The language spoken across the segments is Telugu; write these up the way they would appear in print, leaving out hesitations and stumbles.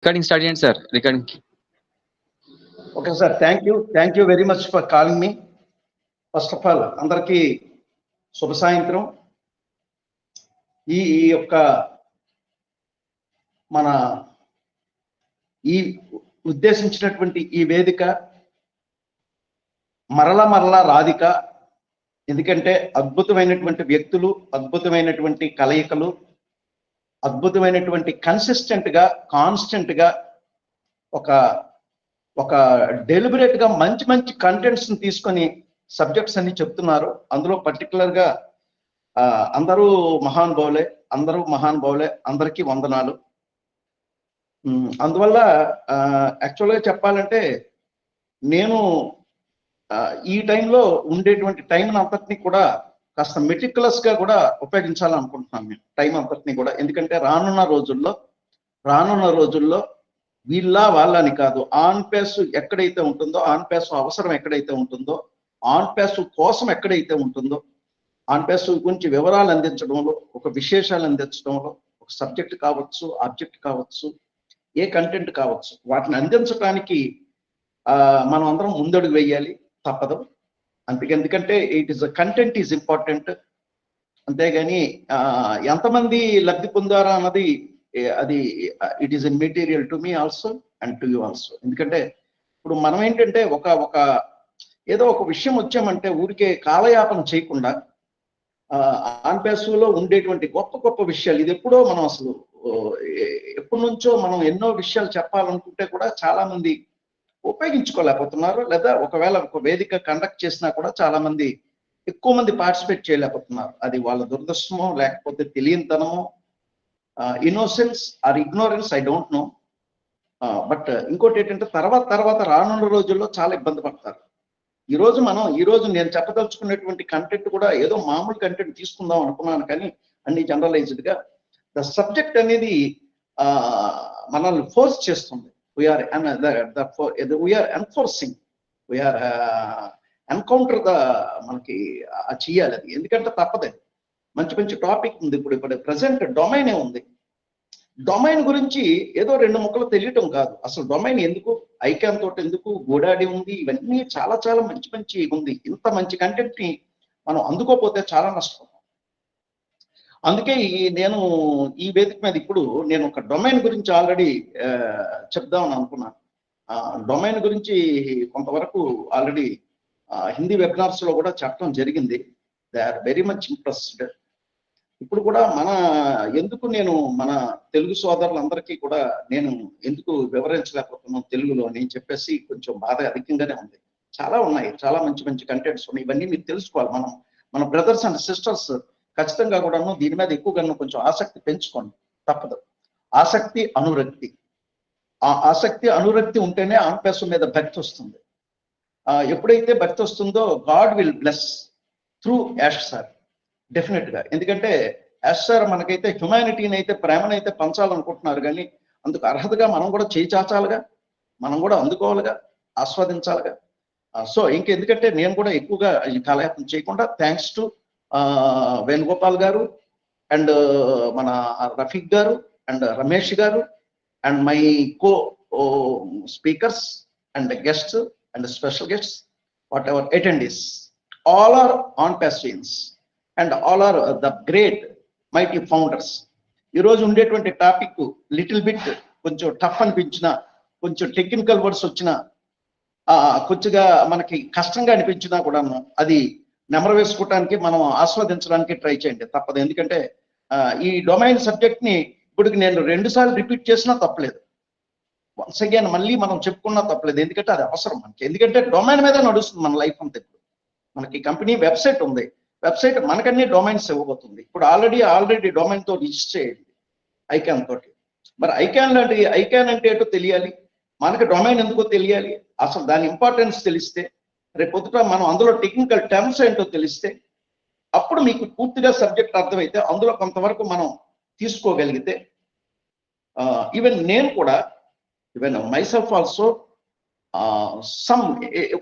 రికార్డింగ్ స్టార్ట్ చేయండి sir. Recording. Okay sir, thank you very much for calling me. First of all అందరికీ శుభ సాయంత్రం. ఈ యొక్క మన ఈ ఉద్దేశించినటువంటి ఈ వేదిక మరలా రాధిక. ఎందుకంటే అద్భుతమైనటువంటి వ్యక్తులు, అద్భుతమైనటువంటి కలయికలు, అద్భుతమైనటువంటి కాన్స్టెంట్ గా ఒక డెలిబరేట్ గా మంచి కంటెంట్స్ ని తీసుకొని సబ్జెక్ట్స్ అన్ని చెప్తున్నారు. అందులో పర్టికులర్ గా అందరూ మహానుభావులే, అందరికీ వందనాలు. అందువల్ల యాక్చువల్గా చెప్పాలంటే నేను ఈ టైంలో ఉండేటువంటి టైం అంతటిని కూడా కాస్త మెటిక్యులస్ గా కూడా ఉపయోగించాలనుకుంటున్నాను నేను టైం అంతటిని కూడా. ఎందుకంటే రానున్న రోజుల్లో వాళ్ళని కాదు, ఆన్ పేస్ ఎక్కడైతే ఉంటుందో, ఆన్ పేస్ అవసరం ఎక్కడైతే ఉంటుందో, ఆన్ పేస్ కోసం ఎక్కడైతే ఉంటుందో, ఆన్ పేస్ గురించి వివరాలు అందించడంలో, ఒక విశేషాలు అందించడంలో, ఒక సబ్జెక్ట్ కావచ్చు, ఆబ్జెక్ట్ కావచ్చు, ఏ కంటెంట్ కావచ్చు, వాటిని అందించడానికి మనం అందరం ముందడుగు వేయాలి, తప్పదు. ఎందుకంటే కంటెంట్ ఈజ్ ఇంపార్టెంట్. అంతేగాని ఎంతమంది లబ్ధి పొందారా అన్నది అది it is a material to me also and to you also. ఎందుకంటే ఇప్పుడు మనం ఏంటంటే ఏదో ఒక విషయం వచ్చామంటే ఊరికే కాలయాపన చేయకుండా ఆన్ పేసులో ఉండేటువంటి గొప్ప విషయాలు, ఇది ఎప్పుడో మనం అసలు ఎప్పటి నుంచో మనం ఎన్నో విషయాలు చెప్పాలనుకుంటే కూడా చాలా మంది ఉపయోగించుకోలేకపోతున్నారు. లేదా ఒకవేళ ఒక వేదిక కండక్ట్ చేసినా కూడా చాలా మంది ఎక్కువ మంది పార్టిసిపేట్ చేయలేకపోతున్నారు. అది వాళ్ళ దురదృష్టమో, లేకపోతే తెలియనితనమో, innocence or ignorance, I don't know. But ఇంకోటి ఏంటంటే తర్వాత రానున్న రోజుల్లో చాలా ఇబ్బంది పడతారు. ఈ రోజు నేను చెప్పదలుచుకున్నటువంటి కంటెంట్ కూడా ఏదో మామూలు కంటెంట్ తీసుకుందాం అనుకున్నాను, కానీ అన్ని జనరలైజ్డ్ గా ద సబ్జెక్ట్ అనేది మనల్ని ఫోర్స్ చేస్తుంది. వీఆర్ ఎన్ఫోర్సింగ్, వీఆర్ ఎన్కౌంటర్ మనకి చెయ్యాలి అది. ఎందుకంటే తప్పదే, మంచి టాపిక్ ఉంది. ఇప్పుడు ప్రజెంట్ డొమైనే ఉంది. డొమైన్ గురించి ఏదో రెండు ముక్కలు తెలియటం కాదు, అసలు డొమైన్ ఎందుకు, ఐకాన్ తోటి ఎందుకు, గోడాడి ఉంది, ఇవన్నీ చాలా మంచి ఉంది. ఇంత మంచి కంటెంట్ ని మనం అందుకోపోతే చాలా నష్టపోతాం. అందుకే నేను ఈ వేదిక మీద ఇప్పుడు నేను ఒక డొమైన్ గురించి ఆల్రెడీ చెప్దామని అనుకున్నాను. డొమైన్ గురించి కొంతవరకు ఆల్రెడీ హిందీ వెబినార్స్ లో కూడా చెప్పడం జరిగింది. They are very much interested. ఇప్పుడు కూడా ఎందుకు నేను మన తెలుగు సోదరులందరికీ కూడా నేను ఎందుకు వివరించలేకపోతున్నాను తెలుగులో అని చెప్పేసి కొంచెం బాధ అధికంగానే ఉంది. చాలా ఉన్నాయి, చాలా మంచి కంటెంట్స్ ఉన్నాయి. ఇవన్నీ మీరు తెలుసుకోవాలి. మన బ్రదర్స్ అండ్ సిస్టర్స్ ఖచ్చితంగా కూడాను దీని మీద ఎక్కువగా కొంచెం ఆసక్తి పెంచుకోండి, తప్పదు. ఆసక్తి అనురక్తి ఉంటేనే ఆన్ పేస్ మీద భక్తి వస్తుంది. ఎప్పుడైతే భక్తి వస్తుందో God will bless through Ash sir, definite గా. ఎందుకంటే యాష్ సార్ మనకైతే హ్యుమానిటీని అయితే, ప్రేమనైతే పంచాలనుకుంటున్నారు, కానీ అందుకు అర్హతగా మనం కూడా చేయి చాచాలిగా, మనం కూడా అందుకోవాలిగా, ఆస్వాదించాలిగా. సో ఎందుకంటే నేను కూడా ఎక్కువగా ఈ కాలయాపన చేయకుండా థ్యాంక్స్ టు వేణుగోపాల్ గారు అండ్ మన రఫీక్ గారు అండ్ రమేష్ గారు and my co speakers and guests and special guests, what ever attendees, all are on passians and all are the great mighty founders. ఈ రోజు ఉండేటువంటి టాపిక్ లిటిల్ బిట్ కొంచెం టఫ్ అనిపించినా, కొంచెం టెక్నికల్ వర్డ్స్ వచ్చినా, కొంచెంగా మనకి కష్టంగా అనిపించినా కూడా అది నెమరు వేసుకోవటానికి, మనం ఆస్వాదించడానికి ట్రై చేయండి, తప్పదు. ఎందుకంటే ఈ డొమైన్ సబ్జెక్ట్ ని ఇప్పుడు నేను 2 సార్లు రిపీట్ చేసినా తప్పలేదు, వన్స్ అగైన్ మళ్ళీ మనం చెప్పుకున్నా తప్పలేదు. ఎందుకంటే అది అవసరం మనకి. ఎందుకంటే డొమైన్ మీద నడుస్తుంది మన లైఫ్ అంతా. ఇప్పుడు మనకి కంపెనీ వెబ్సైట్ ఉంది, వెబ్సైట్ మనకన్నీ డొమైన్స్ ఇవ్వబోతుంది. ఇప్పుడు ఆల్రెడీ డొమైన్ తో రిజిస్టర్ చేయండి ఐకాన్ తోటి. మరి ఐకాన్ అంటే ఏంటో తెలియాలి, మనకి డొమైన్ ఎందుకో తెలియాలి. అసలు దాని ఇంపార్టెన్స్ తెలిస్తే, రేపు పొద్దుట మనం అందులో టెక్నికల్ టర్మ్స్ ఏంటో తెలిస్తే, అప్పుడు మీకు పూర్తిగా సబ్జెక్ట్ అర్థమైతే, అందులో కొంతవరకు మనం తీసుకోగలిగితే, నేను కూడా మైసెల్ఫ్ ఆల్సో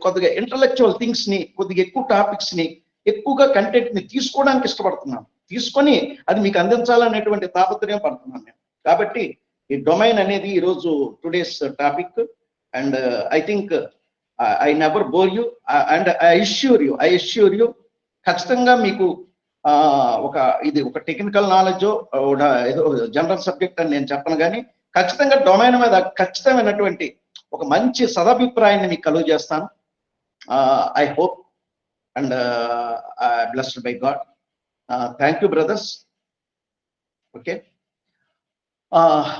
కొద్దిగా ఇంటలెక్చువల్ థింగ్స్ ని, కొద్దిగా ఎక్కువ టాపిక్స్ ని, ఎక్కువగా కంటెంట్ ని తీసుకోవడానికి ఇష్టపడుతున్నాను. తీసుకొని అది మీకు అందించాలనేటువంటి తాపత్రయం పడుతున్నాను నేను. కాబట్టి ఈ డొమైన్ అనేది ఈరోజు today's topic. And I think I never bore you and I assure you ఖచ్చితంగా మీకు ఇది ఒక టెక్నికల్ నాలెడ్జ్ ఏదో జనరల్ సబ్జెక్ట్ అని నేను చెప్పను, కానీ ఖచ్చితంగా డొమైన్ మీద ఖచ్చితమైనటువంటి ఒక మంచి సదభిప్రాయాన్ని మీకు కలుగు చేస్తాను. I hope and blessed by God. Thank you brothers. Okay,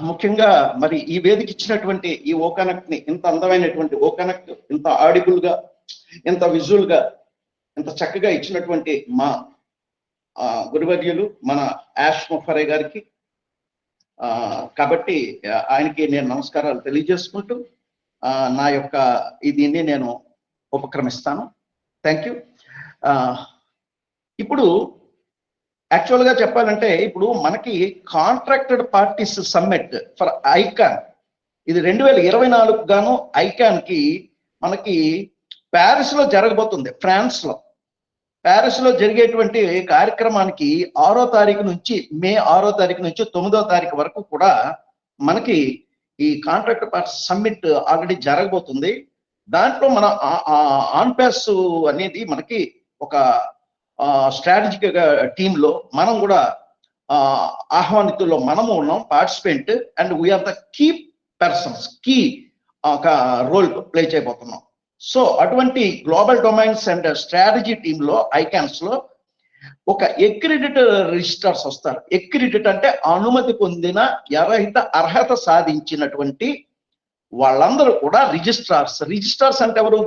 ముఖ్యంగా మరి ఈ వేదిక ఇచ్చినటువంటి ఈ ఓకనెక్ట్ ని, ఇంత అందమైనటువంటి ఓకనెక్ట్, ఇంత ఆడిబుల్ గా, ఇంత విజువల్ గా, ఇంత చక్కగా ఇచ్చినటువంటి మా గురువర్యులు మన యాష్ ముఫరే గారికి, కాబట్టి ఆయనకి నేను నమస్కారాలు తెలియజేసుకుంటూ నా యొక్క దీన్ని నేను ఉపక్రమిస్తాను. Thank you. ఇప్పుడు యాక్చువల్గా చెప్పాలంటే ఇప్పుడు మనకి contracted parties summit for icon, ఇది 2024 గాను ఐకాన్ కి మనకి ప్యారిస్ లో జరగబోతుంది. ఫ్రాన్స్ లో ప్యారిస్ లో జరిగేటువంటి కార్యక్రమానికి 6వ తారీఖు నుంచి మే 6వ తారీఖు నుంచి 9వ తారీఖు వరకు కూడా మనకి ఈ కాంట్రాక్ట్ పార్టీస్ సమ్మిట్ ఆల్రెడీ జరగబోతుంది. దాంట్లో మన ఆన్పాస్ అనేది మనకి ఒక స్ట్రాటజిక్ టీంలో మనం కూడా ఆహ్వానితుల్లో మనము ఉన్నాం, participant, and we are the key persons, key ఒక రోల్ ప్లే చేయబోతున్నాం. సో అటువంటి గ్లోబల్ డొమైన్స్ అండ్ స్ట్రాటజీ టీంలో ఐకాన్స్ లో ఒక ఎక్రిడిట్ రిజిస్టర్స్ వస్తారు. ఎక్రిడిట్ అంటే అనుమతి పొందిన అర్హత సాధించినటువంటి వాళ్ళందరూ కూడా రిజిస్ట్రార్స్ అంటే ఎవరు?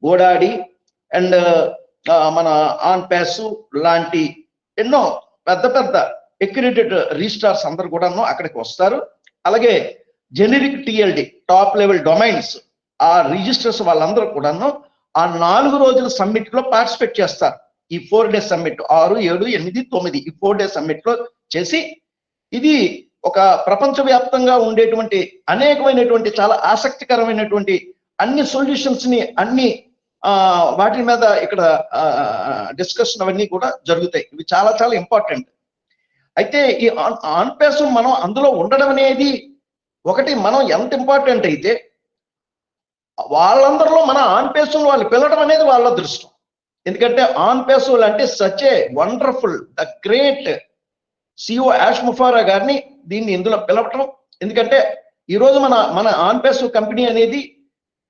గోడాడి అండ్ మన ఆన్పాస్ లాంటి ఎన్నో పెద్ద పెద్ద ఎక్రిడిట్ రిజిస్ట్రార్స్ అందరు కూడాను అక్కడికి వస్తారు. అలాగే generic TLD top level domains ఆ రిజిస్టర్స్ వాళ్ళందరూ కూడాను ఆ 4 రోజుల సమ్మిట్ లో పార్టిసిపేట్ చేస్తారు. ఈ 4 days సమ్మిట్ 6, 7, 8, 9 ఈ 4 days సమ్మిట్ లో చేసి, ఇది ఒక ప్రపంచవ్యాప్తంగా ఉండేటువంటి అనేకమైనటువంటి చాలా ఆసక్తికరమైనటువంటి అన్ని సొల్యూషన్స్ ని అన్ని వాటి మీద ఇక్కడ డిస్కషన్ అవన్నీ కూడా జరుగుతాయి. ఇవి చాలా చాలా ఇంపార్టెంట్. అయితే ఈ ఆన్పాస్ మనం అందులో ఉండడం అనేది ఒకటి, మనం ఎంత ఇంపార్టెంట్ అయితే వాళ్ళందరిలో మన ఆన్పాస్ వాళ్ళు పిలవడం అనేది వాళ్ళ అదృష్టం. ఎందుకంటే ఆన్పాస్ అంటే such a wonderful, the great CEO Ash Mufareh గారిని దీన్ని ఇందులో పిలవటం. ఎందుకంటే ఈరోజు మన ఆన్పాస్ కంపెనీ అనేది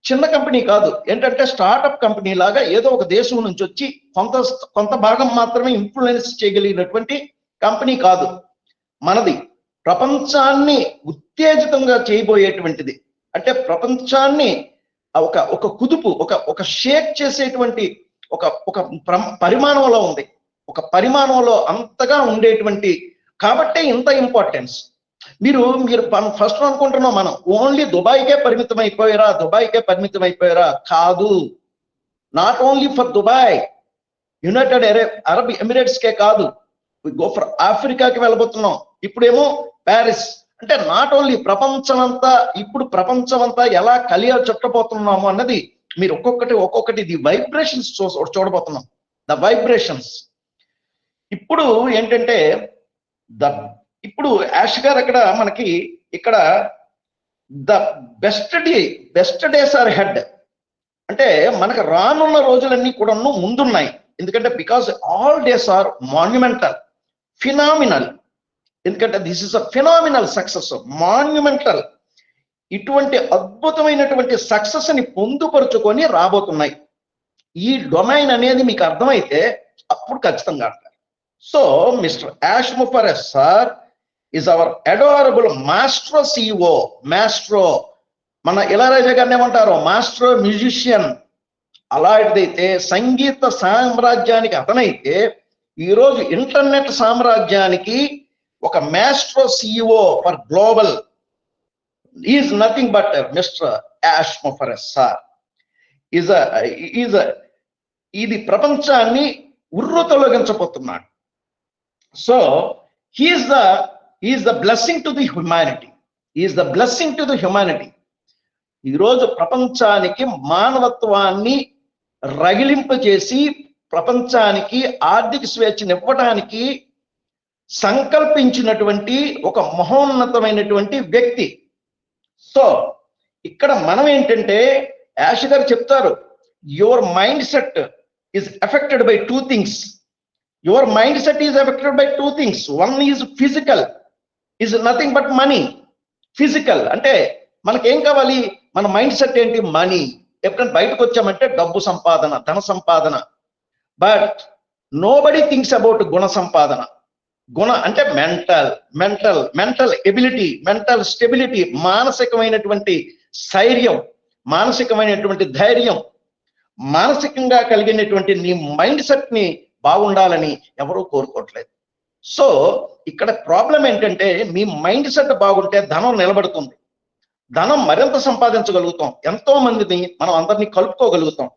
చిన్న కంపెనీ కాదు, ఏంటంటే స్టార్ట్అప్ కంపెనీ లాగా ఏదో ఒక దేశం నుంచి వచ్చి కొంత భాగం మాత్రమే ఇన్ఫ్లుయెన్స్ చేయగలిగినటువంటి కంపెనీ కాదు మనది. ప్రపంచాన్ని ఉత్తేజితంగా చేయబోయేటువంటిది, అంటే ప్రపంచాన్ని ఒక కుదుపు, ఒక షేక్ చేసేటువంటి ఒక పరిమాణంలో ఉంది, ఒక పరిమాణంలో అంతగా ఉండేటువంటి, కాబట్టే ఇంత ఇంపార్టెన్స్. మీరు ఫస్ట్ అనుకుంటున్నాం మనం ఓన్లీ దుబాయ్కే పరిమితం అయిపోయారా? కాదు. Not only for Dubai, United Arab Emirates కే కాదు, గో ఫర్ ఆఫ్రికాకి వెళ్ళబోతున్నాం. ఇప్పుడేమో ప్యారిస్. అంటే నాట్ ఓన్లీ ప్రపంచమంతా, ఇప్పుడు ప్రపంచమంతా ఎలా కలియ చుట్టబోతున్నాము అన్నది మీరు ఒక్కొక్కటి ది వైబ్రేషన్స్ చూడబోతున్నాం. ద వైబ్రేషన్స్ ఇప్పుడు ఏంటంటే ఇప్పుడు యాష్ గారు అక్కడ మనకి ఇక్కడ the best days are ahead, అంటే మనకు రానున్న రోజులన్నీ కూడా ముందున్నాయి. ఎందుకంటే because all days are monumental, phenomenal. ఎందుకంటే this is a phenomenal success, monumental. ఇటువంటి అద్భుతమైనటువంటి సక్సెస్ ని పొందుపరుచుకొని రాబోతున్నాయి. ఈ డొమైన్ అనేది మీకు అర్థమైతే అప్పుడు ఖచ్చితంగా అంటారు. So mister Ash Mufareh sir is our adorable maestro CEO, maestro. మన ఇళయరాజా గారిని ఏమంటారు? Maestro musician. అలాంటిదైతే సంగీత సామ్రాజ్యానికి అతనైతే ఈరోజు ఇంటర్నెట్ సామ్రాజ్యానికి ఒక maestro CEO for global is nothing but mister Ash Mufareh sir. ఇది ప్రపంచాన్ని ఉర్రు తొలగించబోతున్నాడు. So he is the blessing to the humanity. ఈరోజు ప్రపంచానికి మానవత్వాన్ని రగిలింపజేసి ప్రపంచానికి ఆర్థిక స్వేచ్ఛను ఇవ్వడానికి సంకల్పించినటువంటి ఒక మహోన్నతమైనటువంటి వ్యక్తి. సో ఇక్కడ మనం ఏంటంటే యాష్ గారు చెప్తారు, your mind set is affected by 2 things. Your mind set is affected by 2 things. One is physical, is nothing but money. Physical అంటే మనకేం కావాలి? మన మైండ్ సెట్ ఏంటి? మనీ. ఎప్పుడైనా బయటకు వచ్చామంటే డబ్బు సంపాదన, ధన సంపాదన. బట్ నోబడీ థింక్స్ అబౌట్ గుణ సంపాదన. గుణ అంటే మెంటల్ ఎబిలిటీ, మెంటల్ స్టెబిలిటీ, మానసికమైనటువంటి స్థైర్యం, మానసికమైనటువంటి ధైర్యం, మానసికంగా కలిగినటువంటి నీ మైండ్ సెట్ ని బాగుండాలని ఎవరూ కోరుకోవట్లేదు. సో ఇక్కడ ప్రాబ్లం ఏంటంటే మీ మైండ్ సెట్ బాగుంటే ధనం నిలబడుతుంది, ధనం మరింత సంపాదించగలుగుతాం, ఎంతో మందిని మనం అందరినీ కలుపుకోగలుగుతాం.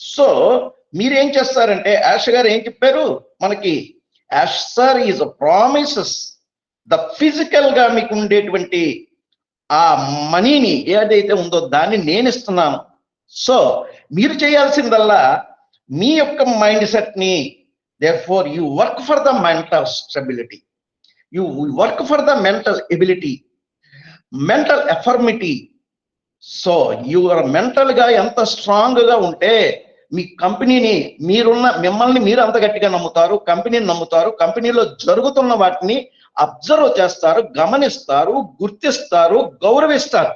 సో మీరేం చేస్తారంటే యాష్ గారు ఏం చెప్పారు మనకి? Ash sir is promises the physical గా మీకు ఉండేటువంటి ఆ మనీని ఏదైతే ఉందో దాన్ని నేను ఇస్తున్నాను. సో మీరు చేయాల్సిందల్లా మీ యొక్క మైండ్ సెట్ ని, therefore you work for the mental stability, you work for the mental ability, mental affirmity. So your mental గా ఎంత స్ట్రాంగ్ గా ఉంటే మీ కంపెనీని, మిమ్మల్ని మీరు అంత గట్టిగా నమ్ముతారు, కంపెనీని నమ్ముతారు, కంపెనీలో జరుగుతున్న వాటిని అబ్జర్వ్ చేస్తారు, గమనిస్తారు, గుర్తిస్తారు, గౌరవిస్తారు.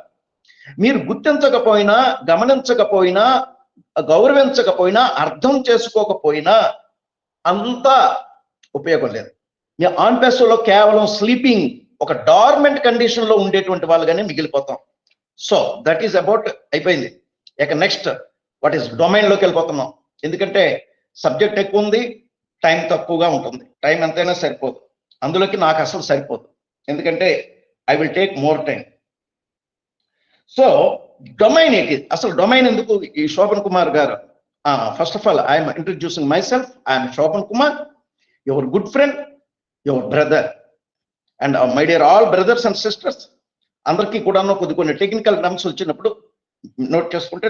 మీరు గుర్తించకపోయినా, గమనించకపోయినా, గౌరవించకపోయినా, అర్థం చేసుకోకపోయినా అంతా ఉపయోగం లేదు. మీ ఆన్ పేసోలో కేవలం స్లీపింగ్, ఒక డార్మెంట్ కండిషన్ లో ఉండేటువంటి వాళ్ళుగానే మిగిలిపోతాం. సో దట్ ఈస్ అబౌట్ అయిపోయింది. ఇక నెక్స్ట్ వాట్ ఈస్ డొమైన్ లోకి వెళ్ళిపోతున్నాం. ఎందుకంటే సబ్జెక్ట్ ఎక్కువ ఉంది, టైం తక్కువగా ఉంటుంది. టైం ఎంతైనా సరిపోదు, అందులోకి నాకు అసలు సరిపోదు, ఎందుకంటే I will take more time. So domain ఏంటి అసలు? డొమైన్ ఎందుకు? ఈ శోభన్ కుమార్ గారు, first of all I'm introducing myself. I'm Shobhan Kumar, your good friend, your brother, and my dear all brothers and sisters. అందరికీ కూడా కొన్ని టెక్నికల్ టర్మ్స్ వచ్చినప్పుడు నోట్ చేసుకోండి,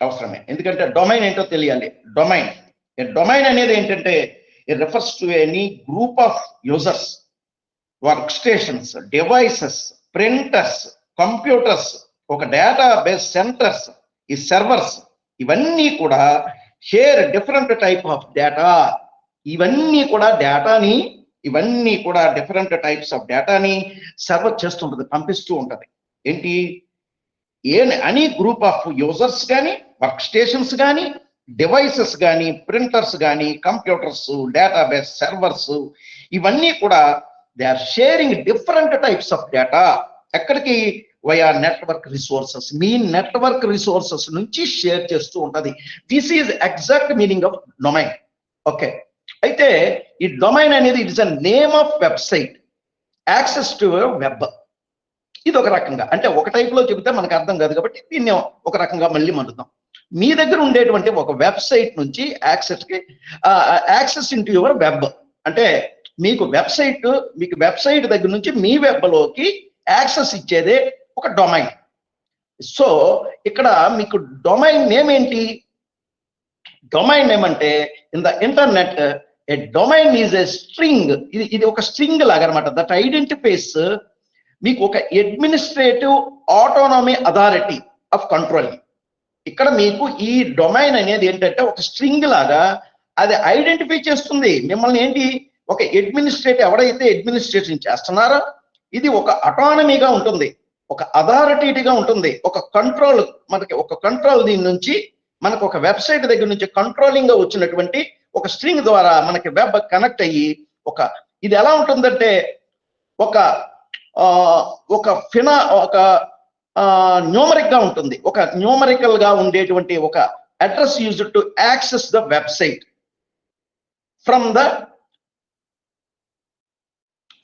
అవసరమే. ఎందుకంటే డొమైన్ ఏంటో తెలియాలి. డొమైన్ అనేది ఏంటంటే it refers to any group of users, work stations, devices, printers, computers, ఒక డేటా బేస్ సెంటర్స్, ఈ సర్వర్స్, ఇవన్నీ కూడా share different type of data. ఇవన్నీ కూడా డిఫరెంట్ టైప్స్ ఆఫ్ డేటాని సర్వర్ చేస్తుంటది, పంపిస్తూ ఉంటది. ఏంటి? ఎనీ గ్రూప్ ఆఫ్ యూజర్స్ కానీ, వర్క్ స్టేషన్స్ కానీ, డివైసెస్ కానీ, ప్రింటర్స్ కానీ, కంప్యూటర్స్, డేటాబేస్ సర్వర్స్, ఇవన్నీ కూడా they are sharing different types of data. ఎక్కడికి? Via network resources. మీ నెట్వర్క్ రిసోర్సెస్ నుంచి షేర్ చేస్తూ ఉంటది. This is exact meaning of domain. Okay, అయితే ఈ డొమైన్ అనేది it is a name of website, access to web. ఇది ఒక రకంగా, అంటే ఒక టైప్ లో చెబితే మనకు అర్థం కాదు కాబట్టి దీన్ని ఒక రకంగా మళ్ళీ మలుద్దాం. మీ దగ్గర ఉండేటువంటి ఒక వెబ్సైట్ నుంచి యాక్సెస్ ఇంటూ యువర్ వెబ్, అంటే మీకు వెబ్సైట్ దగ్గర నుంచి మీ వెబ్ లోకి యాక్సెస్ ఇచ్చేదే ఒక డొమైన్. సో ఇక్కడ మీకు డొమైన్ నేమ్ ఏంటి? డొమైన్ నేమ్ అంటే in the internet A domain is a string. ఇది ఒక స్ట్రింగ్ లాగా అనమాట. దట్ ఐడెంటిఫైస్ మీకు ఒక administrative autonomy authority of controlling. ఇక్కడ మీకు ఈ డొమైన్ అనేది ఏంటంటే ఒక స్ట్రింగ్ లాగా అది ఐడెంటిఫై చేస్తుంది మిమ్మల్ని. ఏంటి? ఒక అడ్మినిస్ట్రేటివ్, ఎవడైతే అడ్మినిస్ట్రేషన్ చేస్తున్నారో ఇది ఒక అటానమీగా ఉంటుంది, ఒక అథారిటీగా ఉంటుంది, ఒక కంట్రోల్, మనకి ఒక కంట్రోల్ దీని నుంచి మనకు ఒక వెబ్సైట్ దగ్గర నుంచి కంట్రోలింగ్ గా వచ్చినటువంటి ఒక స్ట్రింగ్ ద్వారా మనకి వెబ్ కనెక్ట్ అయ్యి ఇది ఎలా ఉంటుందంటే ఒక న్యూమరిక్ గా ఉంటుంది, ఒక న్యూమరికల్ గా ఉండేటువంటి ఒక address used to access the website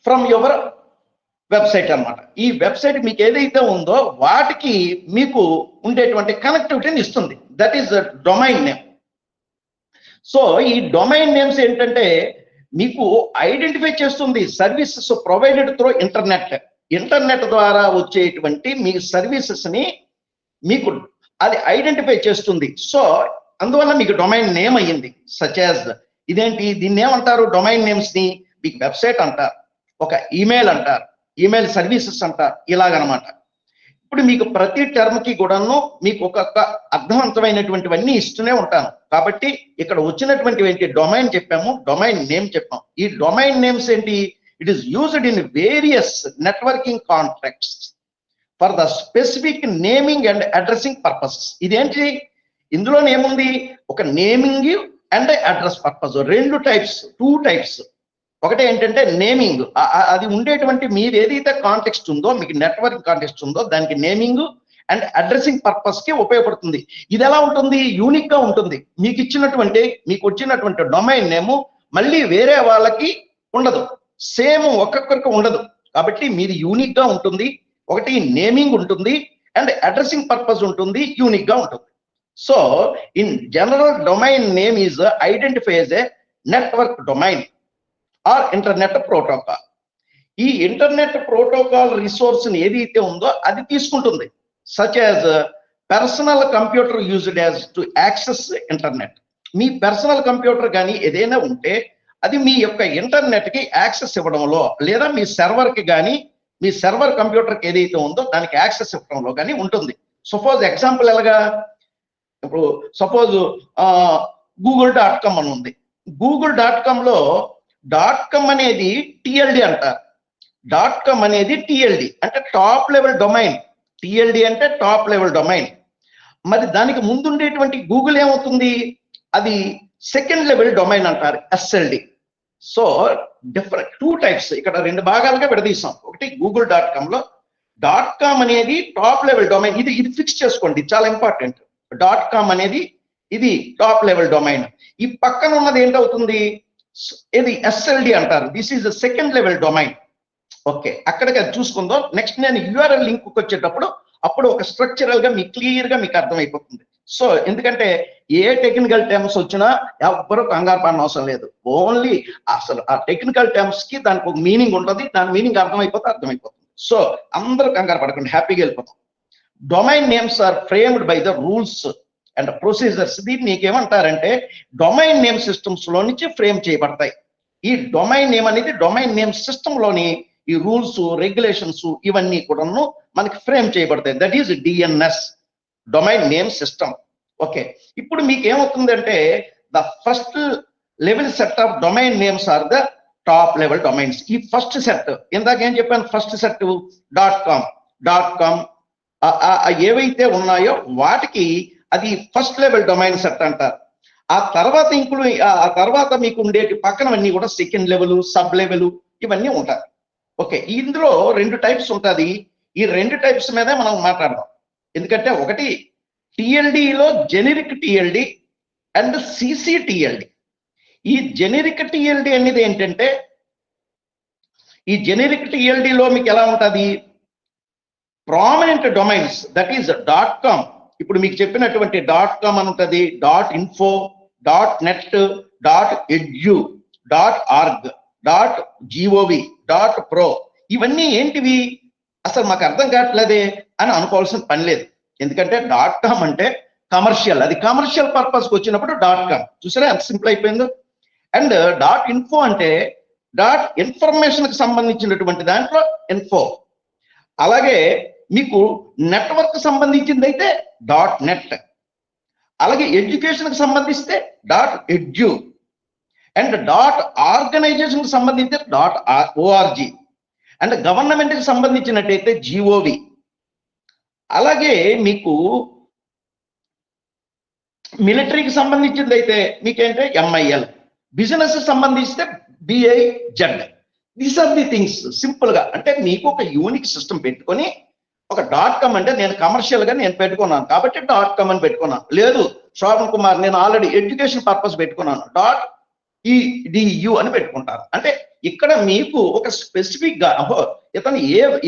from your website అన్నమాట. ఈ వెబ్సైట్ మీకు ఏదైతే ఉందో వాటికి మీకు ఉండేటువంటి కనెక్టివిటీని ఇస్తుంది. That is the domain name. So ఈ డొమైన్ నేమ్స్ ఏంటంటే మీకు ఐడెంటిఫై చేస్తుంది సర్వీసెస్ ప్రొవైడెడ్ త్రూ ఇంటర్నెట్ ద్వారా వచ్చేటువంటి మీ సర్వీసెస్ ని మీకు అది ఐడెంటిఫై చేస్తుంది. సో అందువల్ల మీకు డొమైన్ నేమ్ అయ్యింది. సచ్ యాజ్ ఇదేంటి, దీన్ని ఏమంటారు? డొమైన్ నేమ్స్ ని మీకు వెబ్సైట్ అంటారు, ఒక ఈమెయిల్ అంటారు, ఈమెయిల్ సర్వీసెస్ అంటారు, ఇలాగనమాట. ఇప్పుడు మీకు ప్రతి టర్మ్కి కూడాను మీకు ఒక్కొక్క అర్థవంతమైనటువంటివన్నీ ఇస్తూనే ఉంటాను. కాబట్టి ఇక్కడ వచ్చినటువంటి ఏంటి, డొమైన్ చెప్పాము, డొమైన్ నేమ్ చెప్పాము. ఈ డొమైన్ నేమ్స్ ఏంటి, it is used in various networking contacts for the specific naming and addressing purposes. ఇదేంటి, ఇందులో ఏముంది, ఒక naming and address purpose, two types. ఒకటి ఏంటంటే నేమింగ్, అది ఉండేటువంటి మీరు ఏదైతే కాంటెక్స్ట్ ఉందో, మీకు నెట్వర్క్ కాంటెక్స్ట్ ఉందో దానికి నేమింగ్ అండ్ అడ్రసింగ్ పర్పస్ కి ఉపయోగపడుతుంది. ఇది ఎలా ఉంటుంది, యూనిక్ గా ఉంటుంది. మీకు వచ్చినటువంటి డొమైన్ నేమ్ మళ్ళీ వేరే వాళ్ళకి ఉండదు, సేమ్ ఒక్కొక్కరికి ఉండదు. కాబట్టి మీది యూనిక్ గా ఉంటుంది. ఒకటి నేమింగ్ ఉంటుంది అండ్ అడ్రసింగ్ పర్పస్ ఉంటుంది, యూనిక్ గా ఉంటుంది. So in general domain name is identify as a network domain R internet protocol. ఈ ఇంటర్నెట్ ప్రోటోకాల్ రిసోర్స్ ఏదైతే ఉందో అది తీసుకుంటుంది. Such as personal computer used as to access internet. Me personal computer కానీ ఏదైనా ఉంటే అది మీ యొక్క ఇంటర్నెట్ కి యాక్సెస్ ఇవ్వడంలో, లేదా మీ సర్వర్ కి కానీ, మీ సర్వర్ కంప్యూటర్కి ఏదైతే ఉందో దానికి యాక్సెస్ ఇవ్వడంలో కానీ ఉంటుంది. సపోజ్ ఎగ్జాంపుల్ ఎలాగా, ఇప్పుడు సపోజ్ google.com అని ఉంది. google.com లో .com అనేది టిఎల్డి అంటారు. .com అనేది టిఎల్డి అంటే టాప్ లెవెల్ డొమైన్. టిఎల్డి అంటే టాప్ లెవెల్ డొమైన్. మరి దానికి ముందుండేటువంటి గూగుల్ ఏమవుతుంది, అది సెకండ్ లెవెల్ డొమైన్ అంటారు, SLD. So different two types, ఇక్కడ రెండు భాగాలుగా విడదీసాం. ఒకటి google.com లో .com అనేది టాప్ లెవెల్ డొమైన్. ఇది ఫిక్స్ చేసుకోండి, చాలా ఇంపార్టెంట్. .com అనేది ఇది టాప్ లెవెల్ డొమైన్. ఈ పక్కన ఉన్నది ఏంటవుతుంది, ఇది ఎస్ఎల్డి అంటారు. This is second level domain. Okay, అక్కడికి అది చూసుకుందాం. నెక్స్ట్ నేను యూఆర్ఎల్ లింక్ వచ్చేటప్పుడు అప్పుడు ఒక స్ట్రక్చరల్ గా మీకు క్లియర్ గా మీకు అర్థమైపోతుంది. సో ఎందుకంటే ఏ టెక్నికల్ టర్మ్స్ వచ్చినా ఎవ్వరూ కంగారు పడిన అవసరం లేదు. ఓన్లీ అసలు ఆ టెక్నికల్ టర్మ్స్ కి దానికి ఒక మీనింగ్ ఉంటుంది, దాని మీనింగ్ అర్థమైపోతుంది. సో అందరూ కంగారు పడకండి, హ్యాపీగా వెళ్ళిపోతాం. Domain names are framed by the rules and procedures. దీన్ని నీకేమంటారంటే డొమైన్ నేమ్ సిస్టమ్స్ లో నుంచి ఫ్రేమ్ చేయబడతాయి. ఈ డొమైన్ నేమ్ అనేది డొమైన్ నేమ్ సిస్టమ్ లోని ఈ రూల్స్, రెగ్యులేషన్స్ ఇవన్నీ కూడాను మనకి ఫ్రేమ్ చేయబడతాయి. That is DNS, domain name system. Okay, ఇప్పుడు మీకు ఏమవుతుందంటే the first level set of domain names are the top level domains. ఈ ఫస్ట్ సెట్, ఇందాక ఏం చెప్పాను, ఫస్ట్ సెట్ .com ఏవైతే ఉన్నాయో వాటికి అది ఫస్ట్ లెవెల్ డొమైన్ సెట్ అంటారు. ఆ తర్వాత మీకు ఉండేటి పక్కనవన్నీ కూడా సెకండ్ లెవెల్, సబ్ లెవెల్ ఇవన్నీ ఉంటాయి. ఓకే, ఇందులో రెండు టైప్స్ ఉంటుంది. ఈ రెండు టైప్స్ మీదే మనం మాట్లాడదాం. ఎందుకంటే ఒకటి టిఎల్డిలో జెనరిక్ టిఎల్డి అండ్ సిసిటిఎల్డి. ఈ జెనరిక్ టిఎల్డి అనేది ఏంటంటే, ఈ జెనరిక్ టిఎల్డిలో మీకు ఎలా ఉంటుంది, prominent domains, that is .com. ఇప్పుడు మీకు చెప్పినటువంటి .com అని ఉంటుంది, .info, .net, .edu, .org, .gov, .pro. ఇవన్నీ ఏంటివి, అసలు మాకు అర్థం కావట్లేదే అని అనుకోవాల్సిన పని లేదు. ఎందుకంటే .com అంటే కమర్షియల్, అది కమర్షియల్ పర్పస్కి వచ్చినప్పుడు .com. చూసారా ఎంత సింపుల్ అయిపోయిందో. అండ్ .info అంటే ఇన్ఫర్మేషన్కి సంబంధించినటువంటి దాంట్లో ఇన్ఫో. అలాగే మీకు నెట్వర్క్ సంబంధించింది అయితే .net. అలాగే ఎడ్యుకేషన్కి సంబంధిస్తే .edu అండ్ .organizationకి సంబంధించి .org అండ్ గవర్నమెంట్కి సంబంధించినట్టయితే GOV. అలాగే మీకు మిలిటరీకి సంబంధించింది అయితే మీకేంటే MIL, బిజినెస్ సంబంధిస్తే BIZ. These are the things. Simple గా అంటే మీకు ఒక యూనిక్ సిస్టమ్ పెట్టుకొని ఒక .com అంటే నేను కమర్షియల్ గా నేను పెట్టుకున్నాను కాబట్టి .com అని పెట్టుకున్నాను. లేదు శోభన్ కుమార్ నేను ఆల్రెడీ ఎడ్యుకేషన్ పర్పస్ పెట్టుకున్నాను .edu అని పెట్టుకుంటాను. అంటే ఇక్కడ మీకు ఒక స్పెసిఫిక్ గా ఇతను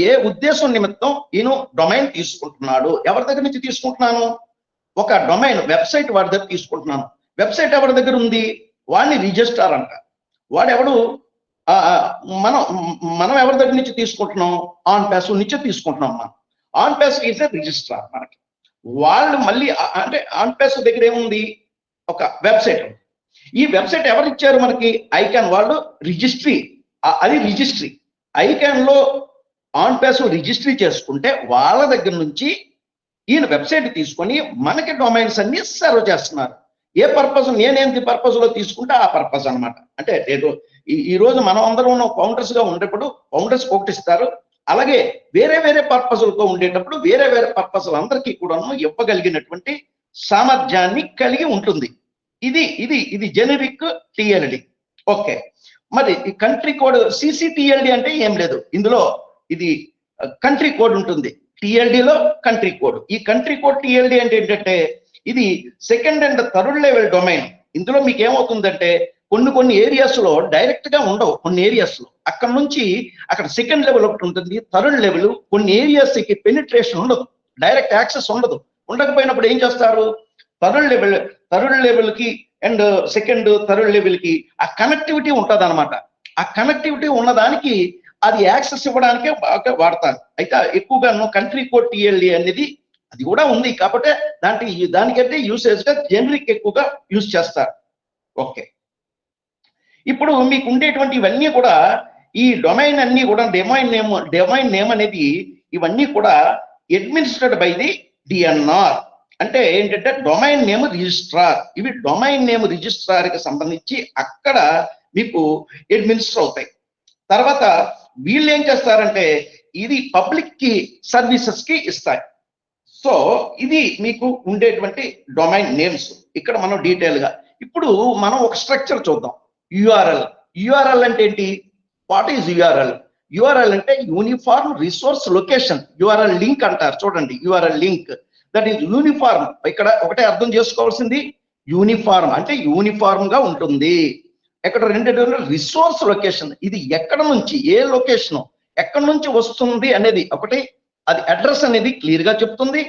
ఏ ఉద్దేశం నిమిత్తం ఈయన డొమైన్ తీసుకుంటున్నాడు, ఎవరి దగ్గర నుంచి తీసుకుంటున్నాను, ఒక డొమైన్ వెబ్సైట్ వాడి దగ్గర తీసుకుంటున్నాను. వెబ్సైట్ ఎవరి దగ్గర ఉంది, వాడిని రిజిస్ట్రార్ అంట. వాడెవడు, మనం ఎవరి దగ్గర నుంచి తీసుకుంటున్నాం, ఆన్ ప్యాస్ నుంచి తీసుకుంటున్నాం. మనం ఆన్ ప్యాస్ ఈజ్ రిజిస్ట్రార్. మనకి వాళ్ళు మళ్ళీ అంటే ఆన్ ప్యాస్ దగ్గర ఏముంది, ఒక వెబ్సైట్. ఈ వెబ్సైట్ ఎవరు ఇచ్చారు మనకి, ఐకాన్ వాళ్ళు రిజిస్ట్రీ అది రిజిస్ట్రీ. ఐకాన్ లో ఆన్ పేస్ రిజిస్ట్రీ చేసుకుంటే వాళ్ళ దగ్గర నుంచి ఈయన వెబ్సైట్ తీసుకొని మనకి డొమైన్స్ అన్ని సర్వ్ చేస్తున్నారు. ఏ పర్పస్, నేనేంటి పర్పస్ లో తీసుకుంటే ఆ పర్పస్ అనమాట. అంటే ఈ రోజు మనం అందరం ఫౌండర్స్ గా ఉండేప్పుడు ఫౌండర్స్ ఒకటి ఇస్తారు, అలాగే వేరే వేరే పర్పస్లతో ఉండేటప్పుడు వేరే వేరే పర్పస్లు అందరికీ కూడా ఇవ్వగలిగినటువంటి సామర్థ్యాన్ని కలిగి ఉంటుంది. ఇది జెనరిక్ టిఎల్డి. ఓకే, మరి ఈ కంట్రీ కోడ్ సిసిటిఎల్డి అంటే ఏం లేదు, ఇందులో ఇది కంట్రీ కోడ్ ఉంటుంది. టిఎల్డిలో కంట్రీ కోడ్. ఈ కంట్రీ కోడ్ టిఎల్డి అంటే ఏంటంటే ఇది second and third level domain. ఇందులో మీకు ఏమవుతుందంటే కొన్ని ఏరియాస్ లో డైరెక్ట్ గా ఉండవు, కొన్ని ఏరియాస్ లో అక్కడ నుంచి అక్కడ సెకండ్ లెవెల్ ఒకటి ఉంటుంది, థర్డ్ లెవెల్. కొన్ని ఏరియాస్ కి పెనిట్రేషన్ ఉండదు, డైరెక్ట్ యాక్సెస్ ఉండదు. ఉండకపోయినప్పుడు ఏం చేస్తారు, థర్డ్ లెవెల్ కి అండ్ సెకండ్ థర్డ్ లెవెల్ కి ఆ కనెక్టివిటీ ఉంటుంది అనమాట. ఆ కనెక్టివిటీ ఉన్నదానికి అది యాక్సెస్ ఇవ్వడానికే వాడతారు. అయితే ఎక్కువగా కంట్రీ కోడ్ టిఎల్డి అనేది అది కూడా ఉంది, కాబట్టి దానికంటే యూసేజ్ గా జనరిక్ ఎక్కువగా యూజ్ చేస్తారు. ఓకే, ఇప్పుడు మీకు ఉండేటువంటి ఇవన్నీ కూడా ఈ డొమైన్ అన్ని కూడా డొమైన్ నేమ్ అనేది ఇవన్నీ కూడా అడ్మినిస్ట్రేటెడ్ బై ది డిఎన్ఆర్. అంటే ఏంటంటే డొమైన్ నేమ్ రిజిస్ట్రార్. ఇవి డొమైన్ నేమ్ రిజిస్ట్రార్ కి సంబంధించి అక్కడ మీకు అడ్మినిస్టర్ అవుతాయి. తర్వాత వీళ్ళు ఏం చేస్తారంటే ఇది పబ్లిక్ కి సర్వీసెస్ కి ఇస్తాయి. సో ఇది మీకు ఉండేటువంటి డొమైన్ నేమ్స్. ఇక్కడ మనం డీటెయిల్ గా ఇప్పుడు మనం ఒక స్ట్రక్చర్ చూద్దాం. యుఆర్ఎల్ అంటే ఏంటి? What is URL? యుఆర్ఎల్ అంటే uniform resource location. URL link అంటారు చూడండి, URL link that is uniform. ఇక్కడ ఒకటే అర్థం చేసుకోవాల్సింది, యూనిఫార్మ్ అంటే యూనిఫార్మ్ గా ఉంటుంది. ఇక్కడ రెండు రిసోర్స్ లొకేషన్, ఇది ఎక్కడ నుంచి ఏ లొకేషన్ ఎక్కడి నుంచి వస్తుంది అనేది ఒకటి, అది అడ్రస్ అనేది క్లియర్ గా చెప్తుంది.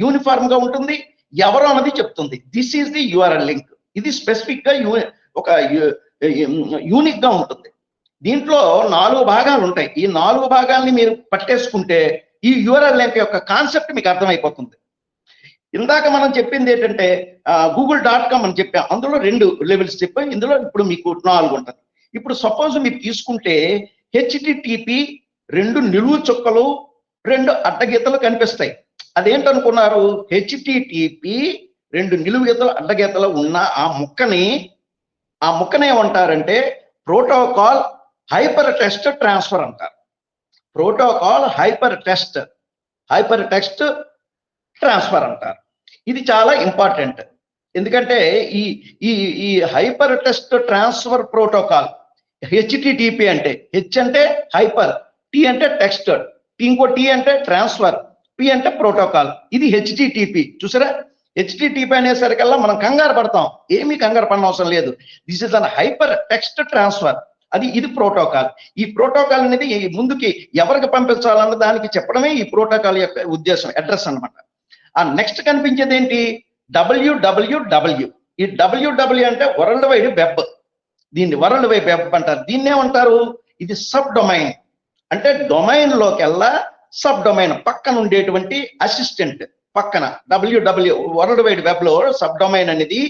యూనిఫార్మ్ గా ఉంటుంది, ఎవరు అన్నది చెప్తుంది. This is the URL link. ఇది స్పెసిఫిక్ గా ఒక యూనిక్ గా ఉంటుంది. దీంట్లో 4 భాగాలు ఉంటాయి. ఈ 4 భాగాల్ని మీరు పట్టేసుకుంటే ఈ యుఆర్ఎల్ లింక్ యొక్క కాన్సెప్ట్ మీకు అర్థమైపోతుంది. ఇందాక మనం చెప్పింది ఏంటంటే google.com అని చెప్పాం, అందులో 2 లెవెల్స్ చెప్పాం, ఇందులో ఇప్పుడు మీకు 4 ఉంటుంది. ఇప్పుడు సపోజ్ మీరు తీసుకుంటే HTTP 2 నిలువు చుక్కలు 2 అడ్డగీతలు కనిపిస్తాయి. అదేంటనుకున్నారు? HTTP 2 నిలువు గీతలు అడ్డగీతలు ఉన్న ఆ ముక్కని ఏమంటారంటే ప్రోటోకాల్ హైపర్ టెక్స్ట్ ట్రాన్స్ఫర్ అంటారు. ప్రోటోకాల్ హైపర్ టెక్స్ట్ ట్రాన్స్ఫర్ అంటారు. ఇది చాలా ఇంపార్టెంట్, ఎందుకంటే ఈ hyper text transfer protocol HTTP అంటే హెచ్ అంటే హైపర్, టి అంటే టెక్స్ట్, ఇంకో టి అంటే ట్రాన్స్ఫర్, పి అంటే ప్రోటోకాల్. ఇది HTTP. చూసారా, HTTP అనేసరికల్లా మనం కంగారు పడతాం. ఏమీ కంగారు పడిన అవసరం లేదు. This is an hyper text transfer. ఇది ప్రోటోకాల్. ఈ ప్రోటోకాల్ అనేది ముందుకి ఎవరికి పంపించాలన్న దానికి చెప్పడమే ఈ ప్రోటోకాల్ యొక్క ఉద్దేశం, అడ్రస్ అన్నమాట. ఆ నెక్స్ట్ కనిపించేది ఏంటి? www. ఈ www అంటే వరల్డ్ వైడ్ వెబ్. దీన్ని వరల్డ్ వైడ్ వెబ్ అంటారు. దీన్ని ఏమంటారు? ఇది సబ్ డొమైన్. అంటే డొమైన్ లోకెల్లా సబ్ డొమైన్ పక్కన ఉండేటువంటి అసిస్టెంట్ పక్కన www వరల్డ్ వైడ్ వెబ్ లో సబ్ డొమైన్ అనేది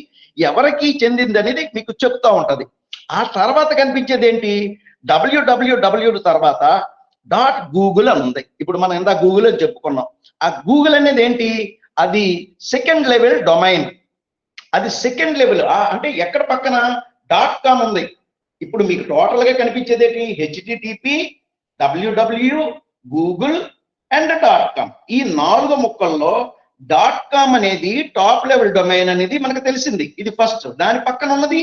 ఎవరికి చెందింది అనేది మీకు చెప్తా ఉంటది. ఆ తర్వాత కనిపించేది ఏంటి? www తర్వాత .google అని ఉంది. ఇప్పుడు మనం ఇందా గూగుల్ అని చెప్పుకున్నాం. ఆ గూగుల్ అనేది ఏంటి? అది సెకండ్ లెవెల్ డొమైన్. అది సెకండ్ లెవెల్ అంటే ఎక్కడ పక్కన .com ఉంది. ఇప్పుడు మీకు టోటల్ గా కనిపించేది ఏంటి? HTTP, www, Google and .com. ఈ 4 ముక్కల్లో .com అనేది టాప్ లెవెల్ డొమైన్ అనేది మనకు తెలిసింది. ఇది ఫస్ట్. దాని పక్కన ఉన్నది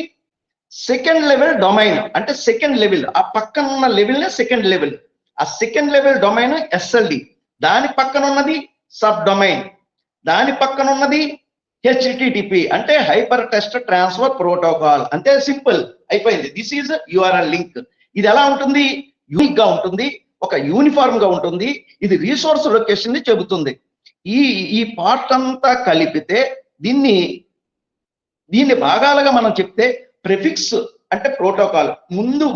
సెకండ్ లెవెల్ డొమైన్. అంటే సెకండ్ లెవెల్, ఆ పక్కన ఉన్న లెవెల్ నే సెకండ్ లెవెల్. ఆ సెకండ్ లెవెల్ డొమైన్ SLD. దాని పక్కన ఉన్నది సబ్ డొమైన్. దాని పక్కన ఉన్నది HTTP అంటే హైపర్ టెక్స్ట్ ట్రాన్స్ఫర్ ప్రోటోకాల్. అంతే, సింపుల్ అయిపోయింది. This is URL link. ఇది ఎలా ఉంటుంది? యూనిక్ గా ఉంటుంది, ఒక యూనిఫార్మ్ గా ఉంటుంది. ఇది రిసోర్స్ లొకేషన్ ని చెబుతుంది. ఈ పార్ట్ అంతా కలిపితే దీన్ని భాగాలుగా మనం చెప్తే ప్రిఫిక్స్ అంటే ప్రోటోకాల్.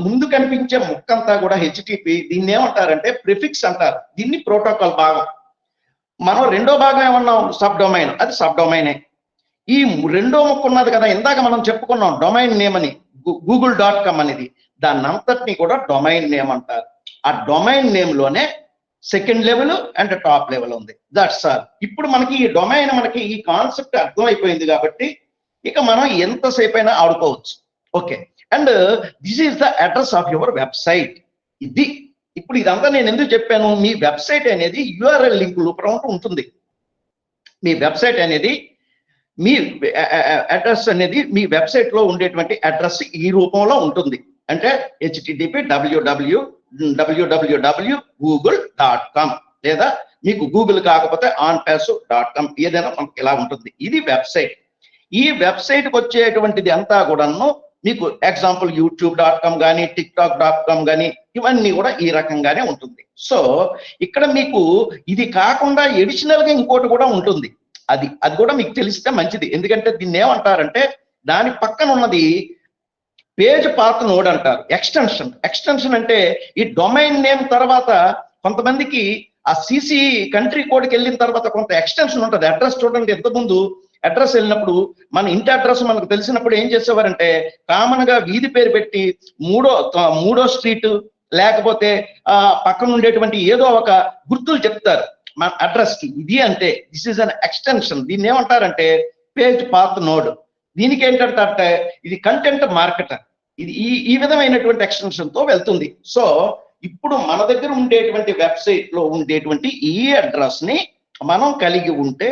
ముందు కనిపించే ముక్కంతా కూడా HTTP. దీన్ని ఏమంటారంటే ప్రిఫిక్స్ అంటారు. దీన్ని ప్రోటోకాల్ భాగం. మనం రెండో భాగం ఏమన్నాం? Sub domain. అది సబ్ డొమైనే. ఈ రెండో ముక్క ఉన్నది కదా, ఇందాక మనం చెప్పుకున్నాం డొమైన్ నేమ్ అని, google.com అనేది. దాన్ని అంతటినీ కూడా డొమైన్ నేమ్ అంటారు. ఆ డొమైన్ నేమ్ లోనే second level and top level ఉంది. That's all. ఇప్పుడు మనకి ఈ డొమైన్, మనకి ఈ కాన్సెప్ట్ అర్థమైపోయింది కాబట్టి ఇక మనం ఎంతసేపు అయినా ఆడుకోవచ్చు. Okay, and this is the address of your website. ఇది ఇప్పుడు ఇదంతా నేను ఎందుకు చెప్పాను, మీ వెబ్సైట్ అనేది యూఆర్ఎల్ లింక్ రూపంలో ఉంటుంది. మీ వెబ్సైట్ అనేది, మీ అడ్రస్ అనేది మీ వెబ్సైట్ లో ఉండేటువంటి అడ్రస్ ఈ రూపంలో ఉంటుంది. అంటే http www.google.com లేదా మీకు గూగుల్ కాకపోతే onpassword.com ఏదైనా మనకి ఇలా ఉంటుంది. ఇది వెబ్సైట్. ఈ వెబ్సైట్కి వచ్చేటువంటిది అంతా కూడాను మీకు ఎగ్జాంపుల్ youtube.com కానీ tiktok.com కానీ ఇవన్నీ కూడా ఈ రకంగానే ఉంటుంది. సో ఇక్కడ మీకు ఇది కాకుండా ఎడిషనల్ గా ఇంకోటి కూడా ఉంటుంది. అది కూడా మీకు తెలిస్తే మంచిది. ఎందుకంటే దీన్ని ఏమంటారంటే దాని పక్కన ఉన్నది పేజ్ పాత్ నోడ్ అంటారు. ఎక్స్టెన్షన్ అంటే ఈ డొమైన్ నేమ్ తర్వాత కొంతమందికి ఆ సిసి కంట్రీ కోడ్కి వెళ్ళిన తర్వాత కొంత ఎక్స్టెన్షన్ ఉంటుంది. అడ్రస్ చూడండి, ఎంతముందు అడ్రస్ వెళ్ళినప్పుడు మన ఇంటి అడ్రస్ మనకు తెలిసినప్పుడు ఏం చేసేవారంటే కామన్ గా వీధి పేరు పెట్టి మూడో స్ట్రీట్ లేకపోతే పక్కన ఉండేటువంటి ఏదో ఒక గుర్తులు చెప్తారు మన అడ్రస్ కి. ఇది అంటే దిస్ ఈజ్ అన్ ఎక్స్టెన్షన్. దీన్ని ఏమంటారంటే పేజ్ పాత్ నోడ్. దీనికి ఏంటంటే ఇది కంటెంట్ మార్కెటర్. ఇది ఈ విధమైనటువంటి ఎక్స్టెన్షన్ తో వెళ్తుంది. సో ఇప్పుడు మన దగ్గర ఉండేటువంటి వెబ్సైట్ లో ఉండేటువంటి ఈ అడ్రస్ ని మనం కలిగి ఉంటే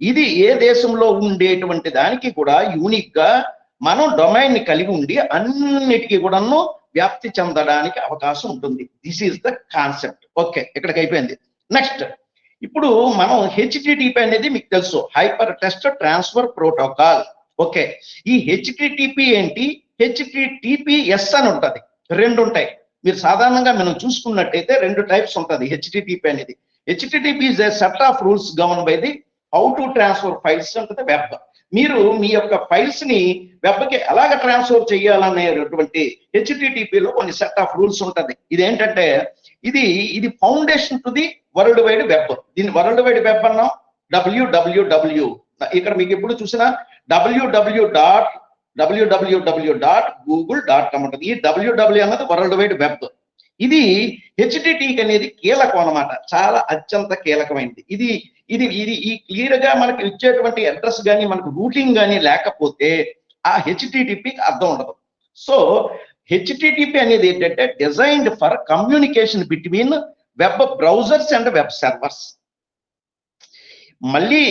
ఇది ఏ దేశంలో ఉండేటువంటి దానికి కూడా యూనిక్ గా మనం డొమైన్ ని కలిగి ఉండి అన్నిటికీ కూడాను వ్యాప్తి చెందడానికి అవకాశం ఉంటుంది. This is the concept. Okay, ఇక్కడికి అయిపోయింది. నెక్స్ట్ ఇప్పుడు మనం హెచ్టిటిపి అనేది మీకు తెలుసు, hyper text transfer protocol. Okay, ఈ హెచ్టిటిపి ఏంటి, హెచ్టిటిపిఎస్ అని ఉంటుంది. రెండు ఉంటాయి. మీరు సాధారణంగా మనం చూసుకున్నట్టయితే రెండు టైప్స్ ఉంటుంది హెచ్టిటిపి అనేది. HTTP is a set of rules govern by the how to transfer files ఉంటుంది వెబ్. మీరు మీ యొక్క ఫైల్స్ ని వెబ్ కి ఎలాగ ట్రాన్స్ఫర్ చేయాలనేటువంటి హెచ్టిటిపిలో కొన్ని సెట్ ఆఫ్ రూల్స్ ఉంటుంది. ఇదేంటంటే ఇది foundation to the world wide web. దీన్ని వరల్డ్ వైడ్ వెబ్ అన్నాం. www ఇక్కడ మీకు ఎప్పుడు చూసినా www.google.com ఉంటుంది. ఈ www అన్నది వరల్డ్ వైడ్ వెబ్. ఇది హెచ్టిటిపి అనేది కీలకం అన్నమాట, చాలా అత్యంత కీలకమైనది. ఇది ఈ క్లియర్ గా మనకి ఇచ్చేటువంటి అడ్రస్ కానీ మనకు రూటింగ్ కానీ లేకపోతే ఆ హెచ్టిటిపికి అర్థం ఉండదు. సో హెచ్టిటిపి అనేది ఏంటంటే designed for communication between web browsers and web servers. మళ్ళీ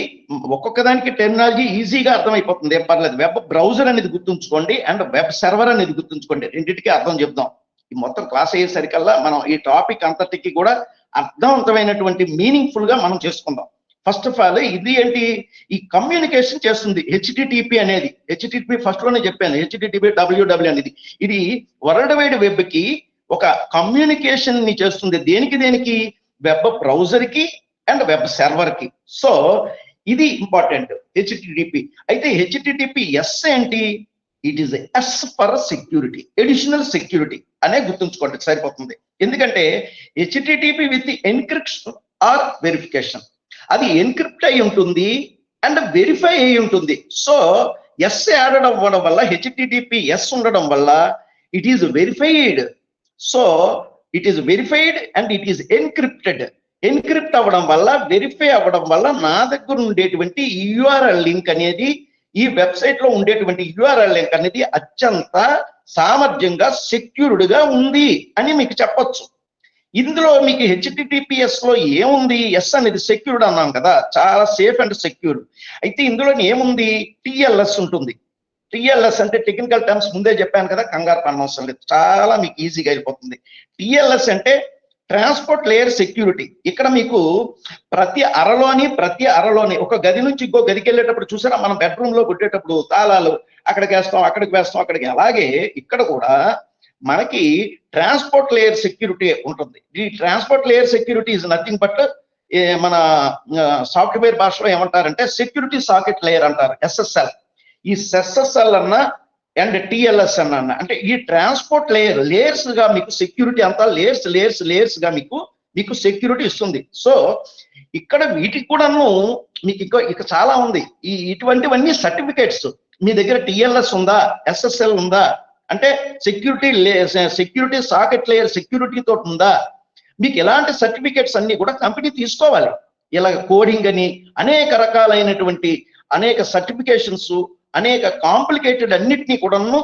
ఒక్కొక్క దానికి టెర్మినాలజీ ఈజీగా అర్థమైపోతుంది, ఏం పర్లేదు. వెబ్ బ్రౌజర్ అనేది గుర్తుంచుకోండి అండ్ వెబ్ సర్వర్ అనేది గుర్తుంచుకోండి, రెండింటికి అర్థం చెప్దాం. ఈ మొత్తం క్లాస్ అయ్యేసరికల్లా మనం ఈ టాపిక్ అంతటికి కూడా అర్థవంతమైనటువంటి మీనింగ్ఫుల్ గా మనం చేసుకుందాం. ఫస్ట్ ఆఫ్ ఆల్ ఇది ఏంటి, ఈ కమ్యూనికేషన్ చేస్తుంది హెచ్టిటిపి అనేది. హెచ్టిటిపి ఫస్ట్ లోనే చెప్పాను, హెచ్టిటిపి www అనేది ఇది వరల్డ్ వైడ్ వెబ్ కి ఒక కమ్యూనికేషన్ ని చేస్తుంది. దేనికి వెబ్ బ్రౌజర్ కి అండ్ వెబ్ సర్వర్ కి. సో ఇది ఇంపార్టెంట్ హెచ్టిటిపి. అయితే హెచ్టిటిపిఎస్ ఏంటి, it is S for security, additional security అనే గుర్తుంచుకోండి సరిపోతుంది. ఎందుకంటే HTTP with encryption or verification, అది ఎన్క్రిప్ట్ అయి ఉంటుంది అండ్ వెరిఫై అయి ఉంటుంది. సో ఎస్ యాడ్ అవ్వడం వల్ల, హెచ్టిటిపి ఎస్ ఉండడం వల్ల it is verified. So it is verified and it is encrypted. Encrypt అవ్వడం వల్ల, వెరిఫై అవ్వడం వల్ల నా దగ్గర ఉండేటువంటి యూఆర్ఎల్ లింక్ అనేది, ఈ వెబ్సైట్ లో ఉండేటువంటి యూఆర్ఎల్ లింక్ అనేది అత్యంత సామర్థ్యంగా సెక్యూర్డ్ గా ఉంది అని మీకు చెప్పొచ్చు. ఇందులో మీకు హెచ్టిటిపిఎస్ లో ఏముంది, ఎస్ అనేది సెక్యూర్డ్ అన్నాం కదా, చాలా సేఫ్ అండ్ సెక్యూర్. అయితే ఇందులో ఏముంది, టిఎల్ఎస్ ఉంటుంది. టిఎల్ఎస్ అంటే టెక్నికల్ టర్మ్స్ ముందే చెప్పాను కదా, కంగారు పడనవసరం లేదు, చాలా మీకు ఈజీగా అయిపోతుంది. టిఎల్ఎస్ అంటే ట్రాన్స్పోర్ట్ లేయర్ సెక్యూరిటీ. ఇక్కడ మీకు ప్రతి అరలోని ఒక గది నుంచి ఇంకో గదికి వెళ్ళేటప్పుడు చూసారా, మనం బెడ్రూమ్ లో కొట్టేటప్పుడు తాళాలు అక్కడికి వేస్తాం, అక్కడికి. అలాగే ఇక్కడ కూడా మనకి ట్రాన్స్పోర్ట్ లేయర్ సెక్యూరిటీ ఉంటుంది. ఈ transport layer security is nothing but మన సాఫ్ట్వేర్ భాషలో ఏమంటారంటే సెక్యూరిటీ సాకెట్ లేయర్ అంటారు, SSL. ఈ SSL అన్న అండ్ టిఎల్ఎస్ అన్న అంటే ఈ ట్రాన్స్పోర్ట్ లేయర్స్ గా మీకు సెక్యూరిటీ అంతా లేయర్స్ గా మీకు సెక్యూరిటీ ఇస్తుంది. సో ఇక్కడ వీటికి కూడాను మీకు ఇక చాలా ఉంది. ఇటువంటివన్నీ సర్టిఫికేట్స్. మీ దగ్గర టిఎల్ఎస్ ఉందా, SSL ఉందా, అంటే సెక్యూరిటీ సాకెట్ లేయర్ సెక్యూరిటీ తోటి ఉందా? మీకు ఎలాంటి సర్టిఫికేట్స్ అన్ని కూడా కంపెనీ తీసుకోవాలి. ఇలా కోడింగ్ అని అనేక రకాలైనటువంటి అనేక సర్టిఫికేషన్స్, అనేక కాంప్లికేటెడ్ అన్నిటినీ కూడాను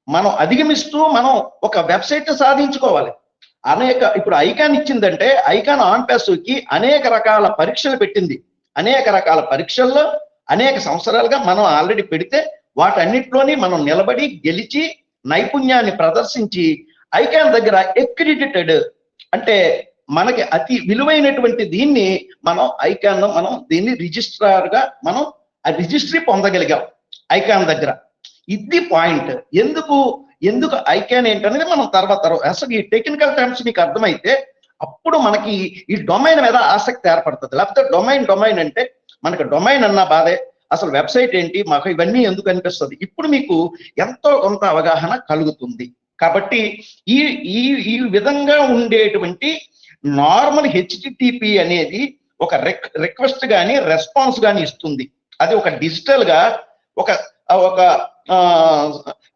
మనం అధిగమిస్తూ మనం ఒక వెబ్సైట్ సాధించుకోవాలి. ఇప్పుడు ఐకాన్ ఇచ్చిందంటే ఐకాన్ ఆన్ ప్యాసివ్కి అనేక రకాల పరీక్షలు పెట్టింది. అనేక రకాల పరీక్షల్లో అనేక సంవత్సరాలుగా మనం ఆల్రెడీ పెడితే వాటన్నిటిలోని మనం నిలబడి గెలిచి నైపుణ్యాన్ని ప్రదర్శించి ఐకాన్ దగ్గర అక్రిడిటెడ్ అంటే మనకి అతి విలువైనటువంటి దీన్ని మనం ఐకాన్ మనం దీన్ని రిజిస్ట్రార్ గా మనం ఆ రిజిస్ట్రీ పొందగలిగాం ఐకాన్ దగ్గర. ఇది పాయింట్. ఎందుకు ఐకాన్ ఏంటనేది మనం తర్వాత అసలు ఈ టెక్నికల్ టర్మ్స్ మీకు అర్థమైతే అప్పుడు మనకి ఈ డొమైన్ మీద ఆసక్తి ఏర్పడుతుంది. లేకపోతే డొమైన్ అంటే మనకు డొమైన్ అన్న బాధే, అసలు వెబ్సైట్ ఏంటి, మాకు ఇవన్నీ ఎందుకు అనిపిస్తుంది. ఇప్పుడు మీకు ఎంతో కొంత అవగాహన కలుగుతుంది. కాబట్టి ఈ విధంగా ఉండేటువంటి నార్మల్ హెచ్టిటిపి అనేది ఒక రిక్వెస్ట్ కానీ రెస్పాన్స్ కానీ ఇస్తుంది. అది ఒక డిజిటల్ గా ఒక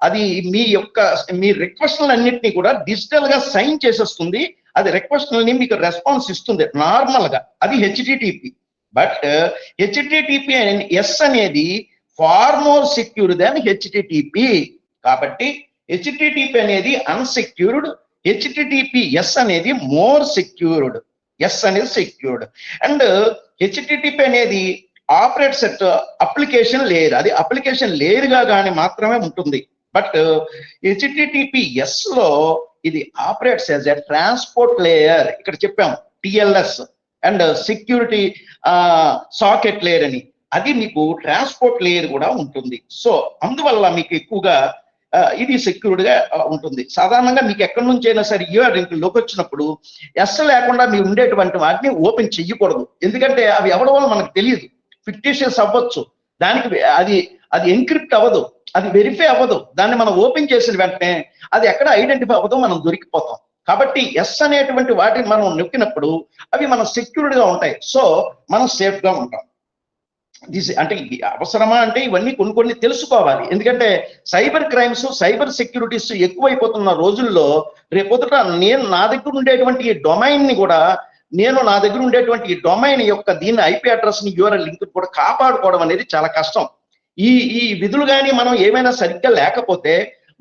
అది మీ రిక్వెస్ట్లన్నింటినీ కూడా డిజిటల్ గా సైన్ చేసేస్తుంది. అది రిక్వెస్ట్లని మీకు రెస్పాన్స్ ఇస్తుంది నార్మల్ గా. అది హెచ్టిటిపి. బట్ హెచ్టిటిపి ఎస్ అనేది far more secure than HTTP. కాబట్టి హెచ్టిటిపి అనేది అన్సెక్యూర్డ్, హెచ్టిటిపి ఎస్ అనేది మోర్ సెక్యూర్డ్. ఎస్ అనేది సెక్యూర్డ్. అండ్ హెచ్టిటిపి అనేది ఆపరేట్స్ ఎట్ అప్లికేషన్ లేయర్. అది అప్లికేషన్ లేయర్ గా కానీ మాత్రమే ఉంటుంది. బట్ హెచ్టిటిపి ఎస్ లో ఇది operates as a transport layer. ఇక్కడ చెప్పాం TLS and security socket layer అని. అది మీకు ట్రాన్స్పోర్ట్ లేయర్ కూడా ఉంటుంది. సో అందువల్ల మీకు ఎక్కువగా ఇది సెక్యూర్డ్ గా ఉంటుంది. సాధారణంగా మీకు ఎక్కడి నుంచి అయినా సరే లోకి వచ్చినప్పుడు ఎస్ లేకుండా మీరు ఉండేటువంటి వాటిని ఓపెన్ చెయ్యకూడదు. ఎందుకంటే అవి ఎవరి వల్ల మనకు తెలియదు. ఫిక్టిషియస్ అవ్వచ్చు, దానికి అది ఎన్క్రిప్ట్ అవ్వదు, అది వెరిఫై అవ్వదు. దాన్ని మనం ఓపెన్ చేసిన వెంటనే అది ఎక్కడ ఐడెంటిఫై అవ్వదు, మనం దొరికిపోతాం. కాబట్టి ఎస్ అనేటువంటి వాటిని మనం నొక్కినప్పుడు అవి మనం సెక్యూర్డ్ గా ఉంటాయి. సో మనం సేఫ్ గా ఉంటాం. అంటే అవసరమా అంటే ఇవన్నీ కొన్ని తెలుసుకోవాలి. ఎందుకంటే సైబర్ క్రైమ్స్, సైబర్ సెక్యూరిటీస్ ఎక్కువైపోతున్న రోజుల్లో రేపొద్దుట నా దగ్గర ఉండేటువంటి ఈ డొమైన్ ని కూడా నా దగ్గర ఉండేటువంటి ఈ డొమైన్ యొక్క దీన్ని ఐపీ అడ్రస్ ని యూఆర్ఎల్ లింక్ కూడా కాపాడుకోవడం అనేది చాలా కష్టం. ఈ విధులు కానీ మనం ఏమైనా సరిగ్గా లేకపోతే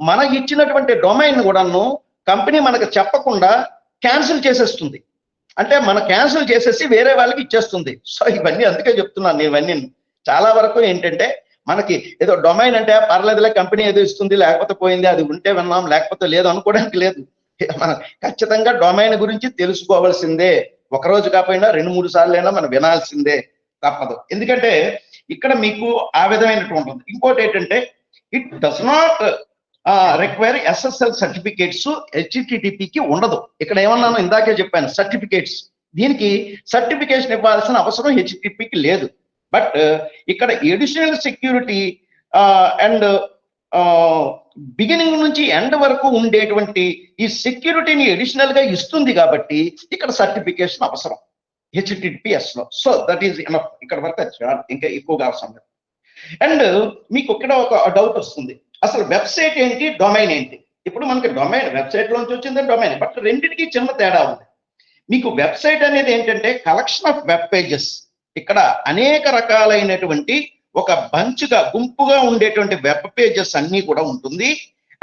మనకి ఇచ్చినటువంటి డొమైన్ కూడాను కంపెనీ మనకు చెప్పకుండా క్యాన్సిల్ చేసేస్తుంది. అంటే మనం క్యాన్సిల్ చేసేసి వేరే వాళ్ళకి ఇచ్చేస్తుంది. సో ఇవన్నీ అందుకే చెప్తున్నాను. ఇవన్నీ చాలా వరకు ఏంటంటే మనకి ఏదో డొమైన్ అంటే పర్లేదులే కంపెనీ ఏదో ఇస్తుంది, లేకపోతే పోయింది, అది ఉంటే విన్నాం లేకపోతే లేదు అనుకోవడానికి లేదు. మనం ఖచ్చితంగా డొమైన్ గురించి తెలుసుకోవాల్సిందే. ఒకరోజు కాకపోయినా 2-3 సార్లు అయినా మనం వినాల్సిందే, తప్పదు. ఎందుకంటే ఇక్కడ మీకు ఆ విధమైనటువంటి ఉంటుంది. ఇంకోటి ఏంటంటే it does not require SSL certificates హెచ్టిటిపికి ఉండదు. ఇక్కడ ఏమన్నాను ఇందాకే చెప్పాను, సర్టిఫికేట్స్. దీనికి సర్టిఫికేషన్ ఇవ్వాల్సిన అవసరం హెచ్టిటిపికి లేదు. బట్ ఇక్కడ ఎడిషనల్ సెక్యూరిటీ అండ్ బిగినింగ్ నుంచి ఎండ్ వరకు ఉండేటువంటి ఈ సెక్యూరిటీని ఎడిషనల్ గా ఇస్తుంది. కాబట్టి ఇక్కడ సర్టిఫికేషన్ అవసరం హెచ్టిటిపిఎస్ లో. So that is enough. ఇక్కడ వరకు ఇంకా ఎక్కువగా అవసరం లేదు. అండ్ మీకు ఇక్కడ ఒక డౌట్ వస్తుంది, అసలు వెబ్సైట్ ఏంటి, డొమైన్ ఏంటి? ఇప్పుడు మనకి డొమైన్ వెబ్సైట్ లోంచి వచ్చింది డొమైన్, బట్ రెండింటికి చిన్న తేడా ఉంది. మీకు వెబ్సైట్ అనేది ఏంటంటే కలెక్షన్ ఆఫ్ వెబ్ పేజెస్. ఇక్కడ అనేక రకాలైనటువంటి ఒక బంచ్గా గుంపుగా ఉండేటువంటి వెబ్ పేజెస్ అన్ని కూడా ఉంటుంది.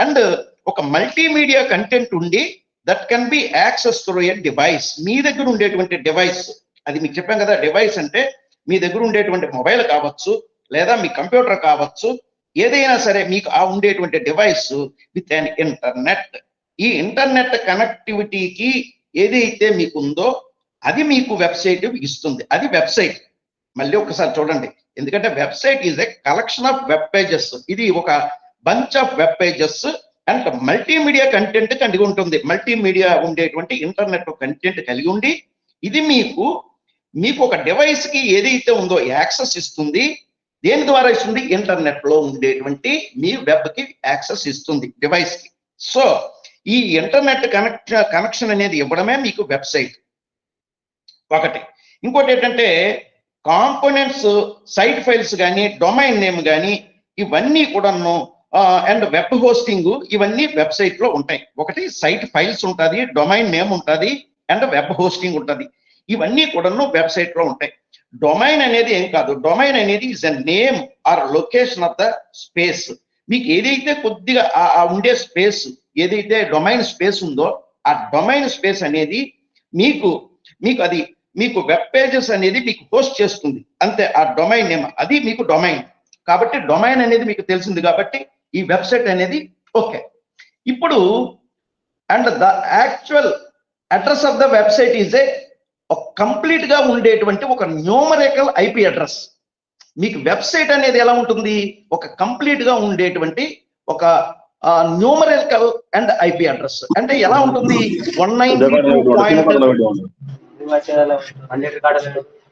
అండ్ ఒక మల్టీమీడియా కంటెంట్ ఉండి that can be access through a device. మీ దగ్గర ఉండేటువంటి డివైస్, అది మీకు చెప్పాం కదా, డివైస్ అంటే మీ దగ్గర ఉండేటువంటి మొబైల్ కావచ్చు, లేదా మీ కంప్యూటర్ కావచ్చు, ఏదైనా సరే మీకు ఆ ఉండేటువంటి డివైస్ విత్ అన్ ఇంటర్నెట్. ఈ ఇంటర్నెట్ కనెక్టివిటీకి ఏదైతే మీకు ఉందో అది మీకు వెబ్సైట్ ఇస్తుంది. అది వెబ్సైట్. మళ్ళీ ఒకసారి చూడండి, ఎందుకంటే website is a collection of web pages. ఇది ఒక bunch of web pages and multimedia content కలిగి ఉంటుంది. మల్టీమీడియా ఉండేటువంటి ఇంటర్నెట్ కంటెంట్ కలిగి ఉండి ఇది మీకు ఒక డివైస్ కి ఏదైతే ఉందో యాక్సెస్ ఇస్తుంది. దేని ద్వారా ఇస్తుంది? ఇంటర్నెట్ లో ఉండేటువంటి మీ వెబ్ కి యాక్సెస్ ఇస్తుంది డివైస్ కి. సో ఈ ఇంటర్నెట్ కనెక్షన్ అనేది ఇవ్వడమే మీకు వెబ్సైట్ ఒకటి. ఇంకోటి ఏంటంటే కాంపోనెంట్స్, సైట్ ఫైల్స్ కానీ, డొమైన్ నేమ్ కానీ, ఇవన్నీ కూడాను అండ్ వెబ్ హోస్టింగ్, ఇవన్నీ వెబ్సైట్ లో ఉంటాయి. ఒకటి సైట్ ఫైల్స్ ఉంటుంది, డొమైన్ నేమ్ ఉంటుంది, అండ్ వెబ్ హోస్టింగ్ ఉంటుంది. ఇవన్నీ కూడాను వెబ్సైట్ లో ఉంటాయి. డొమైన్ అనేది ఏం కాదు, డొమైన్ అనేది is a name or location of the space. మీకు ఏదైతే కొద్దిగా ఉండే స్పేస్, ఏదైతే డొమైన్ స్పేస్ ఉందో ఆ డొమైన్ స్పేస్ అనేది మీకు అది మీకు వెబ్ పేజెస్ అనేది మీకు హోస్ట్ చేస్తుంది అంతే. ఆ డొమైన్ నేమ్ అది మీకు డొమైన్. కాబట్టి డొమైన్ అనేది మీకు తెలిసింది కాబట్టి ఈ వెబ్సైట్ అనేది ఓకే. ఇప్పుడు and the actual address of the website is a complete గా ఉండేటువంటి ఒక న్యూమరికల్ ఐపీ అడ్రస్. మీకు వెబ్సైట్ అనేది ఎలా ఉంటుంది, ఒక కంప్లీట్ గా ఉండేటువంటి ఒక న్యూమరికల్ అండ్ ఐపీ అడ్రస్. అంటే ఎలా ఉంటుంది, 192.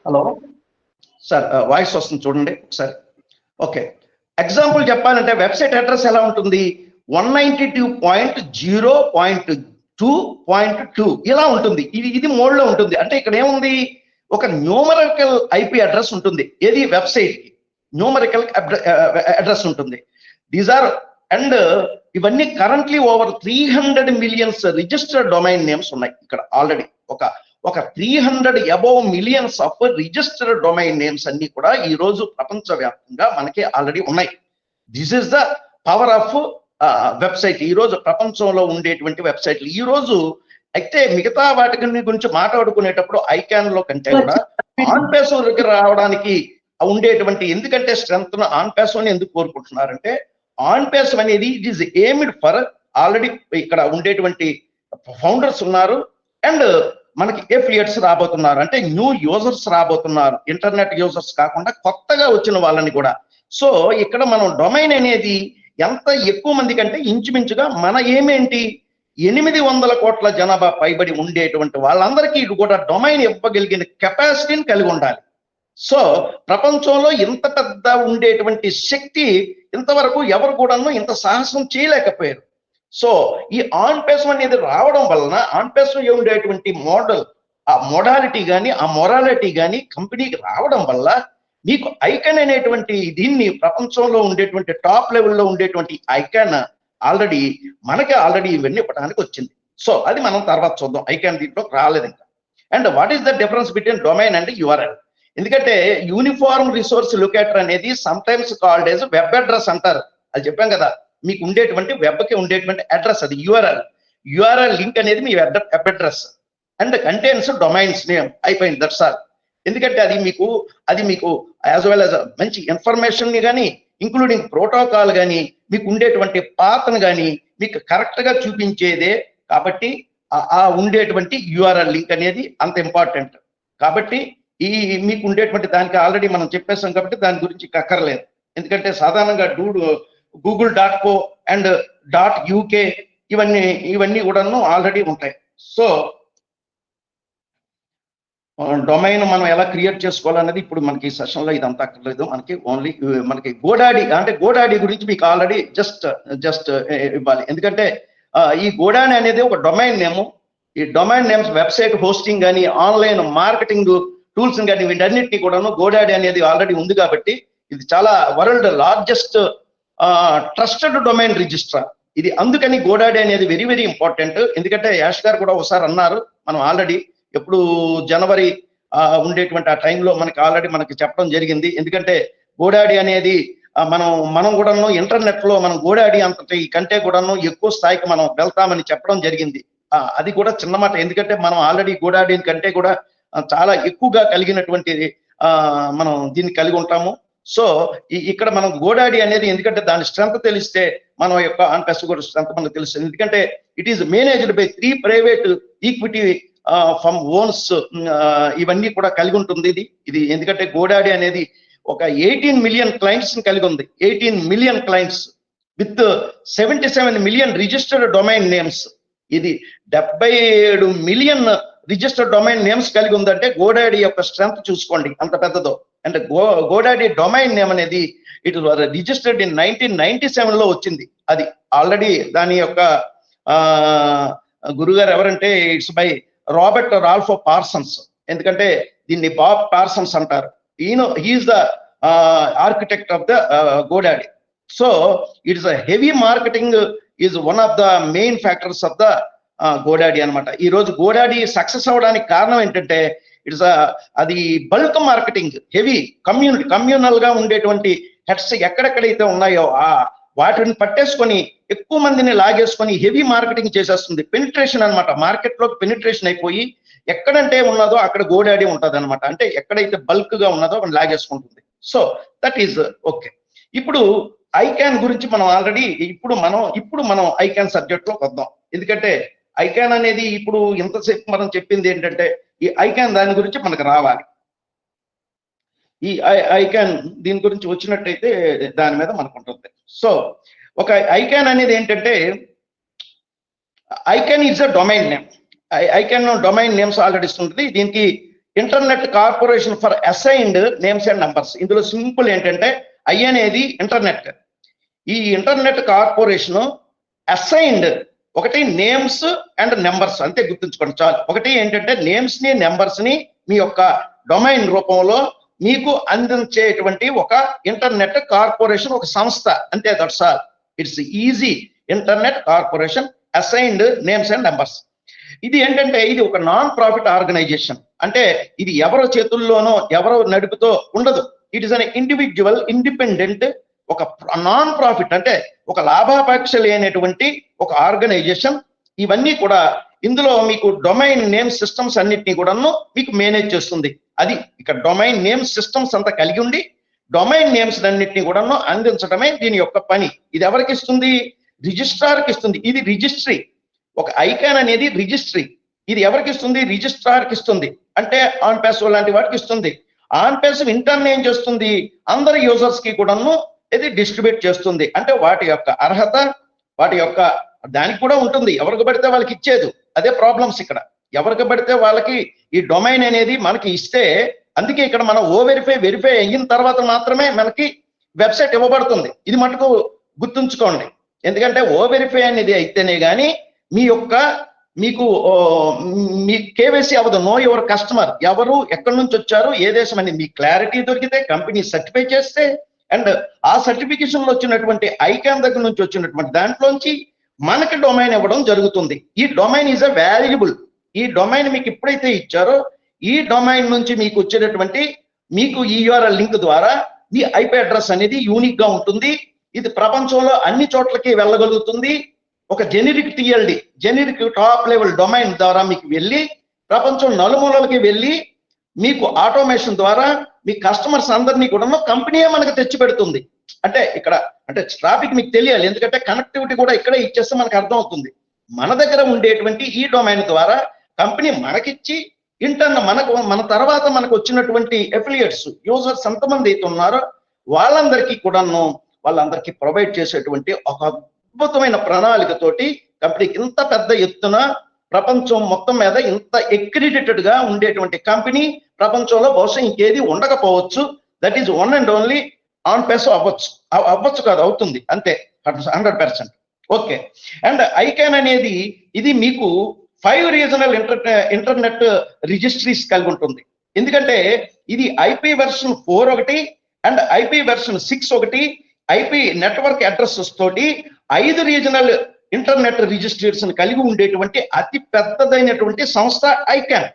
హలో సార్, వాయిస్ వస్తుంది చూడండి ఒకసారి. ఓకే, ఎగ్జాంపుల్ చెప్పాలంటే వెబ్సైట్ అడ్రస్ ఎలా ఉంటుంది, 192.0.2.2 ఇలా ఉంటుంది. ఇది మోడ్ లో ఉంటుంది. అంటే ఇక్కడ ఏముంది, ఒక న్యూమరికల్ ఐపీ అడ్రస్ ఉంటుంది. ఏది వెబ్సైట్ కి న్యూమరికల్ అడ్రస్ ఉంటుంది. దీస్ ఆర్ అండ్ ఇవన్నీ currently over 300 millions registered domain names ఉన్నాయి ఇక్కడ ఆల్రెడీ. ఒక 300 above millions of registered domain names అన్ని కూడా ఈ రోజు ప్రపంచవ్యాప్తంగా మనకి ఆల్రెడీ ఉన్నాయి. This is the power of website. ఈ రోజు ప్రపంచంలో ఉండేటువంటి వెబ్సైట్లు ఈ రోజు అయితే మిగతా వాటి గురించి మాట్లాడుకునేటప్పుడు ఐకాన్ లో కంటే కూడా ఆన్ పేసో దగ్గర రావడానికి ఉండేటువంటి, ఎందుకంటే స్ట్రెంత్ ఆన్ పేసోని ఎందుకు కోరుకుంటున్నారంటే, ఆన్ పేసో అనేది it is aimed for already ఇక్కడ ఉండేటువంటి ఫౌండర్స్ ఉన్నారు అండ్ మనకి ఎఫిలియేట్స్ రాబోతున్నారు. అంటే న్యూ యూజర్స్ రాబోతున్నారు, ఇంటర్నెట్ యూజర్స్ కాకుండా కొత్తగా వచ్చిన వాళ్ళని కూడా. సో ఇక్కడ మనం డొమైన్ అనేది ఎంత ఎక్కువ మంది కంటే ఇంచుమించుగా మన ఏమేంటి 800 కోట్ల జనాభా పైబడి ఉండేటువంటి వాళ్ళందరికీ ఇది కూడా డొమైన్ ఇవ్వగలిగిన కెపాసిటీని కలిగి ఉండాలి. సో ప్రపంచంలో ఇంత పెద్ద ఉండేటువంటి శక్తి ఇంతవరకు ఎవరు కూడాను ఇంత సాహసం చేయలేకపోయారు. సో ఈ ఆన్ పేసో అనేది రావడం వలన ఆన్ పేసో ఉండేటువంటి మోడల్, ఆ మోడాలిటీ కానీ ఆ మొరాలిటీ కానీ కంపెనీకి రావడం వల్ల మీకు ఐకాన్ అనేటువంటి దీన్ని ప్రపంచంలో ఉండేటువంటి టాప్ లెవెల్లో ఉండేటువంటి ఐకాన్ మనకి ఆల్రెడీ ఇవన్నీ ఇవ్వడానికి వచ్చింది. సో అది మనం తర్వాత చూద్దాం, ఐకాన్ దీంట్లో రాలేదు ఇంకా. And what is the difference between domain and URL? ఎందుకంటే యూనిఫార్మ్ రిసోర్స్ లొకేటర్ అనేది some times called as web address అంటారు. అది చెప్పాం కదా, మీకు ఉండేటువంటి వెబ్కి ఉండేటువంటి అడ్రస్ అది యూఆర్ఎల్ లింక్ అనేది మీ web address and contains domains name. అయిపోయింది, దట్స్ ఆల్. ఎందుకంటే అది మీకు యాజ్ వెల్ యాజ్ మంచి ఇన్ఫర్మేషన్ కానీ ఇంక్లూడింగ్ ప్రోటోకాల్ కానీ మీకు ఉండేటువంటి పాత్రను కానీ మీకు కరెక్ట్ గా చూపించేదే. కాబట్టి ఆ ఉండేటువంటి యూఆర్ఎల్ లింక్ అనేది అంత ఇంపార్టెంట్. కాబట్టి మీకు ఉండేటువంటి దానికి ఆల్రెడీ మనం చెప్పేసాం కాబట్టి దాని గురించి అక్కర్లేదు. ఎందుకంటే సాధారణంగా google.co అండ్ .uk ఇవన్నీ కూడాను ఆల్రెడీ ఉంటాయి. సో డొమైన్ మనం ఎలా క్రియేట్ చేసుకోవాలనేది ఇప్పుడు మనకి ఈ సెషన్ లో ఇదంతా అక్కర్లేదు. మనకి గోడాడి గురించి మీకు ఆల్రెడీ జస్ట్ ఇవ్వాలి. ఎందుకంటే ఈ గోడాడి అనేది ఒక డొమైన్ నేమ్. ఈ డొమైన్ నేమ్స్ వెబ్సైట్ హోస్టింగ్ కానీ ఆన్లైన్ మార్కెటింగ్ టూల్స్ కానీ వీటన్నిటిని కూడాను గోడాడి అనేది ఆల్రెడీ ఉంది. కాబట్టి ఇది చాలా world largest trusted domain registrar ఇది. అందుకని గోడాడి అనేది వెరీ వెరీ ఇంపార్టెంట్. ఎందుకంటే యాష్ గారు కూడా ఒకసారి అన్నారు, మనం ఆల్రెడీ ఎప్పుడు జనవరి ఉండేటువంటి ఆ టైంలో మనకి చెప్పడం జరిగింది. ఎందుకంటే గోడాడి అనేది మనం కూడాను ఇంటర్నెట్ లో మనం గోడాడి అంతటి కంటే కూడాను ఎక్కువ స్థాయికి మనం వెళ్తామని చెప్పడం జరిగింది. అది కూడా చిన్న మాట, ఎందుకంటే మనం ఆల్రెడీ గోడాడి కంటే కూడా చాలా ఎక్కువగా కలిగినటువంటి మనం దీన్ని కలిగి ఉంటాము. సో ఇక్కడ మనం గోడాడి అనేది, ఎందుకంటే దాని స్ట్రెంత్ తెలిస్తే మన యొక్క ఆన్ పేసో కూడా స్ట్రెంత్ మనకు తెలుస్తుంది. ఎందుకంటే it is managed by 3 private equity firm owns ఇవన్నీ కూడా కలిగి ఉంటుంది ఇది. ఎందుకంటే గోడాడి అనేది ఒక 18 మిలియన్ క్లయింట్స్ కలిగి ఉంది. 18 million clients with 77 million registered domain names. ఇది 77 మిలియన్ రిజిస్టర్డ్ డొమైన్ నేమ్స్ కలిగి ఉందంటే గోడాడి యొక్క స్ట్రెంత్ చూసుకోండి ఎంత పెద్దదో. అంటే గోడాడి డొమైన్ నేమ్ అనేది ఇట్ రిజిస్టర్డ్ ఇన్ 1997 లో వచ్చింది. అది ఆల్రెడీ దాని యొక్క గురుగారు ఎవరంటే it's by Robert Ralph Parsons. ఎందుకంటే దీన్ని బాబ్ పార్సన్స్ అంటారు. He's the architect of the GoDaddy. So it's a heavy marketing is one of the main factors of the GoDaddy అనమాట. ఈ రోజు గోడాడీ సక్సెస్ అవడానికి కారణం ఏంటంటే ఇట్స్ అది బల్క్ మార్కెటింగ్, హెవీ కమ్యూనల్ గా ఉండేటువంటి హెడ్స్ ఎక్కడెక్కడైతే ఉన్నాయో వాటిని పట్టేసుకొని ఎక్కువ మందిని లాగేసుకొని హెవీ మార్కెటింగ్ చేసేస్తుంది. పెనిట్రేషన్ అనమాట, మార్కెట్ లోకి పెనిట్రేషన్ అయిపోయి ఎక్కడంటే ఉన్నదో అక్కడ గోడాడీ ఉంటుంది అనమాట. అంటే ఎక్కడైతే బల్క్ గా ఉన్నదో అక్కడ లాగేసుకుంటుంది. So that is okay. ఇప్పుడు ఐకాన్ గురించి మనం ఆల్రెడీ ఇప్పుడు మనం ఐకాన్ సబ్జెక్ట్ లోకి వద్దాం. ఎందుకంటే ఐకాన్ అనేది ఇప్పుడు ఇంతసేపు మనం చెప్పింది ఏంటంటే ఈ ఐకాన్ దాని గురించి మనకు రావాలి. ఈ ఐకాన్ దీని గురించి వచ్చినట్టయితే దాని మీద మనకు ఉంటుంది. సో ఒక ఐకాన్ అనేది ఏంటంటే icon is a domain name. Icon domain names already ఉంటుంది. దీనికి internet corporation for assigned names and numbers. ఇందులో సింపుల్ ఏంటంటే ఐ అనేది ఇంటర్నెట్, ఈ ఇంటర్నెట్ కార్పొరేషన్ అసైన్డ్ ఒకటి నేమ్స్ అండ్ నెంబర్స్, అంతే గుర్తుంచుకోండి చాలు. ఒకటి ఏంటంటే నేమ్స్ ని నెంబర్స్ ని మీ యొక్క డొమైన్ రూపంలో మీకు అందించేటువంటి ఒక ఇంటర్నెట్ కార్పొరేషన్, ఒక సంస్థ, అంతే. That's all. It's easy. Internet corporation assigned names and numbers. ఇది ఏంటంటే ఇది ఒక నాన్ ప్రాఫిట్ ఆర్గనైజేషన్. అంటే ఇది ఎవరో చేతుల్లోనో ఎవరో నడుపుతో ఉండదు. It is an individual independent, ఒక నాన్ ప్రాఫిట్ అంటే ఒక లాభాపేక్ష లేనటువంటి ఒక ఆర్గనైజేషన్. ఇవన్నీ కూడా ఇందులో మీకు డొమైన్ నేమ్ సిస్టమ్స్ అన్నిటినీ కూడాను మీకు మేనేజ్ చేస్తుంది. అది ఇక్కడ డొమైన్ నేమ్ సిస్టమ్స్ అంతా కలిగి ఉండి డొమైన్ నేమ్స్ అన్నిటినీ కూడాను అందించడమే దీని యొక్క పని. ఇది ఎవరికి ఇస్తుంది? రిజిస్ట్రార్కి ఇస్తుంది. ఇది రిజిస్ట్రీ. ఒక ఐకాన్ అనేది రిజిస్ట్రీ. ఇది ఎవరికి ఇస్తుంది? రిజిస్ట్రార్కి ఇస్తుంది. అంటే ఆన్ ప్యాసివ్ లాంటి వాటికి ఇస్తుంది. ఆన్ ప్యాసివ్ ఇంటర్న్ ఏం చేస్తుంది? అందరి యూజర్స్ కి కూడాను ఇది డిస్ట్రిబ్యూట్ చేస్తుంది. అంటే వాటి యొక్క అర్హత, వాటి యొక్క దానికి కూడా ఉంటుంది. ఎవరికి పడితే వాళ్ళకి ఇచ్చేది. అదే ప్రాబ్లమ్స్ ఇక్కడ. ఎవరికి పడితే వాళ్ళకి ఈ డొమైన్ అనేది మనకి ఇస్తే, అందుకే ఇక్కడ మనం వెరిఫై అయిన తర్వాత మాత్రమే మనకి వెబ్సైట్ ఇవ్వబడుతుంది. ఇది మటుకు గుర్తుంచుకోండి. ఎందుకంటే వెరిఫై అనేది అయితేనే కానీ మీకు కేవైసీ అవ్వదు. నో యువర్ కస్టమర్, ఎవరు ఎక్కడి నుంచి వచ్చారు, ఏ దేశం అని మీ క్లారిటీ దొరికితే, కంపెనీ సర్టిఫై చేస్తే, అండ్ ఆ సర్టిఫికేషన్ లో వచ్చినటువంటి ఐకాన్ దగ్గర నుంచి వచ్చినటువంటి దాంట్లోంచి మనకి డొమైన్ ఇవ్వడం జరుగుతుంది. ఈ డొమైన్ ఈజ్ అ వాల్యుబుల్. ఈ డొమైన్ మీకు ఎప్పుడైతే ఇచ్చారో ఈ డొమైన్ నుంచి మీకు వచ్చేటటువంటి మీకు ఈ యూఆర్ఎల్ లింక్ ద్వారా మీ ఐపీ అడ్రస్ అనేది యూనిక్ గా ఉంటుంది. ఇది ప్రపంచంలో అన్ని చోట్లకి వెళ్ళగలుగుతుంది. ఒక generic TLD, generic top level domain ద్వారా మీకు వెళ్ళి ప్రపంచం నలుమూలలకి వెళ్ళి మీకు ఆటోమేషన్ ద్వారా మీ కస్టమర్స్ అందరినీ కూడా కంపెనీయే మనకు తెచ్చి పెడుతుంది. అంటే ఇక్కడ అంటే ట్రాఫిక్ మీకు తెలియాలి. ఎందుకంటే కనెక్టివిటీ కూడా ఇక్కడే ఇచ్చేస్తే మనకు అర్థం అవుతుంది. మన దగ్గర ఉండేటువంటి ఈ డొమైన్ ద్వారా కంపెనీ మనకిచ్చి ఇంటర్న్ మన తర్వాత మనకు వచ్చినటువంటి ఎఫిలియేట్స్ యూజర్స్ ఎంతమంది అయితే ఉన్నారో వాళ్ళందరికీ ప్రొవైడ్ చేసేటువంటి ఒక అద్భుతమైన ప్రణాళికతోటి కంపెనీకి ఇంత పెద్ద ఎత్తున ప్రపంచం మొత్తం మీద ఇంత అక్రిడిటెడ్ గా ఉండేటువంటి కంపెనీ ప్రపంచంలో బహుశా ఇంకేది ఉండకపోవచ్చు. That is one and only on passive అవ్వచ్చు కాదు, అవుతుంది అంతే 100%. ఓకే. అండ్ ఐకాన్ అనేది ఇది మీకు 5 రీజనల్ ఇంటర్నెట్ రిజిస్ట్రీస్ కలిగి ఉంటుంది. ఎందుకంటే ఇది ఐపీ వెర్షన్ 4 ఒకటి అండ్ ఐపీ వెర్షన్ 6 ఒకటి, ఐపీ నెట్వర్క్ అడ్రసెస్ తోటి 5 రీజనల్ ఇంటర్నెట్ రిజిస్ట్రీస్ కలిగి ఉండేటువంటి అతి పెద్దదైనటువంటి సంస్థ ఐకాన్.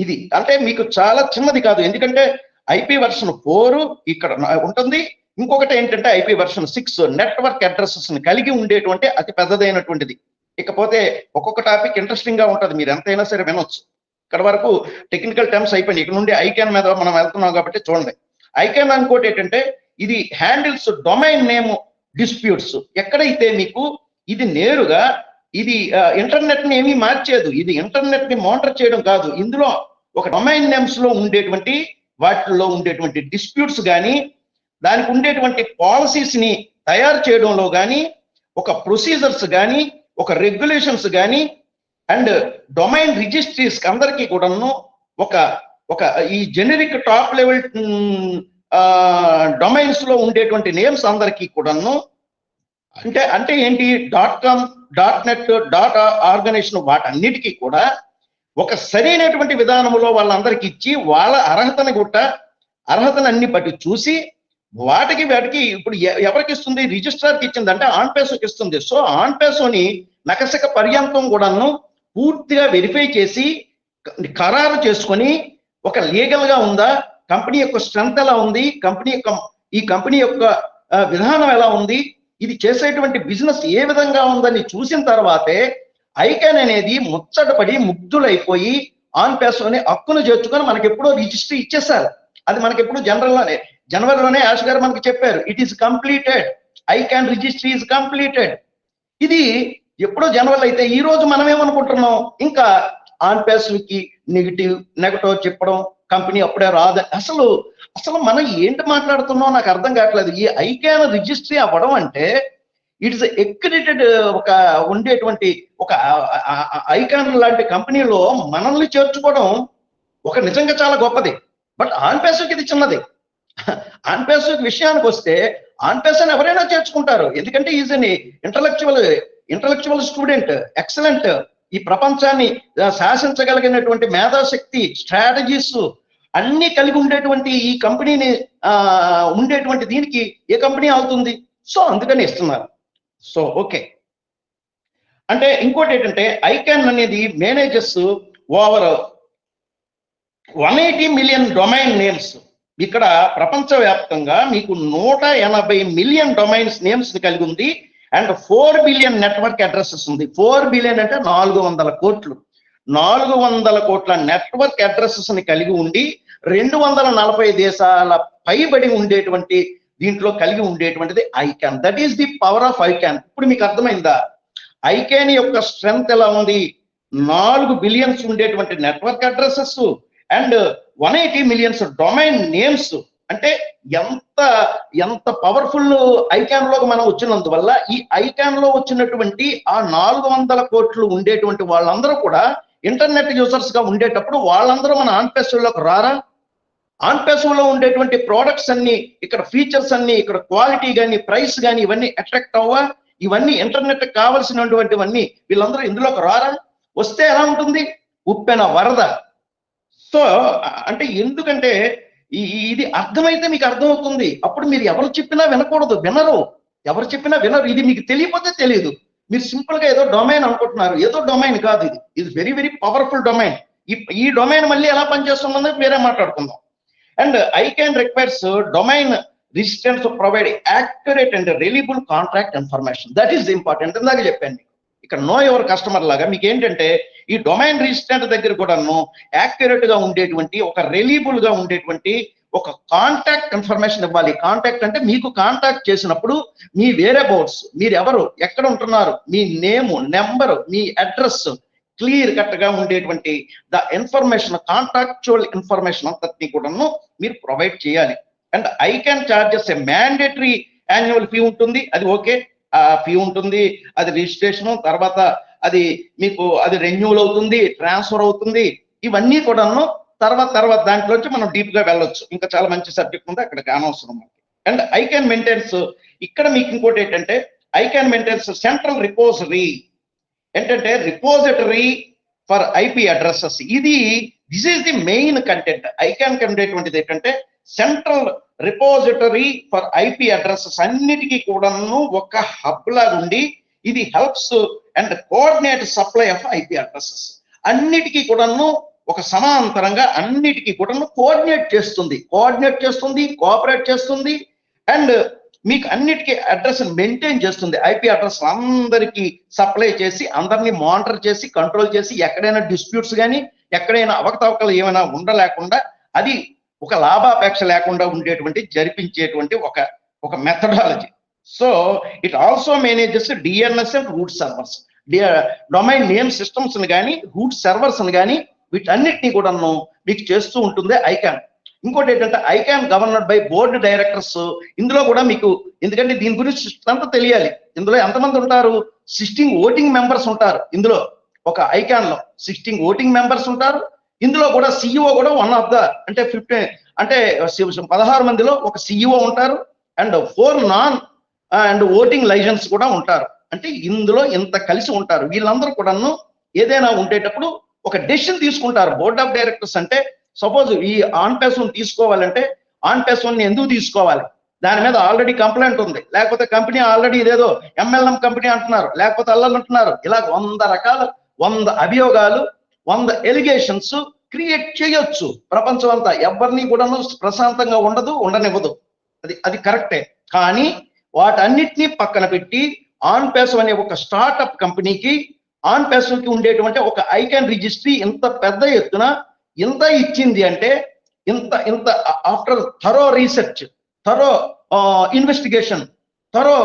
ఇది అంటే మీకు చాలా చిన్నది కాదు. ఎందుకంటే ఐపీ వెర్షన్ 4 ఇక్కడ ఉంటుంది. ఇంకొకటి ఏంటంటే ఐపీ వెర్షన్ 6 నెట్వర్క్ అడ్రసెస్ కలిగి ఉండేటువంటి అతి పెద్దదైనటువంటిది. ఇకపోతే ఒక్కొక్క టాపిక్ ఇంట్రెస్టింగ్ గా ఉంటుంది, మీరు ఎంతైనా సరే వినొచ్చు. ఇక్కడ వరకు టెక్నికల్ టర్మ్స్ అయిపోయింది. ఇక్కడ నుండి ఐకాన్ మీద మనం వెళ్తున్నాం కాబట్టి చూడండి. ఐకాన్ అనుకోటి ఏంటంటే ఇది హ్యాండిల్స్ డొమైన్ నేమ్ డిస్ప్యూట్స్. ఎక్కడైతే మీకు ఇది నేరుగా ఇది ఇంటర్నెట్ ని ఏమీ మార్చేదు. ఇది ఇంటర్నెట్ ని మానిటర్ చేయడం కాదు. ఇందులో ఒక డొమైన్ నేమ్స్ లో ఉండేటువంటి వాటిల్లో ఉండేటువంటి డిస్ప్యూట్స్ కానీ, దానికి ఉండేటువంటి పాలసీస్ ని తయారు చేయడంలో కానీ, ఒక ప్రొసీజర్స్ కానీ, ఒక రెగ్యులేషన్స్ కానీ, అండ్ డొమైన్ రిజిస్ట్రీస్ అందరికీ కూడాను ఒక ఈ జెనరిక్ టాప్ లెవెల్ డొమైన్స్ లో ఉండేటువంటి నేమ్స్ అందరికీ కూడాను అంటే ఏంటి, .com, .net, .org వాటన్నిటికీ కూడా ఒక సరైనటువంటి విధానంలో వాళ్ళందరికీ ఇచ్చి వాళ్ళ అర్హతని అన్ని బట్టి చూసి వాటికి ఇప్పుడు ఎవరికి ఇస్తుంది? రిజిస్ట్రార్కి ఇచ్చింది, అంటే ఆన్ పేసోకి ఇస్తుంది. సో ఆన్ పేసోని నకసిక పర్యంతం కూడాను పూర్తిగా వెరిఫై చేసి ఖరారు చేసుకొని ఒక లీగల్ గా ఉందా, కంపెనీ యొక్క స్ట్రెంత్ ఎలా ఉంది, ఈ కంపెనీ యొక్క విధానం ఎలా ఉంది, ఇది చేసేటువంటి బిజినెస్ ఏ విధంగా ఉందని చూసిన తర్వాతే ఐకాన్ అనేది ముచ్చటపడి ముగ్ధులైపోయి ఆన్ పేసోని హక్కును చేర్చుకొని మనకి ఎప్పుడో రిజిస్ట్రీ ఇచ్చేసారు. అది మనకి ఎప్పుడు జనవరిలోనే యాష్ గారు మనకి చెప్పారు, it is completed, icon registry is completed. ఇది ఎప్పుడో జనవరిలో అయితే ఈ రోజు మనం ఏమనుకుంటున్నాం, ఇంకా ఆన్ పేసోకి నెగటివ్ చెప్పడం, కంపెనీ అప్పుడే రాదు. అసలు మనం ఏంటి మాట్లాడుతున్నాం నాకు అర్థం కావట్లేదు. ఈ ఐకాన్ రిజిస్ట్రీ అవ్వడం అంటే ఇట్ ఇస్ ఎక్రిడేటెడ్ ఉండేటువంటి ఒక ఐకాన్ లాంటి కంపెనీలో మనల్ని చేర్చుకోవడం ఒక నిజంగా చాలా గొప్పది. బట్ ఆన్ పేసోకి ఇది చిన్నది. ఆన్ పేసోకి విషయానికి వస్తే ఆన్ పేసోని ఎవరైనా చేర్చుకుంటారు, ఎందుకంటే is an intellectual student, excellent, ఈ ప్రపంచాన్ని శాసించగలిగినటువంటి మేధాశక్తి, స్ట్రాటజీస్ అన్ని కలిగి ఉండేటువంటి ఈ కంపెనీని ఉండేటువంటి దీనికి ఏ కంపెనీ అవుతుంది? సో అందుకని ఇస్తున్నారు. So okay. అంటే ఇంకోటి ఏంటంటే ఐకాన్ అనేది managers over 180 million domain names. ఇక్కడ ప్రపంచవ్యాప్తంగా మీకు 180 మిలియన్ డొమైన్స్ నేమ్స్ కలిగి ఉంది. అండ్ 4 బిలియన్ నెట్వర్క్ అడ్రసెస్ ఉంది. 4 బిలియన్ అంటే 400 కోట్లు. 400 కోట్ల నెట్వర్క్ అడ్రసెస్ ని కలిగి ఉండి 240 దేశాల పైబడి ఉండేటువంటి దీంట్లో కలిగి ఉండేటువంటిది ICANN. That is the power of ICANN. ఇప్పుడు మీకు అర్థమైందా ఐకాన్ యొక్క స్ట్రెంగ్త్ ఎలా ఉంది? 4 బిలియన్స్ ఉండేటువంటి network addresses and 180 millions domain names. అంటే ఎంత పవర్ఫుల్ ఐకాన్ లోకి మనం వచ్చినందువల్ల ఈ ఐకాన్ లో వచ్చినటువంటి ఆ 400 కోట్లు ఉండేటువంటి వాళ్ళందరూ కూడా ఇంటర్నెట్ యూజర్స్ గా ఉండేటప్పుడు వాళ్ళందరూ మన ఆన్ పేసోలోకి రారా? ఆన్ పేసోలో ఉండేటువంటి ప్రోడక్ట్స్ అన్ని, ఇక్కడ ఫీచర్స్ అన్ని, ఇక్కడ క్వాలిటీ కానీ ప్రైస్ కానీ ఇవన్నీ అట్రాక్ట్ అవ్వా? ఇవన్నీ ఇంటర్నెట్ కావాల్సినటువంటివన్నీ వీళ్ళందరూ ఇందులోకి రారా? వస్తే ఎలా ఉంటుంది? ఉప్పెన వరద. సో అంటే ఎందుకంటే ఇది అర్థమైతే మీకు అర్థమవుతుంది. అప్పుడు మీరు ఎవరు చెప్పినా వినకూడదు, వినరు. ఎవరు చెప్పినా వినరు. ఇది మీకు తెలియకపోతే తెలియదు. మీరు సింపుల్ గా ఏదో డొమైన్ అనుకుంటున్నారు, ఏదో డొమైన్ కాదు. ఇది వెరీ వెరీ పవర్ఫుల్ డొమైన్. ఈ డొమైన్ మళ్ళీ ఎలా పనిచేస్తుందో వేరే మాట్లాడుకుందాం. And ICANN requires domain registrants to provide accurate and reliable contract information. That is important. ఇందాక చెప్పాను ఇక్కడ నో యువర్ కస్టమర్ లాగా మీకు ఏంటంటే ఈ డొమైన్ రిజిస్ట్రెంట్ దగ్గర కూడాను యాక్యురేట్ గా ఉండేటువంటి ఒక రిలయబుల్ గా ఉండేటువంటి ఒక కాంటాక్ట్ ఇన్ఫర్మేషన్ ఇవ్వాలి. కాంటాక్ట్ అంటే మీకు కాంటాక్ట్ చేసినప్పుడు మీ వేరబౌట్స్, మీరు ఎవరు, ఎక్కడ ఉంటున్నారు, మీ నేము, నెంబర్, మీ అడ్రస్ క్లియర్ కట్ గా ఉండేటువంటి ద ఇన్ఫర్మేషన్, కాంటాక్చువల్ ఇన్ఫర్మేషన్ అంతటిని కూడాను మీరు ప్రొవైడ్ చేయాలి. And icon charges a mandatory annual fee ఉంటుంది. అది ఓకే, ఆ ఫీ ఉంటుంది. అది రిజిస్ట్రేషన్ తర్వాత అది మీకు అది రెన్యూవల్ అవుతుంది, ట్రాన్స్ఫర్ అవుతుంది. ఇవన్నీ కూడాను తర్వాత దాంట్లోంచి మనం డీప్ గా వెళ్ళొచ్చు. ఇంకా చాలా మంచి సబ్జెక్ట్ ఉంది, అక్కడికి అనవసరం. అండ్ ఐకాన్ మెయింటైన్స్ ఇక్కడ మీకు ఇంకోటి ఏంటంటే ఐకాన్ మెయింటైన్స్ సెంట్రల్ రిపోజిటరీ. ఏంటంటే repository for IP addresses. This is the main content. ICANN ఉండేటువంటిది ఏంటంటే central repository for IP addresses. అన్నిటికీ కూడాను ఒక హబ్ లాగా ఉండి ఇది helps and coordinate supply of IP addresses. అన్నిటికీ కూడాను ఒక సమాంతరంగా అన్నిటికీ కూడాను కోఆర్డినేట్ చేస్తుంది, కోఆపరేట్ చేస్తుంది. అండ్ మీకు అన్నిటికీ అడ్రస్ మెయింటైన్ చేస్తుంది. ఐపీ అడ్రస్ అందరికీ సప్లై చేసి అందరినీ మానిటర్ చేసి కంట్రోల్ చేసి ఎక్కడైనా డిస్ప్యూట్స్ కానీ ఎక్కడైనా అవకతవకలు ఏమైనా ఉండలేకుండా అది ఒక లాభాపేక్ష లేకుండా ఉండేటువంటి జరిపించేటువంటి ఒక methodology. So it also manages DNS and root servers, domain name systems కానీ రూట్ సర్వర్స్ కానీ వీటన్నిటినీ కూడా మీకు చేస్తూ ఉంటుంది ఐకాన్. ఇంకోటి ఏంటంటే icon governed by board directors. ఇందులో కూడా మీకు ఎందుకంటే దీని గురించి అంతా తెలియాలి. ఇందులో ఎంతమంది ఉంటారు? 16 ఓటింగ్ మెంబర్స్ ఉంటారు. ఇందులో ఒక ఐకాన్ లో 16 ఓటింగ్ మెంబర్స్ ఉంటారు. ఇందులో కూడా సిఇఓ కూడా వన్ ఆఫ్ ద అంటే 16 మందిలో ఒక సిఇఓ ఉంటారు. And 4 non and voting licence కూడా ఉంటారు. అంటే ఇందులో ఇంత కలిసి ఉంటారు. వీళ్ళందరూ కూడాను ఏదైనా ఉండేటప్పుడు ఒక డెసిషన్ తీసుకుంటారు. బోర్డ్ ఆఫ్ డైరెక్టర్స్ అంటే సపోజ్ ఈ ఆన్ పేసోన్ తీసుకోవాలంటే ఆన్ పేసోన్ ఎందుకు తీసుకోవాలి, దాని మీద ఆల్రెడీ కంప్లైంట్ ఉంది, లేకపోతే కంపెనీ ఆల్రెడీ ఇదేదో MLM కంపెనీ అంటున్నారు, లేకపోతే అల్లలు అంటున్నారు. ఇలా 100 రకాల 100 అభియోగాలు 100 ఎలిగేషన్స్ క్రియేట్ చేయొచ్చు ప్రపంచం అంతా. ఎవరిని కూడా ప్రశాంతంగా ఉండనివ్వదు. అది కరెక్టే. కానీ వాటన్నిటినీ పక్కన పెట్టి ఆన్పేసివ్ అనే ఒక స్టార్ట్అప్ కంపెనీకి ఆన్పేసివ్కి ఉండేటువంటి ఒక ఐకాన్ రిజిస్ట్రీ ఇంత పెద్ద ఎత్తున ఇంత ఇచ్చింది అంటే, ఇంత after thorough research, thorough investigation, thorough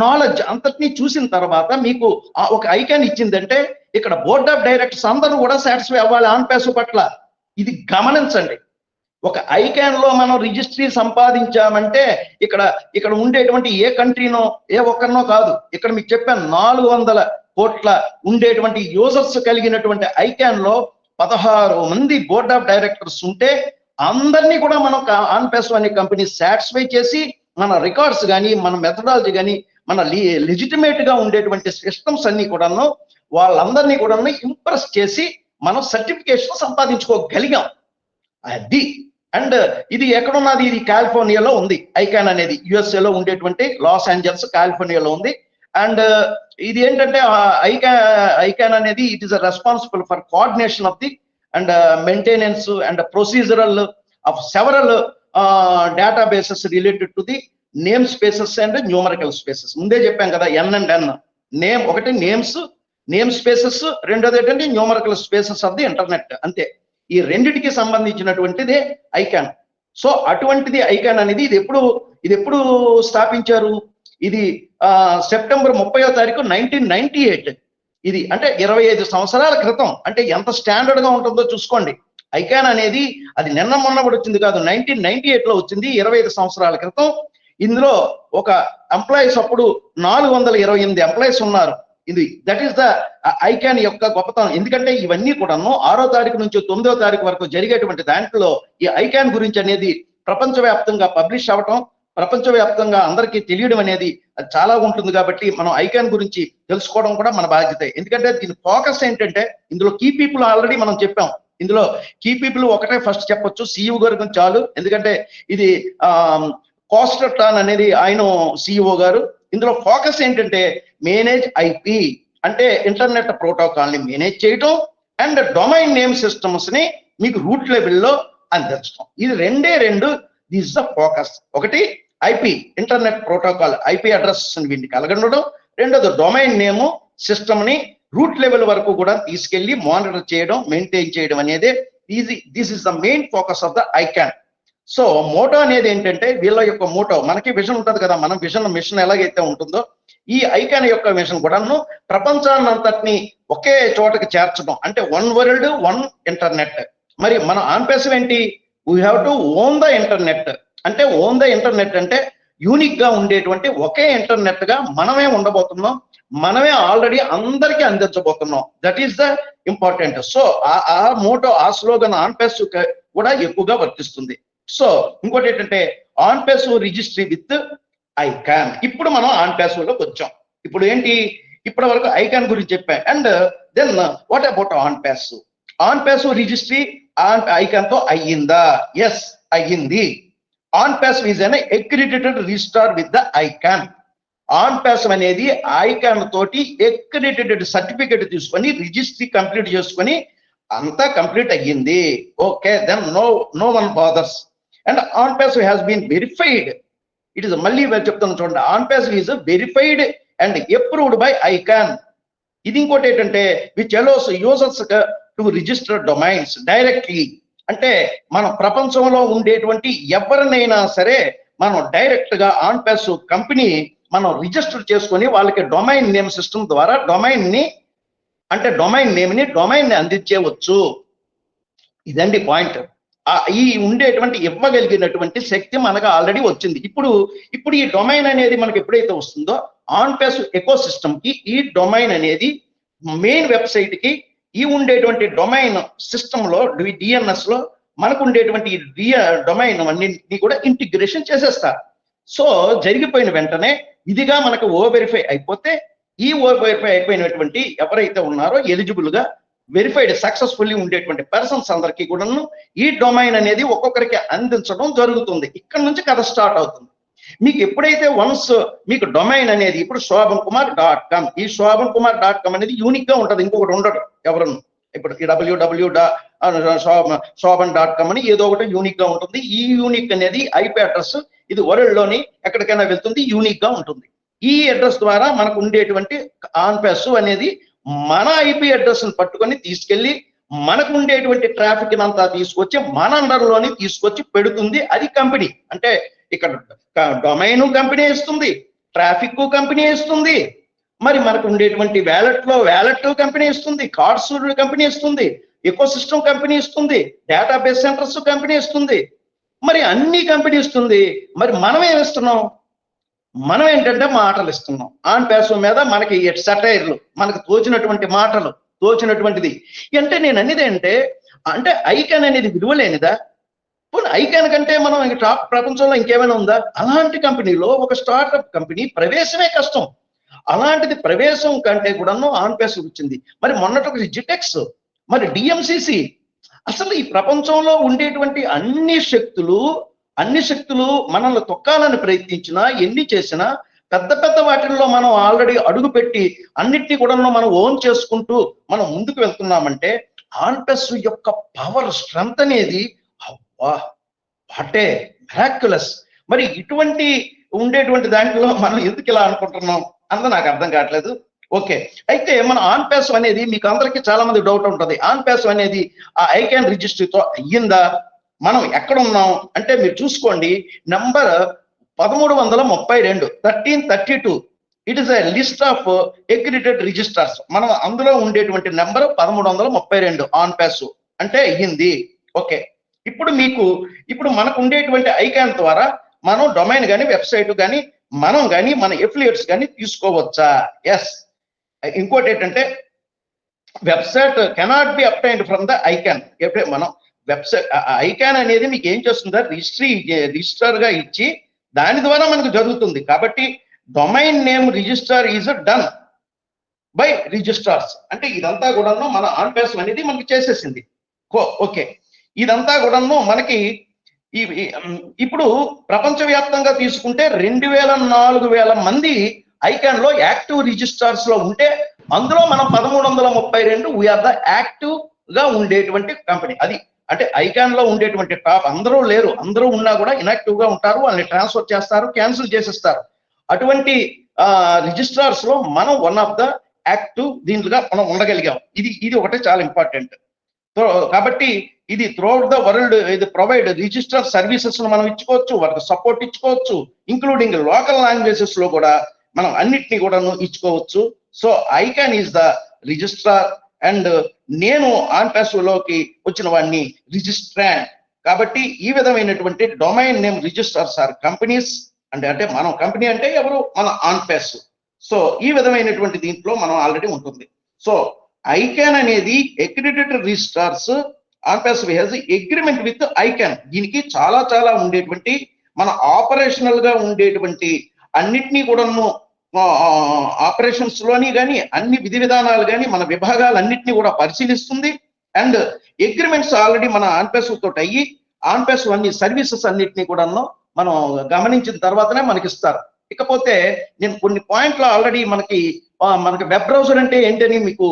knowledge అంతటినీ చూసిన తర్వాత మీకు ఒక ఐకాన్ ఇచ్చిందంటే, ఇక్కడ బోర్డ్ ఆఫ్ డైరెక్టర్స్ అందరూ కూడా సాటిస్ఫై అవ్వాలి ఆన్పేసివ్ పట్ల. ఇది గమనించండి. ఒక ఐకాన్ లో మనం రిజిస్ట్రీ సంపాదించామంటే ఇక్కడ ఉండేటువంటి ఏ కంట్రీనో ఏ ఒక్కరినో కాదు. ఇక్కడ మీకు చెప్పాను 400 కోట్ల ఉండేటువంటి యూజర్స్ కలిగినటువంటి ఐకాన్ లో 16 మంది బోర్డ్ ఆఫ్ డైరెక్టర్స్ ఉంటే అందరినీ కూడా మనం ఆన్పేసివ్ అనే కంపెనీ సాటిస్ఫై చేసి మన రికార్డ్స్ కానీ, మన మెథడాలజీ కానీ, మన లెజిటిమేట్ గా ఉండేటువంటి సిస్టమ్స్ అన్ని కూడాను వాళ్ళందరినీ కూడా ఇంప్రెస్ చేసి మనం సర్టిఫికేషన్ సంపాదించుకోగలిగాం. అది అండ్ ఇది ఎక్కడున్నది? ఇది కాలిఫోర్నియాలో ఉంది. ఐకాన్ అనేది USA లో ఉండేటువంటి లాస్ ఏంజల్స్ కాలిఫోర్నియాలో ఉంది. అండ్ ఇది ఏంటంటే ఐకాన్ అనేది it is responsible for coordination of the and maintenance and procedural of several databases related to the name spaces and numerical spaces. ముందే చెప్పాం కదా, N and N. నేమ్ ఒకటి నేమ్ స్పేసెస్, రెండోది ఏంటంటే numerical spaces of the internet. అంతే. ఈ రెండిటికి సంబంధించినటువంటిదే ఐకాన్. సో అటువంటిది ఐకాన్ అనేది ఇది ఎప్పుడు స్థాపించారు? ఇది సెప్టెంబర్ 30వ తారీఖు 1998. ఇది అంటే 25 సంవత్సరాల క్రితం. అంటే ఎంత స్టాండర్డ్ గా ఉంటుందో చూసుకోండి. ఐకాన్ అనేది అది నిన్న మొన్న కూడా వచ్చింది కాదు, 1998లో వచ్చింది, 25 సంవత్సరాల క్రితం. ఇందులో ఒక ఎంప్లాయీస్ అప్పుడు 428 ఎంప్లాయీస్ ఉన్నారు. ఇది దట్ ఈస్ ద ఐకాన్ యొక్క గొప్పతనం. ఎందుకంటే ఇవన్నీ కూడాను 6వ తారీఖు నుంచి 9వ తారీఖు వరకు జరిగేటువంటి దాంట్లో ఈ ఐకాన్ గురించి అనేది ప్రపంచవ్యాప్తంగా పబ్లిష్ అవ్వటం, ప్రపంచవ్యాప్తంగా అందరికీ తెలియడం అనేది చాలా ఉంటుంది. కాబట్టి మనం ఐకాన్ గురించి తెలుసుకోవడం కూడా మన బాధ్యత. ఎందుకంటే దీని ఫోకస్ ఏంటంటే, ఇందులో కీ పీపుల్ ఆల్రెడీ మనం చెప్పాం. ఇందులో కీ పీపుల్ ఒకటే ఫస్ట్ చెప్పొచ్చు, CEO గారి గురించి చాలు. ఎందుకంటే ఇది కోస్టర్టాన్ అనేది ఆయన CEO గారు. ఇందులో ఫోకస్ ఏంటంటే మేనేజ్ IP అంటే ఇంటర్నెట్ ప్రోటోకాల్ ని మేనేజ్ చేయటం అండ్ డొమైన్ నేమ్ సిస్టమ్స్ ని మీకు రూట్ లెవెల్లో అందించడం. ఇది రెండు దిస్ ద ఫోకస్. ఒకటి IP internet protocol, IP address వీటిని కలగడం. రెండోది డొమైన్ నేమ్ సిస్టమ్ ని రూట్ లెవెల్ వరకు కూడా తీసుకెళ్లి మానిటర్ చేయడం, మెయింటైన్ చేయడం అనేది this is the main focus of the ICANN. So motto అనేది ఏంటంటే, వీళ్ళ యొక్క మోటో, మనకి విజన్ ఉంటుంది కదా, మన మిషన్ ఎలాగైతే ఉంటుందో ఈ ఐకాన్ యొక్క మిషన్ కూడాను ప్రపంచాన్ని అంతటిని ఒకే చోటకి చేర్చడం. అంటే 1 వరల్డ్ 1 ఇంటర్నెట్. మరి మన ఆన్పేసివ్ ఏంటి? We have to own the internet. అంటే ఓన్ ద ఇంటర్నెట్ అంటే యూనిక్ గా ఉండేటువంటి ఒకే ఇంటర్నెట్ గా మనమే ఉండబోతున్నాం, మనమే ఆల్రెడీ అందరికీ అందించబోతున్నాం. That is the important. So ఆ మోటో, ఆ స్లోగన్ ఆన్పేసివ్ కూడా ఎక్కువగా వర్తిస్తుంది. సో ఇంకోటి ఏంటంటే ఆన్పేసివ్ రిజిస్ట్రీ విత్ ఐకాన్. ఇప్పుడు మనం ఆన్పేసివ్ లోకి వచ్చాం. ఇప్పుడు ఏంటి? ఇప్పటి వరకు ఐకాన్ గురించి చెప్పాం. And then what about OnPassive? OnPassive registry ICANN తో అయ్యిందా? ఎస్, అయ్యింది. OnPassive is an accredited registrar with the ICANN. OnPassive అనేది ఐకాన్ తోటి అక్రిడిటెడ్ సర్టిఫికేట్ తీసుకొని రిజిస్ట్రీ కంప్లీట్ చేసుకొని అంతా కంప్లీట్ అయ్యింది. Okay, then no one bothers. And OnPassive has been verified. It is మళ్ళీ చెప్తాను చూడండి, OnPassive is verified and approved by ICANN. ఇది ఇంకోటి ఏంటంటే which allows users to register domains directly. అంటే మన ప్రపంచంలో ఉండేటువంటి ఎవరినైనా సరే మనం డైరెక్ట్ గా ఆన్పేసివ్ కంపెనీ మనం రిజిస్టర్ చేసుకొని వాళ్ళకి డొమైన్ నేమ్ సిస్టమ్ ద్వారా డొమైన్ నేమ్ ని అందించేవచ్చు. ఇదండి పాయింట్. ఈ ఉండేటువంటి ఇవ్వగలిగినటువంటి శక్తి మనకు ఆల్రెడీ వచ్చింది. ఇప్పుడు ఈ డొమైన్ అనేది మనకి ఎప్పుడైతే వస్తుందో ఆన్పేసివ్ ఎకో సిస్టమ్ కి ఈ డొమైన్ అనేది మెయిన్ వెబ్సైట్ కి ఈ ఉండేటువంటి డొమైన్ సిస్టమ్ లో DNS లో మనకు ఉండేటువంటి డొమైన్ అన్నింటినీ కూడా ఇంటిగ్రేషన్ చేసేస్తారు. సో జరిగిపోయిన వెంటనే ఇదిగా మనకు ఓ వెరిఫై అయిపోతే, ఈ ఓ వెరిఫై అయిపోయినటువంటి ఎవరైతే ఉన్నారో ఎలిజిబుల్ గా వెరిఫైడ్ సక్సెస్ఫుల్లీ ఉండేటువంటి పర్సన్స్ అందరికీ కూడాను ఈ డొమైన్ అనేది ఒక్కొక్కరికి అందించడం జరుగుతుంది. ఇక్కడ నుంచి కథ స్టార్ట్ అవుతుంది. మీకు ఎప్పుడైతే వన్స్ మీకు డొమైన్ అనేది ఇప్పుడు shobhankumar.com, ఈ shobhankumar.com అనేది యూనిక్ గా ఉంటుంది, ఇంకొకటి ఉండడు ఎవరు. ఇప్పుడు ఈ www.shobhan.com అని ఏదో ఒకటి యూనిక్ గా ఉంటుంది. ఈ యూనిక్ అనేది ఐపీ అడ్రస్, ఇది వరల్డ్ లోని ఎక్కడికైనా వెళ్తుంది, యూనిక్ గా ఉంటుంది. ఈ అడ్రస్ ద్వారా మనకు ఉండేటువంటి ఆన్పాస్ అనేది మన ఐపీ అడ్రస్ ని పట్టుకొని తీసుకెళ్లి మనకు ఉండేటువంటి ట్రాఫిక్ అంతా తీసుకొచ్చి మన అండర్లోని తీసుకొచ్చి పెడుతుంది. అది కంపెనీ. అంటే ఇక్కడ డొమైన్ కంపెనీ ఇస్తుంది, ట్రాఫిక్ కంపెనీ ఇస్తుంది, మరి మనకు ఉండేటువంటి వ్యాలెట్ కంపెనీ ఇస్తుంది, కార్డ్స్ కంపెనీ ఇస్తుంది, ఎకో సిస్టమ్ కంపెనీ ఇస్తుంది, డేటాబేస్ సెంటర్స్ కంపెనీ ఇస్తుంది, మరి అన్ని కంపెనీ ఇస్తుంది. మరి మనం ఏమిస్తున్నాం? మనం ఏంటంటే మాటలు ఇస్తున్నాం. ఆన్పాస్ మీద మనకి సటైర్లు, మనకు తోచినటువంటి మాటలు, తోచినటువంటిది. అంటే నేను అనేది అంటే ఐకాన్ అనేది విలువలేనిదా? పోనీ ఐకాన్ కంటే మనం టాప్ ప్రపంచంలో ఇంకేమైనా ఉందా? అలాంటి కంపెనీలో ఒక స్టార్ట్అప్ కంపెనీ ప్రవేశమే కష్టం. అలాంటిది ప్రవేశం కంటే కూడాను ఆన్పాస్ వచ్చింది. మరి మొన్నటి జిటెక్స్, మరి డిఎంసిసి, అసలు ఈ ప్రపంచంలో ఉండేటువంటి అన్ని శక్తులు మనల్ని తొక్కాలని ప్రయత్నించినా, ఎన్ని చేసినా, పెద్ద పెద్ద వాటిల్లో మనం ఆల్రెడీ అడుగు పెట్టి అన్నిటినీ కూడా మనం ఓన్ చేసుకుంటూ మనం ముందుకు వెళ్తున్నామంటే ఆన్పాస్ యొక్క పవర్, స్ట్రెంత్ అనేది వాటే మిరాక్యులస్. మరి ఇటువంటి ఉండేటువంటి దాంట్లో మనం ఎందుకు ఇలా అనుకుంటున్నాం అన్నది నాకు అర్థం కావట్లేదు. ఓకే, అయితే మన ఆన్పాస్ అనేది మీకు అందరికీ చాలా మంది డౌట్ ఉంటుంది. ఆన్పాస్ అనేది ఆ ఐకాన్ రిజిస్ట్రీతో అయ్యిందా? మనం ఎక్కడ ఉన్నాం అంటే మీరు చూసుకోండి, number 1332, 1332. It is a list of accredited registers. మనం అందులో ఉండేటువంటి నెంబర్ 1332 ఆన్పాస్ అంటే అయ్యింది. ఓకే, ఇప్పుడు మనకు ఉండేటువంటి ఐకాన్ ద్వారా మనం డొమైన్ కానీ, వెబ్సైట్ కానీ, మనం కానీ, మన ఎఫిలియేట్స్ కానీ తీసుకోవచ్చా? ఎస్. ఇంకోటి ఏంటంటే website cannot be obtained from the icon. ఎప్పుడైతే మనం వెబ్సైట్ ఐకాన్ అనేది మీకు ఏం చేస్తుందా, రిజిస్టర్ గా ఇచ్చి దాని ద్వారా మనకు జరుగుతుంది. కాబట్టి domain name register is done by registrars. అంటే ఇదంతా కూడాను మన ఆన్పాస్ అనేది మనకి చేసేసింది. ఓకే, ఇదంతా కూడాను మనకి ఇప్పుడు ప్రపంచవ్యాప్తంగా తీసుకుంటే 2,000-4,000 మంది ఐకాన్ లో యాక్టివ్ రిజిస్ట్రార్స్ లో ఉంటే అందులో మనం 1332 వీఆర్ ద యాక్టివ్ గా ఉండేటువంటి కంపెనీ. అది అంటే ఐకాన్ లో ఉండేటువంటి టాప్ అందరూ లేరు, అందరూ ఉన్నా కూడా ఇన్యాక్టివ్ గా ఉంటారు, వాళ్ళని ట్రాన్స్ఫర్ చేస్తారు, క్యాన్సిల్ చేసేస్తారు. అటువంటి రిజిస్ట్రార్స్ లో మనం వన్ ఆఫ్ ద యాక్టివ్ దీంట్లోగా మనం ఉండగలిగాం. ఇది ఒకటే చాలా ఇంపార్టెంట్. కాబట్టి ఇది త్రూఅవుట్ ద వరల్డ్ ఇది ప్రొవైడ్ రిజిస్టర్ సర్వీసెస్ మనం ఇచ్చుకోవచ్చు, వారికి సపోర్ట్ ఇచ్చుకోవచ్చు, ఇంక్లూడింగ్ లోకల్ లాంగ్వేజెస్ లో కూడా మనం అన్నిటినీ కూడా ఇచ్చుకోవచ్చు. So ICANN is the registrar and నేను ఆన్పాస్ లోకి వచ్చిన వాడిని రిజిస్ట్రాంట్. కాబట్టి ఈ విధమైనటువంటి domain name registers are companies. అంటే మనం కంపెనీ అంటే ఎవరు? మన ఆన్పాస్. సో ఈ విధమైనటువంటి దీంట్లో మనం ఆల్రెడీ ఉంటుంది. సో ఐకాన్ అనేది accredited registrars, OnPassive has agreement with ICANN. దీనికి చాలా చాలా ఉండేటువంటి మన ఆపరేషనల్ గా ఉండేటువంటి అన్నిటినీ కూడాను ఆపరేషన్స్ లోని కానీ అన్ని విధి విధానాలు కానీ మన విభాగాలన్నింటినీ కూడా పరిశీలిస్తుంది. అండ్ అగ్రిమెంట్స్ ఆల్రెడీ మన ఆన్పాస్ తోటి అయ్యి ఆన్పాస్ అన్ని సర్వీసెస్ అన్నిటినీ కూడాను మనం గమనించిన తర్వాతనే మనకి ఇస్తారు. ఇకపోతే నేను కొన్ని పాయింట్లు ఆల్రెడీ మనకి వెబ్ బ్రౌజర్ అంటే ఏంటని మీకు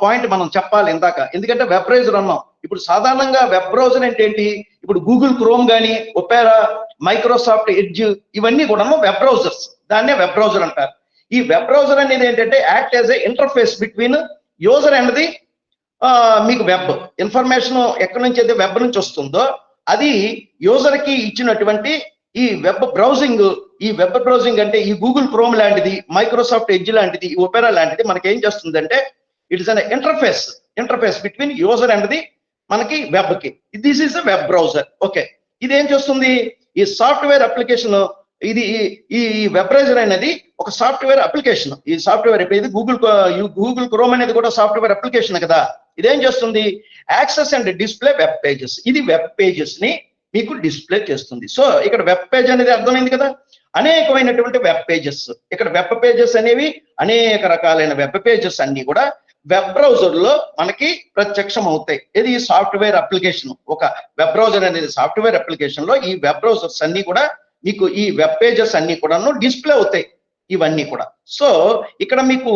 పాయింట్ మనం చెప్పాలి ఇందాక. ఎందుకంటే వెబ్ బ్రౌజర్ అన్నాం. ఇప్పుడు సాధారణంగా వెబ్ బ్రౌజర్ అంటే ఏంటి? ఇప్పుడు గూగుల్ క్రోమ్ కానీ, ఒపేరా, మైక్రోసాఫ్ట్ ఎడ్జ్ ఇవన్నీ కూడా వెబ్ బ్రౌజర్స్. దాన్నే వెబ్ బ్రౌజర్ అంటారు. ఈ వెబ్ బ్రౌజర్ అనేది ఏంటంటే act as a interface between user అనేది మీకు వెబ్ ఇన్ఫర్మేషన్ ఎక్కడి నుంచి అయితే వెబ్ నుంచి వస్తుందో అది యూజర్ కి ఇచ్చినటువంటి ఈ వెబ్ బ్రౌజింగ్. ఈ వెబ్ బ్రౌజింగ్ అంటే ఈ గూగుల్ క్రోమ్ లాంటిది, మైక్రోసాఫ్ట్ ఎడ్జ్ లాంటిది, ఒపేరా లాంటిది మనకి ఏం చేస్తుందంటే it is an interface between user and the మనకి వెబ్ కి. This is a web browser. Okay, ఇది ఏం చేస్తుంది? ఈ సాఫ్ట్వేర్ అప్లికేషన్, ఇది ఈ వెబ్ బ్రౌజర్ అనేది ఒక సాఫ్ట్వేర్ అప్లికేషన్. ఈ సాఫ్ట్వేర్ ఇది గూగుల్ క్రోమ్ అనేది కూడా సాఫ్ట్వేర్ అప్లికేషన్ కదా. ఇదేం చేస్తుంది? Access and display web pages. ఇది వెబ్ పేజెస్ ని మీకు డిస్ప్లే చేస్తుంది. సో ఇక్కడ వెబ్ పేజ్ అనేది అర్థమైంది కదా. అనేకమైనటువంటి వెబ్ పేజెస్. ఇక్కడ వెబ్ పేజెస్ అనేవి అనేక రకాలైన వెబ్ పేజెస్ అన్ని కూడా వెబ్ బ్రౌజర్ లో మనకి ప్రత్యక్షం అవుతాయి. ఇది సాఫ్ట్వేర్ అప్లికేషన్. ఒక వెబ్ బ్రౌజర్ అనేది సాఫ్ట్వేర్ అప్లికేషన్ లో ఈ వెబ్ బ్రౌజర్స్ అన్ని కూడా మీకు ఈ వెబ్ పేజెస్ అన్ని కూడాను డిస్ప్లే అవుతాయి ఇవన్నీ కూడా. సో ఇక్కడ మీకు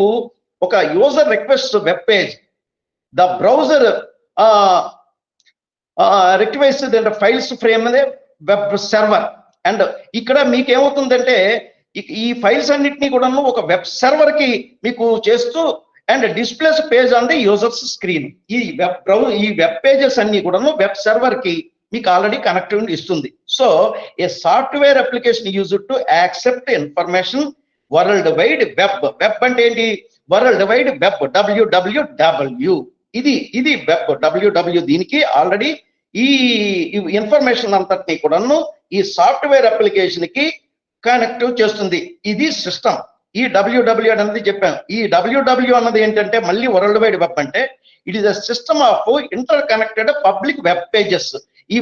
ఒక user request web page, the browser request files frame అనే వెబ్ సర్వర్. అండ్ ఇక్కడ మీకు ఏమవుతుందంటే ఈ ఫైల్స్ అన్నిటినీ కూడాను ఒక వెబ్ సర్వర్ కి మీకు చేస్తూ and displays page on the users screen. ఈ వెబ్ పేజెస్ అన్ని కూడాను వెబ్ సర్వర్ కి మీకు ఆల్రెడీ కనెక్టివిటీ ఇస్తుంది. So a software application use to accept information world wide web. Web అంటే ఏంటి? World wide web, WWW. ఇది వెబ్ WW. దీనికి ఆల్రెడీ ఈ ఇన్ఫర్మేషన్ అంతటినీ కూడాను ఈ సాఫ్ట్వేర్ అప్లికేషన్ కి కనెక్ట్ చేస్తుంది. ఇది సిస్టమ్. ఈ WW అనేది చెప్పాను. ఈ WW అన్నది ఏంటంటే మళ్ళీ వరల్డ్ వైడ్ వెబ్ అంటే it is a system of inter connected public web pages. ఈ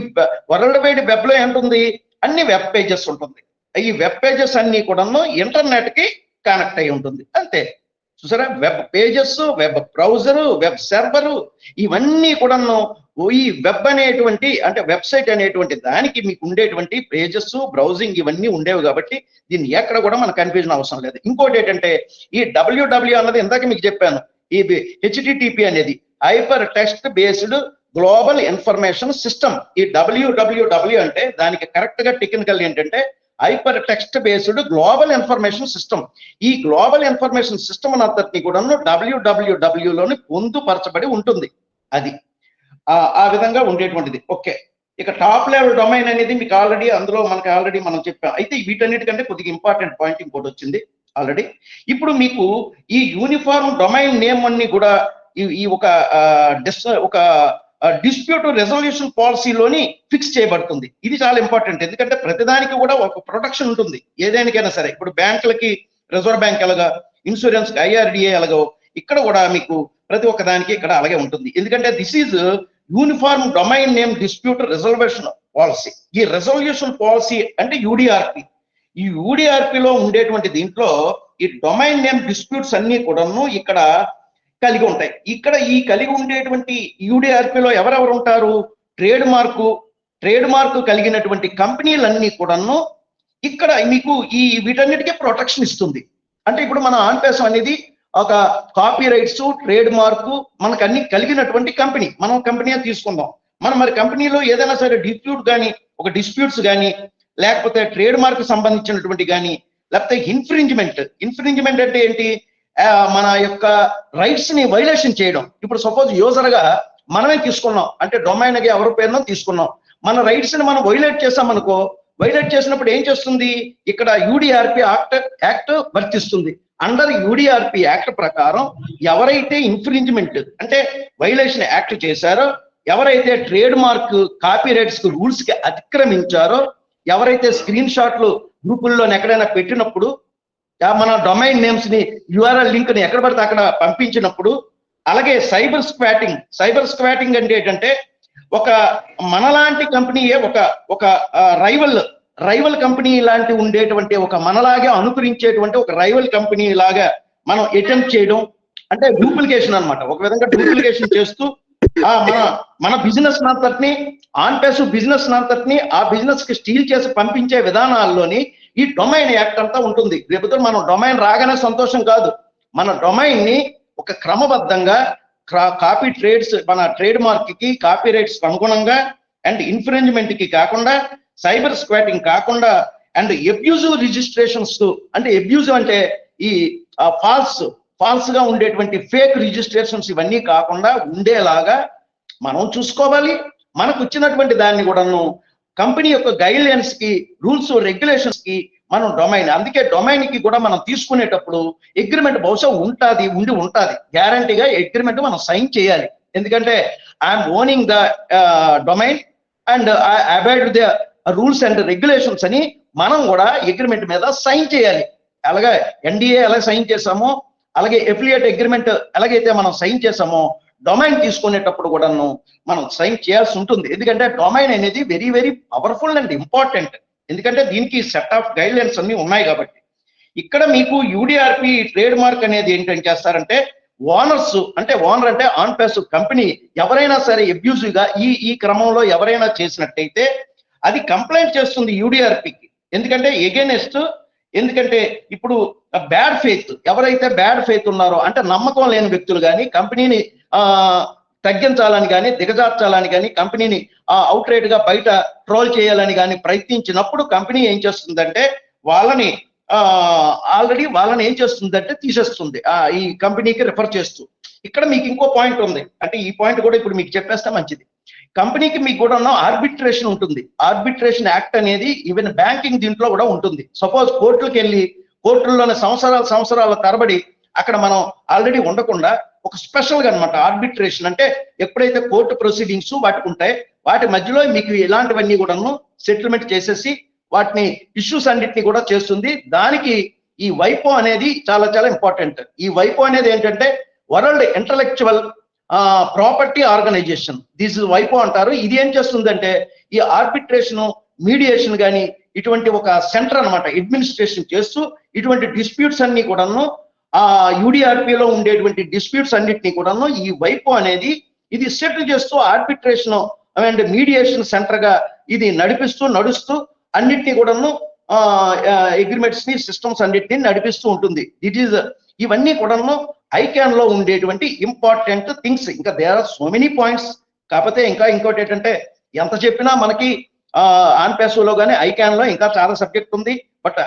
వరల్డ్ వైడ్ వెబ్ లో ఏంటుంది? అన్ని వెబ్ పేజెస్ ఉంటుంది. ఈ వెబ్ పేజెస్ అన్ని కూడాను ఇంటర్నెట్ కి కనెక్ట్ అయి ఉంటుంది అంతే. చూసారా? Web pages, web browser, web server ఇవన్నీ కూడాను ఈ వెబ్ అనేటువంటి అంటే వెబ్సైట్ అనేటువంటి దానికి మీకు ఉండేటువంటి పేజెస్, బ్రౌజింగ్ ఇవన్నీ ఉండేవి కాబట్టి దీన్ని ఎక్కడ కూడా మనకు కన్ఫ్యూజన్ అవసరం లేదు. ఇంకోటి ఏంటంటే ఈ WW అన్నది ఇందాక మీకు చెప్పాను, ఈ HTTP అనేది hyper text based global information system. ఈ WWW అంటే దానికి కరెక్ట్ గా టెక్నికల్ ఏంటంటే hyper text based global information system. ఈ గ్లోబల్ ఇన్ఫర్మేషన్ సిస్టమ్ అంతటిని కూడా WWW లోని పొందుపరచబడి ఉంటుంది. అది ఆ విధంగా ఉండేటువంటిది. ఓకే, ఇక టాప్ లెవెల్ డొమైన్ అనేది మీకు ఆల్రెడీ అందులో మనం చెప్పాం. అయితే వీటన్నిటికంటే కొద్దిగా ఇంపార్టెంట్ పాయింట్ ఇంకోటి వచ్చింది ఆల్రెడీ. ఇప్పుడు మీకు ఈ యూనిఫామ్ డొమైన్ నేమ్ అన్ని కూడా ఈ ఒక డిస్ప్యూట్ రెజల్యూషన్ పాలసీలోని ఫిక్స్ చేయబడుతుంది. ఇది చాలా ఇంపార్టెంట్. ఎందుకంటే ప్రతిదానికి కూడా ఒక ప్రొటెక్షన్ ఉంటుంది ఏదానికైనా సరే. ఇప్పుడు బ్యాంకులకి రిజర్వ్ బ్యాంక్ ఎలాగా, ఇన్సూరెన్స్ కి IRDA ఎలాగో, ఇక్కడ కూడా మీకు ప్రతి ఒక్క దానికి ఇక్కడ అలాగే ఉంటుంది. ఎందుకంటే this is uniform domain name dispute resolution policy. ఈ రెజల్యూషన్ పాలసీ అంటే UDRP. ఈ UDRP లో ఉండేటువంటి దీంట్లో ఈ డొమైన్ నేమ్ డిస్ప్యూట్స్ అన్ని కూడాను ఇక్కడ కలిగి ఉంటాయి. ఇక్కడ ఈ కలిగి ఉండేటువంటి UDRP లో ఎవరెవరు ఉంటారు? ట్రేడ్ మార్కు కలిగినటువంటి కంపెనీలన్నీ కూడాను ఇక్కడ మీకు ఈ వీటన్నిటికీ ప్రొటెక్షన్ ఇస్తుంది. అంటే ఇప్పుడు మన ఆన్పేసం అనేది ఒక కాపీ రైట్స్, ట్రేడ్ మార్కు మనకు అన్ని కలిగినటువంటి కంపెనీ. మనం కంపెనీ తీసుకుందాం. మరి కంపెనీలో ఏదైనా సరే డిస్ప్యూట్స్ కానీ లేకపోతే ట్రేడ్ మార్క్ సంబంధించినటువంటి కానీ లేకపోతే ఇన్ఫ్రింజ్మెంట్ అంటే ఏంటి? మన యొక్క రైట్స్ ని వైలేషన్ చేయడం. ఇప్పుడు సపోజ్ యూజర్ గా మనమే తీసుకున్నాం అంటే డొమైన్ ఎవరి పేరునో తీసుకున్నాం, మన రైట్స్ ని మనం వైలేట్ చేసామనుకో, వైలేట్ చేసినప్పుడు ఏం చేస్తుంది? ఇక్కడ UDRP యాక్ట్ వర్తిస్తుంది. అండర్ UDRP యాక్ట్ ప్రకారం ఎవరైతే ఇన్ఫ్రింజ్మెంట్ అంటే వైలేషన్ యాక్ట్ చేశారో, ఎవరైతే trade mark copy rights rules కి అతిక్రమించారో, ఎవరైతే స్క్రీన్ షాట్లు గ్రూపుల్లో ఎక్కడైనా పెట్టినప్పుడు మన డొమైన్ నేమ్స్ ని URL లింక్ ని ఎక్కడ పడితే అక్కడ పంపించినప్పుడు, అలాగే సైబర్ స్క్వాటింగ్ అంటే ఏంటంటే ఒక మనలాంటి కంపెనీయే ఒక రైవల్ కంపెనీ లాంటి ఉండేటువంటి ఒక మనలాగే అనుకరించేటువంటి ఒక రైవల్ కంపెనీ లాగా మనం అటెంప్ట్ చేయడం అంటే డూప్లికేషన్ అన్నమాట. ఒక విధంగా డూప్లికేషన్ చేస్తూ మన బిజినెస్ అంతటిని ఆన్పేస్ బిజినెస్ అంతటిని ఆ బిజినెస్ కి స్టీల్ చేసి పంపించే విధానాల్లోని ఈ డొమైన్ యాక్ట్ అంతా ఉంటుంది. రేపు మనం డొమైన్ రాగానే సంతోషం కాదు. మన డొమైన్ ని ఒక క్రమబద్ధంగా కాపీ ట్రేడ్స్ మన ట్రేడ్ మార్క్ కి కాపీ రైట్స్ అనుగుణంగా అండ్ ఇన్ఫ్రింజ్మెంట్ కి కాకుండా, సైబర్ స్క్వాటింగ్ కాకుండా అండ్ అబ్యూజివ్ రిజిస్ట్రేషన్స్ అంటే అబ్యూజివ్ అంటే ఈ ఫాల్స్ గా ఉండేటువంటి ఫేక్ రిజిస్ట్రేషన్స్ ఇవన్నీ కాకుండా ఉండేలాగా మనం చూసుకోవాలి. మనకు వచ్చినటువంటి దాన్ని కూడాను కంపెనీ యొక్క గైడ్ లైన్స్ కి, రూల్స్ రెగ్యులేషన్స్ కి మనం అందుకే డొమైన్ కి కూడా మనం తీసుకునేటప్పుడు అగ్రిమెంట్ బహుశా ఉండి ఉంటుంది గ్యారంటీగా. అగ్రిమెంట్ మనం సైన్ చేయాలి. ఎందుకంటే I'm owning the domain and I abide the rules and regulations అని మనం కూడా అగ్రిమెంట్ మీద సైన్ చేయాలి. అలాగే NDA ఎలా సైన్ చేసామో, అలాగే ఎఫిలియేట్ అగ్రిమెంట్ ఎలాగైతే మనం సైన్ చేసామో, డొమైన్ తీసుకునేటప్పుడు కూడాను మనం సైన్ చేయాల్సి ఉంటుంది. ఎందుకంటే డొమైన్ అనేది very very powerful and important. ఎందుకంటే దీనికి సెట్ ఆఫ్ గైడ్ లైన్స్ అన్ని ఉన్నాయి కాబట్టి. ఇక్కడ మీకు UDRP ట్రేడ్ మార్క్ అనేది ఏంటని చేస్తారంటే ఓనర్స్ అంటే ఓనర్ అంటే ఆన్ ప్యాసివ్ కంపెనీ ఎవరైనా సరే అబ్యూజివ్ గా ఈ క్రమంలో ఎవరైనా చేసినట్టయితే అది కంప్లైంట్ చేస్తుంది యూడిఆర్పికి. ఎందుకంటే ఎందుకంటే ఇప్పుడు బ్యాడ్ ఫెయిత్, ఎవరైతే బ్యాడ్ ఫెయిత్ ఉన్నారో అంటే నమ్మకం లేని వ్యక్తులు కానీ కంపెనీని తగ్గించాలని కానీ దిగజార్చాలని కానీ కంపెనీని అవుట్ రైట్ గా బయట ట్రోల్ చేయాలని కానీ ప్రయత్నించినప్పుడు కంపెనీ ఏం చేస్తుందంటే వాళ్ళని ఏం చేస్తుందంటే తీసేస్తుంది ఈ కంపెనీకి రిఫర్ చేస్తూ. ఇక్కడ మీకు ఇంకో పాయింట్ ఉంది, అంటే ఈ పాయింట్ కూడా ఇప్పుడు మీకు చెప్పేస్తే మంచిది. కంపెనీకి మీకు కూడా ఆర్బిట్రేషన్ ఉంటుంది. ఆర్బిట్రేషన్ యాక్ట్ అనేది ఈవెన్ బ్యాంకింగ్ దీంట్లో కూడా ఉంటుంది. సపోజ్ కోర్టులకు వెళ్ళి కోర్టుల్లోనే సంవత్సరాల తరబడి అక్కడ మనం ఆల్రెడీ ఉండకుండా ఒక స్పెషల్ గా అనమాట ఆర్బిట్రేషన్ అంటే ఎప్పుడైతే కోర్టు ప్రొసీడింగ్స్ వాటికి ఉంటాయి వాటి మధ్యలో మీకు ఇలాంటివన్నీ కూడాను సెటిల్మెంట్ చేసేసి వాటిని ఇష్యూస్ అన్నిటిని కూడా చేస్తుంది. దానికి ఈ వైపో అనేది చాలా చాలా ఇంపార్టెంట్. ఈ వైపో అనేది ఏంటంటే World Intellectual Property Organization, this వైపో అంటారు. ఇది ఏం చేస్తుందంటే ఈ ఆర్బిట్రేషన్ మీడియేషన్ కానీ ఇటువంటి ఒక సెంటర్ అనమాట అడ్మినిస్ట్రేషన్ చేస్తూ ఇటువంటి డిస్ప్యూట్స్ అన్ని కూడాను యూడిఆర్పిలో ఉండేటువంటి డిస్ప్యూట్స్ అన్నిటినీ కూడాను ఈ వైపో అనేది ఇది సెటిల్ చేస్తూ ఆర్బిట్రేషన్ అండ్ మీడియేషన్ సెంటర్ గా ఇది నడుస్తూ అన్నిటినీ కూడాను అగ్రిమెంట్స్ ని సిస్టమ్స్ అన్నిటిని నడిపిస్తూ ఉంటుంది. ఇవన్నీ కూడాను ఐకాన్ లో ఉండేటువంటి ఇంపార్టెంట్ థింగ్స్. ఇంకా there are so many points. కాకపోతే ఇంకోటి ఏంటంటే ఎంత చెప్పినా మనకి ఆన్ ప్యాసివ్లో కానీ ఐకాన్ లో ఇంకా చాలా సబ్జెక్ట్ ఉంది. బట్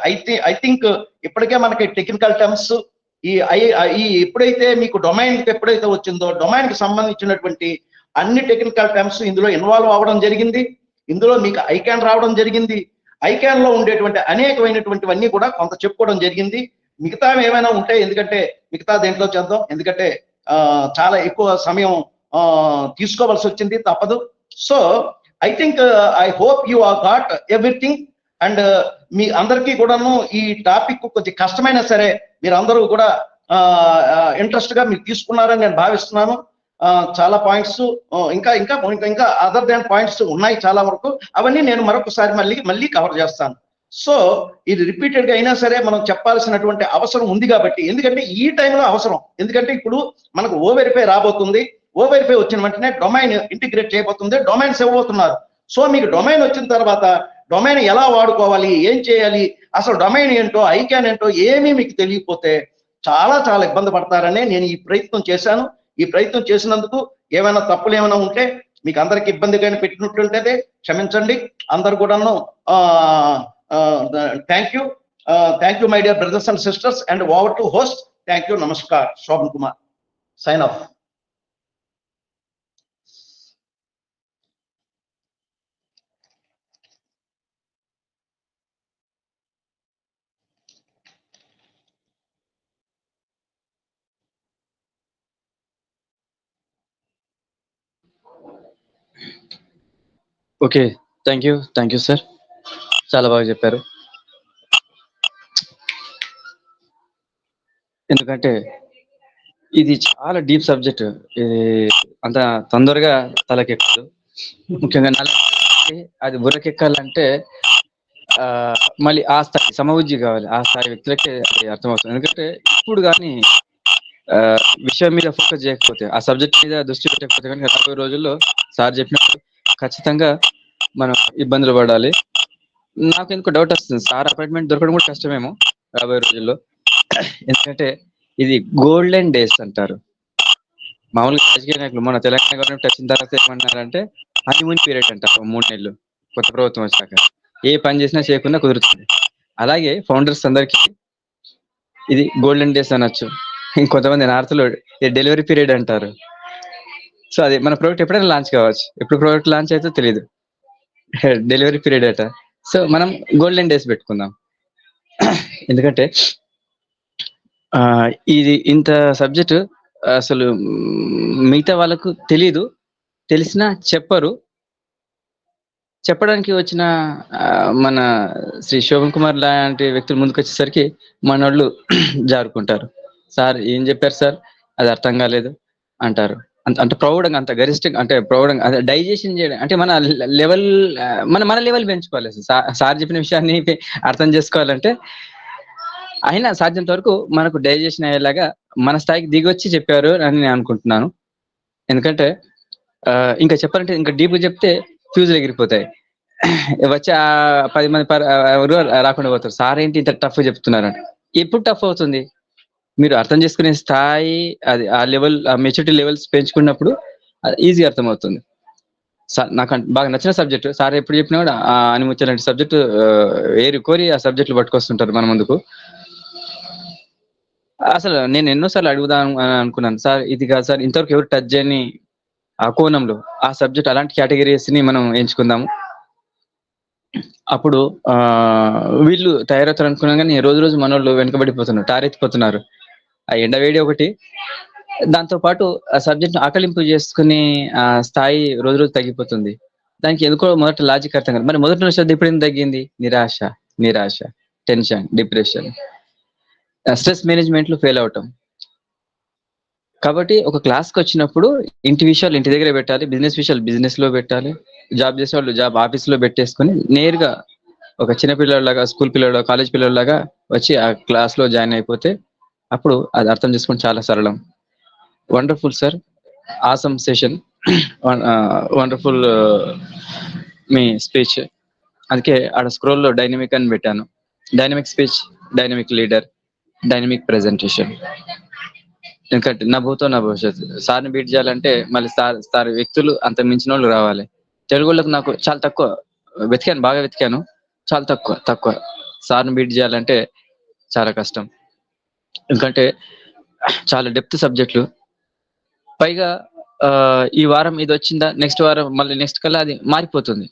ఐ థింక్ ఇప్పటికే మనకి టెక్నికల్ టర్మ్స్ ఈ ఎప్పుడైతే మీకు డొమైన్ ఎప్పుడైతే వచ్చిందో డొమైన్ కి సంబంధించినటువంటి అన్ని టెక్నికల్ టర్మ్స్ ఇందులో ఇన్వాల్వ్ అవ్వడం జరిగింది. ఇందులో మీకు ఐకాన్ రావడం జరిగింది. ఐకాన్ లో ఉండేటువంటి అనేకమైనటువంటివన్నీ కూడా కొంత చెప్పుకోవడం జరిగింది. మిగతా ఏమైనా ఉంటే ఎందుకంటే మిగతా దేంట్లో చేద్దాం, ఎందుకంటే చాలా ఎక్కువ సమయం తీసుకోవాల్సి వచ్చింది, తప్పదు. So I think I hope you are got everything. And మీ అందరికీ కూడాను ఈ టాపిక్ కొంచెం కష్టమైనా సరే మీరు అందరూ కూడా ఇంట్రెస్ట్ గా మీరు తీసుకున్నారని నేను భావిస్తున్నాను. చాలా పాయింట్స్ ఇంకా అదర్ దాన్ పాయింట్స్ ఉన్నాయి చాలా వరకు. అవన్నీ నేను మరొకసారి మళ్ళీ కవర్ చేస్తాను. సో ఇది రిపీటెడ్ గా అయినా సరే మనం చెప్పాల్సినటువంటి అవసరం ఉంది కాబట్టి, ఎందుకంటే ఈ టైంలో అవసరం. ఎందుకంటే ఇప్పుడు మనకు ఓవెరిఫై రాబోతుంది. ఓవెరిఫై వచ్చిన వెంటనే డొమైన్ ఇంటిగ్రేట్ చేయబోతుంది, డొమైన్స్ ఇవ్వబోతున్నారు. సో మీకు డొమైన్ వచ్చిన తర్వాత డొమైన్ ఎలా వాడుకోవాలి, ఏం చేయాలి, అసలు డొమైన్ ఏంటో ఐకాన్ ఏంటో ఏమీ మీకు తెలియకపోతే చాలా చాలా ఇబ్బంది పడతారనే నేను ఈ ప్రయత్నం చేశాను. ఈ ప్రయత్నం చేసినందుకు ఏమైనా తప్పులు ఏమైనా ఉంటే మీకు అందరికి ఇబ్బందిగా పెట్టినట్టుంటే క్షమించండి. అందరు కూడాను thank you my dear brothers and sisters. And over to host. Thank you. నమస్కార్. Shobhan Kumar, sign off. Okay, thank you sir, చాలా బాగా చెప్పారు. ఎందుకంటే ఇది చాలా డీప్ సబ్జెక్ట్, ఇది అంత తొందరగా తలకెక్కదు. ముఖ్యంగా అది బుర్రకెక్కాలంటే మళ్ళీ ఆ స్థాయి సమబుద్ధి కావాలి, ఆ స్థాయి వ్యక్తులకే అది అర్థమవుతుంది. ఎందుకంటే ఇప్పుడు కానీ విషయం మీద ఫోకస్ చేయకపోతే, ఆ సబ్జెక్ట్ మీద దృష్టి పెట్టకపోతే కనుక రాబోయే రోజుల్లో సార్ చెప్పినప్పుడు ఖచ్చితంగా మనం ఇబ్బందులు పడాలి. నాకు ఎందుకు డౌట్ వస్తుంది, సార్ అపాయింట్మెంట్ దొరకడం కూడా కష్టమేమో రాబోయే రోజుల్లో. ఎందుకంటే ఇది గోల్డెన్ డేస్ అంటారు మామూలుగా రాజకీయ నాయకులు. మన తెలంగాణ గవర్నమెంట్ వచ్చిన తర్వాత ఏమన్నారంటే హనీమూన్ పీరియడ్ అంటారు, 3 నెలలు కొత్త ప్రభుత్వం వచ్చాక ఏ పని చేసినా చేయకుండా కుదురుతుంది. అలాగే ఫౌండర్స్ అందరికి ఇది గోల్డెన్ డేస్ అనొచ్చు. ఇంకొంతమంది నార్త్లో డెలివరీ పీరియడ్ అంటారు. సో అది మన ప్రోడక్ట్ ఎప్పుడైనా లాంచ్ కావచ్చు, ఎప్పుడు ప్రోడక్ట్ లాంచ్ అయితే తెలియదు, డెలివరీ పీరియడ్ అట. సో మనం గోల్డెన్ డేస్ పెట్టుకుందాం. ఎందుకంటే ఇది ఇంత సబ్జెక్టు అసలు మిగతా వాళ్ళకు తెలీదు, తెలిసినా చెప్పరు. చెప్పడానికి వచ్చిన మన శ్రీ శోభన్ కుమార్ లాంటి వ్యక్తులు ముందుకు వచ్చేసరికి మనోళ్ళు జారుకుంటారు. సార్ ఏం చెప్పారు సార్, అది అర్థం కాలేదు అంటారు. అంత ప్రౌఢంగా, అంత గరిష్టంగా, అంటే ప్రౌఢంగా అదే డైజెషన్ చేయడం అంటే మన లెవెల్, మన లెవెల్ పెంచుకోవాలి. సార్ చెప్పిన విషయాన్ని అర్థం చేసుకోవాలంటే అయినా సాధ్యంత వరకు మనకు డైజెషన్ అయ్యేలాగా మన స్థాయికి దిగొచ్చి చెప్పారు అని నేను అనుకుంటున్నాను. ఎందుకంటే ఇంకా చెప్పాలంటే ఇంకా డీప్‌గా చెప్తే ఫ్యూజులు ఎగిరిపోతాయి. వచ్చి 10 మంది ఎవరు రాకుండా పోతారు. సార్ ఏంటి ఇంత టఫ్‌గా చెప్తున్నారని. ఎప్పుడు టఫ్ అవుతుంది? మీరు అర్థం చేసుకునే స్థాయి అది ఆ లెవెల్ ఆ మెచ్యూరిటీ లెవెల్స్ పెంచుకున్నప్పుడు ఈజీగా అర్థమవుతుంది. నాకు బాగా నచ్చిన సబ్జెక్ట్ సార్ ఎప్పుడు చెప్పినా కూడా ఆనిముత్యం లాంటి సబ్జెక్ట్ ఏరి కోరి ఆ సబ్జెక్టులు పట్టుకొస్తుంటారు మన ముందుకు. అసలు నేను ఎన్నోసార్లు అడుగుదాం అని అనుకున్నాను. సార్ ఇది కాదు సార్ ఇంతవరకు ఎవరు టచ్ చేయని ఆ కోణంలో ఆ సబ్జెక్ట్ అలాంటి కేటగిరీస్ ని మనం ఎంచుకుందాము. అప్పుడు వీళ్ళు తయారవుతారు అనుకున్నాం కానీ రోజు రోజు మనోళ్ళు వెనకబడిపోతున్నారు, టారెత్తిపోతున్నారు. ఆ ఎండవేడి ఒకటి, దాంతో పాటు ఆ సబ్జెక్ట్ ఆకలింపు చేసుకునే స్థాయి రోజు రోజు తగ్గిపోతుంది. దానికి ఎందుకో మొదట లాజిక్ అర్థం కాదు. మరి మొదటి శ్రద్ధ ఇప్పుడు ఎందుకు తగ్గింది? నిరాశ, టెన్షన్, డిప్రెషన్, స్ట్రెస్ మేనేజ్మెంట్ లో ఫెయిల్ అవటం. కాబట్టి ఒక క్లాస్కి వచ్చినప్పుడు ఇంటి విషయాలు ఇంటి దగ్గరే పెట్టాలి, బిజినెస్ విషయాలు బిజినెస్ లో పెట్టాలి, జాబ్ చేసే వాళ్ళు జాబ్ ఆఫీస్ లో పెట్టేసుకొని నేరుగా ఒక చిన్న పిల్లలాగా, స్కూల్ పిల్లల, కాలేజ్ పిల్లలాగా వచ్చి ఆ క్లాస్ లో జాయిన్ అయిపోతే అప్పుడు అది అర్థం చేసుకోవడం చాలా సరళం. Wonderful sir, awesome session, wonderful మీ స్పీచ్. అందుకే ఆడ స్క్రోల్లో డైనమిక్ అని పెట్టాను. Dynamic speech, dynamic leader, dynamic presentation. ఎందుకంటే నా భూతో నా భవిష్యత్తు. సార్ని బీట్ చేయాలంటే మళ్ళీ సార్ వ్యక్తులు అంత మించిన వాళ్ళు రావాలి. తెలుగులకు నాకు చాలా తక్కువ వెతికాను, బాగా వెతికాను, చాలా తక్కువ. సార్ని బీట్ చేయాలంటే చాలా కష్టం. ఎందుకంటే చాలా డెప్త్ సబ్జెక్టులు. పైగా ఈ వారం ఇది వచ్చిందా, నెక్స్ట్ వారం మళ్ళీ నెక్స్ట్ కల్లా అది మారిపోతుంది.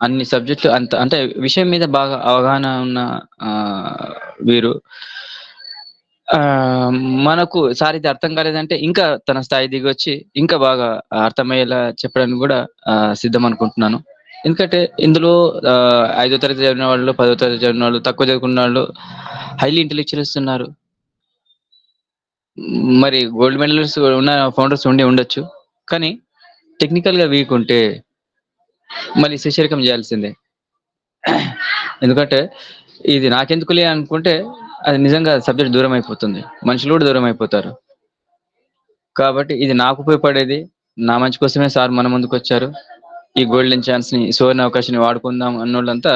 అన్ని సబ్జెక్టులు అంత అంటే విషయం మీద బాగా అవగాహన ఉన్న వీరు మనకు సార్ ఇది అర్థం కాలేదంటే ఇంకా తన స్థాయి దిగి వచ్చి ఇంకా బాగా అర్థమయ్యేలా చెప్పడానికి కూడా సిద్ధం అనుకుంటున్నాను. ఎందుకంటే ఇందులో 5వ తరగతి చదివిన వాళ్ళు, 10వ తరగతి చదివిన వాళ్ళు, తక్కువ చదువుకున్న వాళ్ళు, హైలీ ఇంటెలెక్చువల్స్ ఉన్నారు. మరి గోల్డ్ మెడలిస్ట్ ఉన్న ఫౌండర్స్ ఉండొచ్చు. కానీ టెక్నికల్ గా వీక్ ఉంటే మళ్ళీ శిష్యరికం చేయాల్సిందే. ఎందుకంటే ఇది నాకెందుకులే అనుకుంటే అది నిజంగా సబ్జెక్ట్ దూరం అయిపోతుంది, మనుషులు కూడా దూరం అయిపోతారు. కాబట్టి ఇది నాకు ఉపయోగపడేది, నా మంచి కోసమే సార్ మన ముందుకు వచ్చారు. ఈ గోల్డెన్ ఛాన్స్ ని, సువర్ణ అవకాశాన్ని వాడుకుందాం అన్నోళ్ళంతా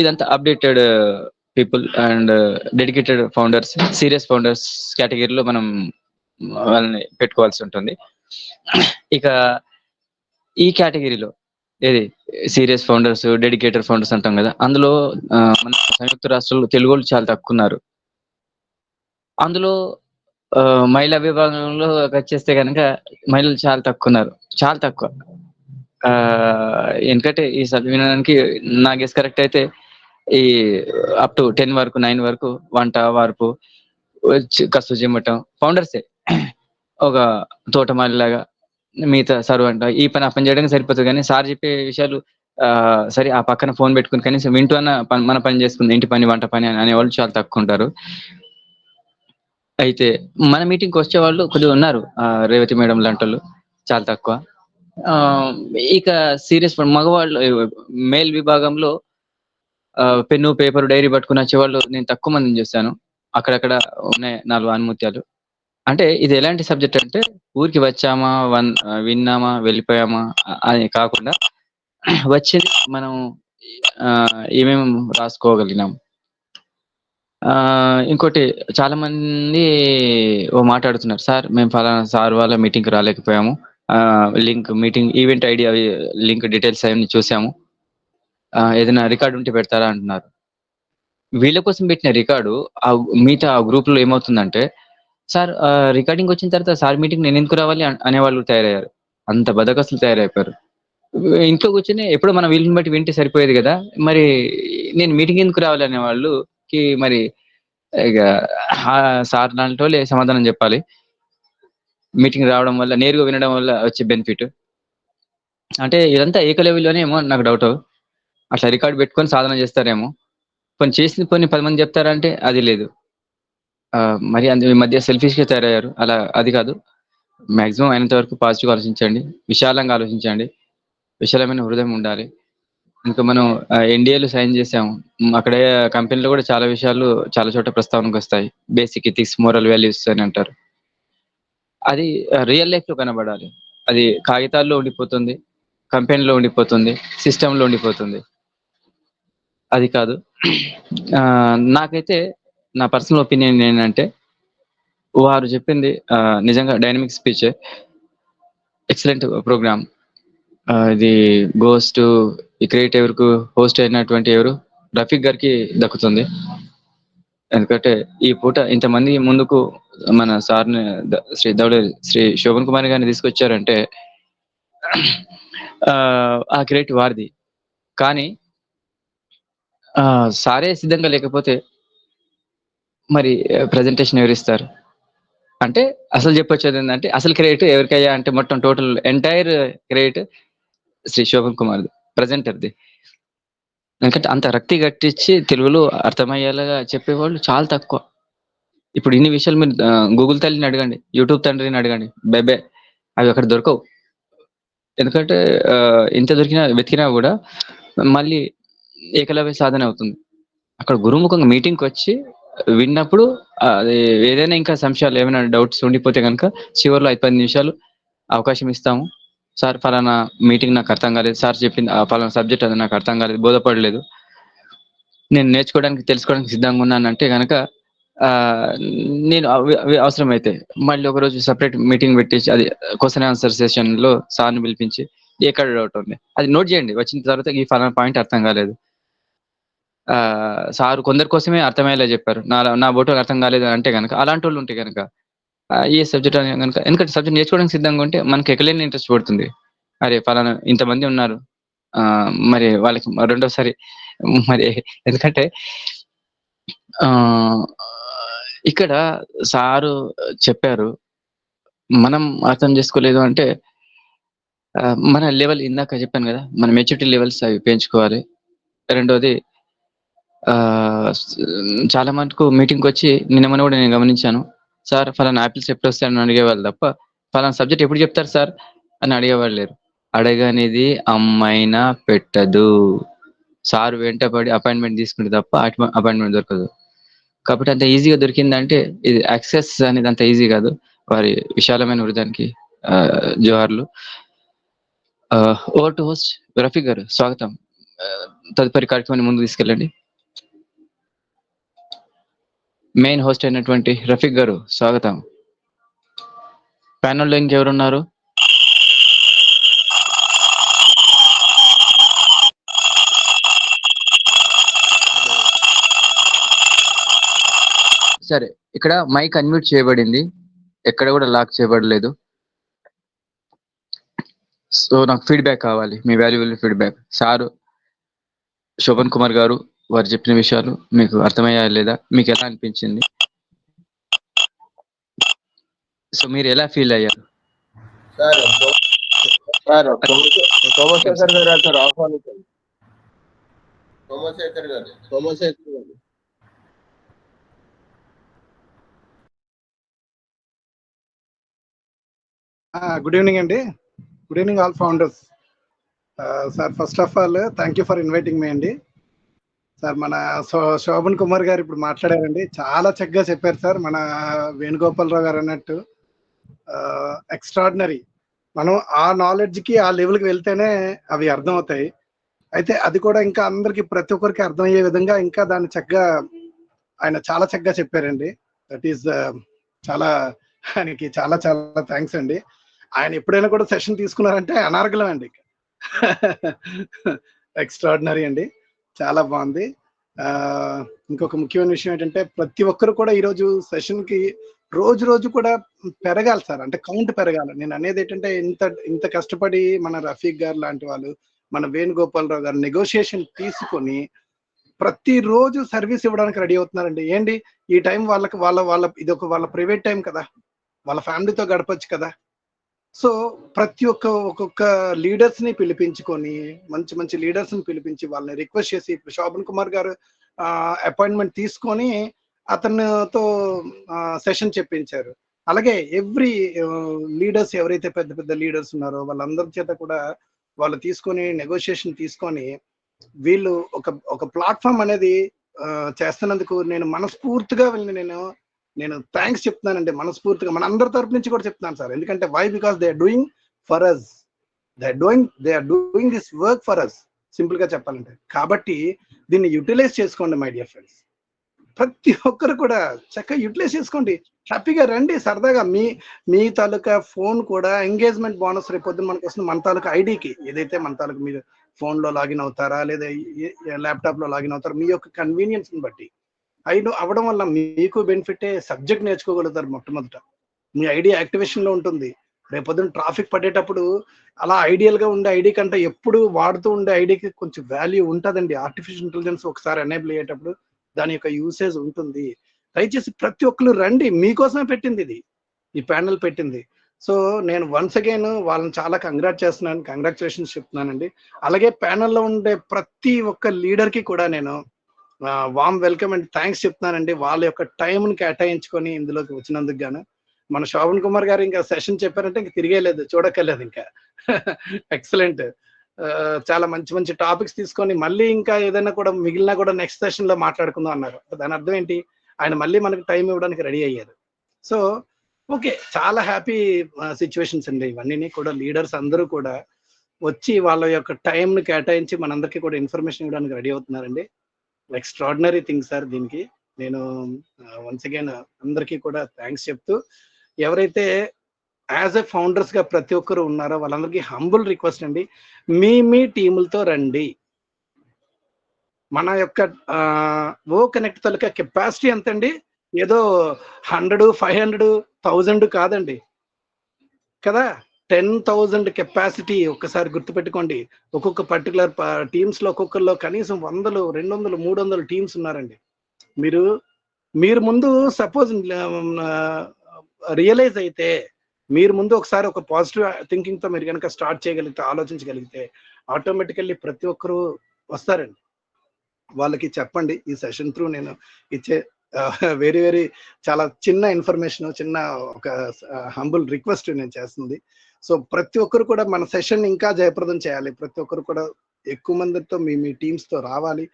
ఇదంతా updated people and dedicated founders, serious founders కేటగిరీలో మనం వాళ్ళని పెట్టుకోవాల్సి ఉంటుంది. ఇక ఈ కేటగిరీలో ఏది సీరియస్ ఫౌండర్స్, డెడికేటెడ్ ఫౌండర్స్ అంటాం కదా, అందులో మన సంయుక్త రాష్ట్రాల్లో తెలుగు వాళ్ళు చాలా తక్కువ ఉన్నారు. అందులో మహిళా విభాగంలో వచ్చేస్తే కనుక మహిళలు చాలా తక్కువ ఉన్నారు, చాలా తక్కువ. ఎందుకంటే ఈ వినడానికి నా గెస్ కరెక్ట్ అయితే ఈ అప్ టు 10 వరకు 9 వరకు వంట వార్పు కసు చిమ్మటం ఫౌండర్సే. ఒక తోటమాలిలాగా మిగతా సర్వ్ అంట ఈ పని ఆ పని చేయడానికి సరిపోతుంది. కానీ సార్ చెప్పే విషయాలు సరే ఆ పక్కన ఫోన్ పెట్టుకుని కనీసం వింటూ అన్న మన పని చేసుకుంది, ఇంటి పని వంట పని అనేవాళ్ళు చాలా తక్కువ ఉంటారు. అయితే మన మీటింగ్కి వచ్చే వాళ్ళు కొద్దిగా ఉన్నారు, రేవతి మేడం లాంటి చాలా తక్కువ. ఇక సీరియస్ మగవాళ్ళు మేల్ విభాగంలో పెన్ను, పేపర్, డైరీ పట్టుకుని వచ్చేవాళ్ళు నేను తక్కువ మందిని చూశాను. అక్కడక్కడ ఉన్నాయి 4 ఆనిముత్యాలు. అంటే ఇది ఎలాంటి సబ్జెక్ట్ అంటే ఊరికి వచ్చామా, విన్నామా, వెళ్ళిపోయామా అని కాకుండా వచ్చేది మనం ఏమేమి రాసుకోగలిగినాం. ఇంకోటి చాలా మంది మాట్లాడుతున్నారు, సార్ మేము ఫలానా సార్ వాళ్ళ మీటింగ్కి రాలేకపోయాము, లింక్ మీటింగ్ ఈవెంట్ ఐడి అవి లింక్ డీటెయిల్స్ అవన్నీ చూసాము, ఏదైనా రికార్డు ఉంటే పెడతారా అంటున్నారు. వీళ్ళ కోసం పెట్టిన రికార్డు మిగతా ఆ గ్రూప్ లో ఏమవుతుందంటే, సార్ రికార్డింగ్ వచ్చిన తర్వాత సార్ మీటింగ్ నేను ఎందుకు రావాలి అనేవాళ్ళు తయారయ్యారు. అంత బద్దకస్తులు తయారైపోయారు. ఇంట్లో కూర్చొని ఎప్పుడో మన వీళ్ళని బట్టి వింటే సరిపోయేది కదా, మరి నేను మీటింగ్ ఎందుకు రావాలి అనే వాళ్ళకి మరి ఇక సార్ దాంట్లో సమాధానం చెప్పాలి. మీటింగ్ రావడం వల్ల, నేరుగా వినడం వల్ల వచ్చే బెనిఫిట్ అంటే ఇదంతా ఏకలవ్యలోనే ఏమో నాకు డౌట్. అట్లా రికార్డు పెట్టుకొని సాధన చేస్తారేమో, కొన్ని చేసింది కొన్ని 10 మంది చెప్తారంటే అది లేదు. మరి ఈ మధ్య సెల్ఫిష్ గా తయారయ్యారు. అలా అది కాదు, మాక్సిమం అయినంత వరకు పాజిటివ్ ఆలోచించండి, విశాలంగా ఆలోచించండి, విశాలమైన హృదయం ఉండాలి. ఇంకా మనం ఎన్డీఏలో సైన్ చేసాము, అక్కడ కంపెనీలో కూడా చాలా విషయాలు చాలా చోట ప్రస్తావనకు వస్తాయి. బేసిక్ ఎథిక్స్, మోరల్ వాల్యూస్ అని అంటారు. అది రియల్ లైఫ్ లో కనబడాలి. అది కాగితాల్లో ఉండిపోతుంది, కంపెనీలో ఉండిపోతుంది, సిస్టంలో ఉండిపోతుంది. అది కాదు. నాకైతే నా పర్సనల్ ఒపీనియన్ ఏంటంటే, వారు చెప్పింది నిజంగా డైనమిక్ స్పీచ్, ఎక్సలెంట్ ప్రోగ్రామ్. ఇది గోస్ టు ఈ క్రియేట్ ఎవరికి హోస్ట్ అయినటువంటి ఎవరు రఫీక్ గారికి దక్కుతుంది. ఎందుకంటే ఈ పూట ఇంతమంది ముందుకు మన సార్ని శ్రీ శోభన్ కుమార్ గారిని తీసుకొచ్చారంటే ఆ క్రెడిట్ వారిది. కానీ సారే సిద్ధంగా లేకపోతే మరి ప్రజెంటేషన్ ఎవరిస్తారు? అంటే అసలు చెప్పొచ్చేది ఏంటంటే, అసలు క్రెడిట్ ఎవరికయ్యా అంటే మొత్తం total entire credit Shri Shobhan కుమార్ది, ప్రజెంటర్ది. ఎందుకంటే అంత రక్తి గట్టించి తెలుగులో అర్థమయ్యేలాగా చెప్పేవాళ్ళు చాలా తక్కువ. ఇప్పుడు ఇన్ని విషయాలు మీరు గూగుల్ తల్లిని అడగండి, యూట్యూబ్ తండ్రిని అడగండి, బెబే అవి అక్కడ దొరకవు. ఎందుకంటే ఇంత వెతికినా కూడా మళ్ళీ ఏకలవ్య సాధన అవుతుంది. అక్కడ గురుముఖంగా మీటింగ్కి వచ్చి విన్నప్పుడు అది ఏదైనా ఇంకా సంశయాలు ఏమైనా డౌట్స్ ఉండిపోతే కనుక చివరిలో 5-10 నిమిషాలు అవకాశం ఇస్తాము. సార్ ఫలానా మీటింగ్ నాకు అర్థం కాలేదు, సార్ చెప్పింది ఫలానా సబ్జెక్ట్ అది నాకు అర్థం కాలేదు, బోధపడలేదు, నేను నేర్చుకోవడానికి తెలుసుకోవడానికి సిద్ధంగా ఉన్నానంటే కనుక నేను అవసరమైతే మళ్ళీ ఒకరోజు సపరేట్ మీటింగ్ పెట్టేసి అది క్వశ్చన్ ఆన్సర్ సెషన్ లో సార్ని పిలిపించి ఎక్కడ డౌట్ ఉంది అది నోట్ చేయండి, వచ్చిన తర్వాత ఈ ఫలానా పాయింట్ అర్థం కాలేదు, సార్ కొందరి కోసమే అర్థమయ్యేలా చెప్పారు, నా బోటు అర్థం కాలేదు అంటే కనుక అలాంటి వాళ్ళు ఉంటే కనుక ఏ సబ్జెక్ట్ అని కనుక, ఎందుకంటే సబ్జెక్ట్ నేర్చుకోవడానికి సిద్ధంగా ఉంటే మనకి ఎక్కలేని ఇంట్రెస్ట్ పడుతుంది. అరే ఫలానా ఇంతమంది ఉన్నారు, మరి వాళ్ళకి రెండోసారి మరి ఎందుకంటే ఇక్కడ సారు చెప్పారు, మనం అర్థం చేసుకోలేదు అంటే మన లెవెల్ ఇందాక చెప్పాను కదా, మన మెచ్యూరిటీ లెవెల్స్ అవి పెంచుకోవాలి. రెండోది చాలా మటుకు మీటింగ్కి వచ్చి నిన్న కూడా నేను గమనించాను, సార్ ఫలానా యాపిల్స్ ఎప్పుడు వస్తాయని అడిగేవాళ్ళు తప్ప ఫలానా సబ్జెక్ట్ ఎప్పుడు చెప్తారు సార్ అని అడిగేవాళ్ళు లేరు. అడగనిది అమ్మైనా పెట్టదు, సార్ వెంటపడి అపాయింట్మెంట్ తీసుకుంటే తప్ప అపాయింట్మెంట్ దొరకదు. కాబట్టి అంత ఈజీగా దొరికిందంటే ఇది యాక్సెస్ అనేది అంత ఈజీ కాదు. వారి విశాలమైన హృదయానికి జోహార్లు. ఓవర్ టు హోస్ట్ రఫీక్ గారు, స్వాగతం. తదుపరి కార్యక్రమాన్ని ముందుకు తీసుకెళ్ళండి. మెయిన్ హోస్ట్ అయినటువంటి రఫీక్ గారు స్వాగతం. ప్యానెల్లో ఇంకెవరున్నారు? సరే, ఇక్కడ మైక్ అన్మ్యూట్ చేయబడింది, ఎక్కడ కూడా లాక్ చేయబడలేదు. సో నాకు ఫీడ్బ్యాక్ కావాలి, మీ valuable feedback. Sir Shobhan Kumar గారు వారు చెప్పిన విషయాలు మీకు అర్థమయ్యా లేదా, మీకు ఎలా అనిపించింది, సో మీరు ఎలా ఫీల్ అయ్యారు? సోమశేఖర్ గారు సార్ ఆహ్వానించండి. సోమశేఖర్ గారు గుడ్ ఈవినింగ్ అండి. Good evening all founders. Sir first of all thank you for inviting మీ అండి. సార్ మన శోభన్ కుమార్ గారు ఇప్పుడు మాట్లాడారండి, చాలా చక్కగా చెప్పారు సార్. మన వేణుగోపాలరావు గారు అన్నట్టు ఎక్స్ట్రాడినరీ. మనం ఆ నాలెడ్జ్కి ఆ లెవెల్కి వెళ్తేనే అవి అర్థం అవుతాయి. అయితే అది కూడా ఇంకా అందరికి ప్రతి ఒక్కరికి అర్థమయ్యే విధంగా ఇంకా దాన్ని చక్కగా ఆయన చాలా చక్కగా చెప్పారండి. దట్ ఈస్ చాలా ఆయనకి చాలా చాలా థ్యాంక్స్ అండి. ఆయన ఎప్పుడైనా కూడా సెషన్ తీసుకున్నారంటే అనార్గలం అండి, ఎక్స్ట్రాడినరీ అండి, చాలా బాగుంది. ఇంకొక ముఖ్యమైన విషయం ఏంటంటే ప్రతి ఒక్కరు కూడా ఈరోజు సెషన్కి రోజు కూడా పెరగాలి సార్, అంటే కౌంట్ పెరగాలి. నేను అనేది ఏంటంటే ఇంత కష్టపడి మన రఫీక్ గారు లాంటి వాళ్ళు, మన వేణుగోపాలరావు గారు నెగోషియేషన్ తీసుకొని ప్రతిరోజు సర్వీస్ ఇవ్వడానికి రెడీ అవుతున్నారండి. ఏంటి ఈ టైం వాళ్ళకి వాళ్ళ ఇది వాళ్ళ ప్రైవేట్ టైం కదా, వాళ్ళ ఫ్యామిలీతో గడపచ్చు కదా. సో ప్రతి ఒక్కొక్క లీడర్స్ ని పిలిపించుకొని మంచి లీడర్స్ ని పిలిపించి వాళ్ళని రిక్వెస్ట్ చేసి ఇప్పుడు శోభన్ కుమార్ గారు అపాయింట్మెంట్ తీసుకొని అతనితో సెషన్ చెప్పించారు. అలాగే ఎవ్రీ లీడర్స్ ఎవరైతే పెద్ద లీడర్స్ ఉన్నారో వాళ్ళందరి చేత కూడా వాళ్ళు తీసుకొని నెగోషియేషన్ తీసుకొని వీళ్ళు ఒక ప్లాట్ఫామ్ అనేది చేస్తున్నందుకు నేను మనస్ఫూర్తిగా నేను థ్యాంక్స్ చెప్తున్నానండి, మనస్ఫూర్తిగా మన అందరి తరపు నుంచి కూడా చెప్తున్నాను సార్. ఎందుకంటే why, because they are doing for us, they are doing this work for us, simple గా చెప్పాలంటే. కాబట్టి దీన్ని యూటిలైజ్ చేసుకోండి మై డియర్ ఫ్రెండ్స్. ప్రతి ఒక్కరు కూడా చక్కగా యూటిలైజ్ చేసుకోండి, హ్యాపీగా రండి, సరదాగా మీ తాలూకా ఫోన్ కూడా ఎంగేజ్మెంట్ బోనస్ రేపు పొద్దున మనకు వస్తుంది. మన తాలూకా ఐడికి ఏదైతే మన తాలూకా మీరు ఫోన్ లో లాగిన్ అవుతారా లేదా ల్యాప్టాప్ లో లాగిన్ అవుతారా, మీ యొక్క కన్వీనియన్స్ ని బట్టి అవ్వడం వల్ల మీకు బెనిఫిటే. సబ్జెక్ట్ నేర్చుకోగలుగుతారు మొట్టమొదట, మీ ఐడి యాక్టివేషన్ లో ఉంటుంది. రేపొద్దున ట్రాఫిక్ పడేటప్పుడు అలా ఐడియల్ గా ఉండే ఐడి కంటే ఎప్పుడు వాడుతూ ఉండే ఐడికి కొంచెం వాల్యూ ఉంటుందండి. ఆర్టిఫిషియల్ ఇంటెలిజెన్స్ ఒకసారి ఎనేబుల్ అయ్యేటప్పుడు దాని యొక్క యూసేజ్ ఉంటుంది. దయచేసి ప్రతి ఒక్కరు రండి, మీకోసమే పెట్టింది ఇది, ఈ ప్యానెల్ పెట్టింది. సో నేను వన్స్ అగైన్ వాళ్ళని చాలా కంగ్రాచులేషన్స్ చెప్తున్నానండి. అలాగే ప్యానెల్లో ఉండే ప్రతి ఒక్క లీడర్ కి కూడా నేను వామ్ వెల్కమ్ అండ్ థ్యాంక్స్ చెప్తున్నానండి, వాళ్ళ యొక్క టైంని కేటాయించుకొని ఇందులోకి వచ్చినందుకు గాను. మన శోభన్ కుమార్ గారు ఇంకా సెషన్ చెప్పారంటే ఇంక తిరిగేలేదు, చూడక్కర్లేదు ఇంకా. ఎక్సలెంట్. చాలా మంచి మంచి టాపిక్స్ తీసుకొని మళ్ళీ ఇంకా ఏదైనా కూడా మిగిలినా కూడా నెక్స్ట్ సెషన్ లో మాట్లాడుకుందాం అన్నారు. దాని అర్థం ఏంటి, ఆయన మళ్ళీ మనకు టైం ఇవ్వడానికి రెడీ అయ్యారు. సో ఓకే, చాలా హ్యాపీ సిచ్యువేషన్స్ అండి ఇవన్నీ కూడా. లీడర్స్ అందరూ కూడా వచ్చి వాళ్ళ యొక్క టైంని కేటాయించి మనందరికీ కూడా ఇన్ఫర్మేషన్ ఇవ్వడానికి రెడీ అవుతున్నారండి. Extraordinary thing sir. దీనికి నేను వన్స్ అగైన్ అందరికీ కూడా థ్యాంక్స్ చెప్తూ, ఎవరైతే యాజ్ ఎ ఫౌండర్స్ గా ప్రతి ఒక్కరు ఉన్నారో వాళ్ళందరికీ హంబుల్ రిక్వెస్ట్ అండి, మీ టీములతో రండి. మన యొక్క ఓ కనెక్ట్ తాలూకా కెపాసిటీ ఎంతండి, ఏదో 100, 500, 1000 కాదండి కదా, 10,000 కెపాసిటీ. ఒక్కసారి గుర్తుపెట్టుకోండి. ఒక్కొక్క పర్టికులర్ టీమ్స్ లో ఒక్కొక్కరిలో కనీసం 100, 200, 300 టీమ్స్ ఉన్నారండి. మీరు ముందు సపోజ్ రియలైజ్ అయితే, మీరు ముందు ఒకసారి ఒక పాజిటివ్ థింకింగ్ తో మీరు కనుక స్టార్ట్ చేయగలిగితే, ఆలోచించగలిగితే ఆటోమేటికల్లీ ప్రతి ఒక్కరు వస్తారండి. వాళ్ళకి చెప్పండి, ఈ సెషన్ త్రూ నేను ఇచ్చే వెరీ చాలా చిన్న ఇన్ఫర్మేషన్, చిన్న ఒక హంబుల్ రిక్వెస్ట్ నేను చేస్తుంది. సో ప్రతి ఒక్కరు కూడా మన సెషన్ ఇంకా జయప్రదం చేయాలి. ప్రతి ఒక్కరు కూడా ఎక్కువ మందితో మీ టీమ్స్ తో రావాలి.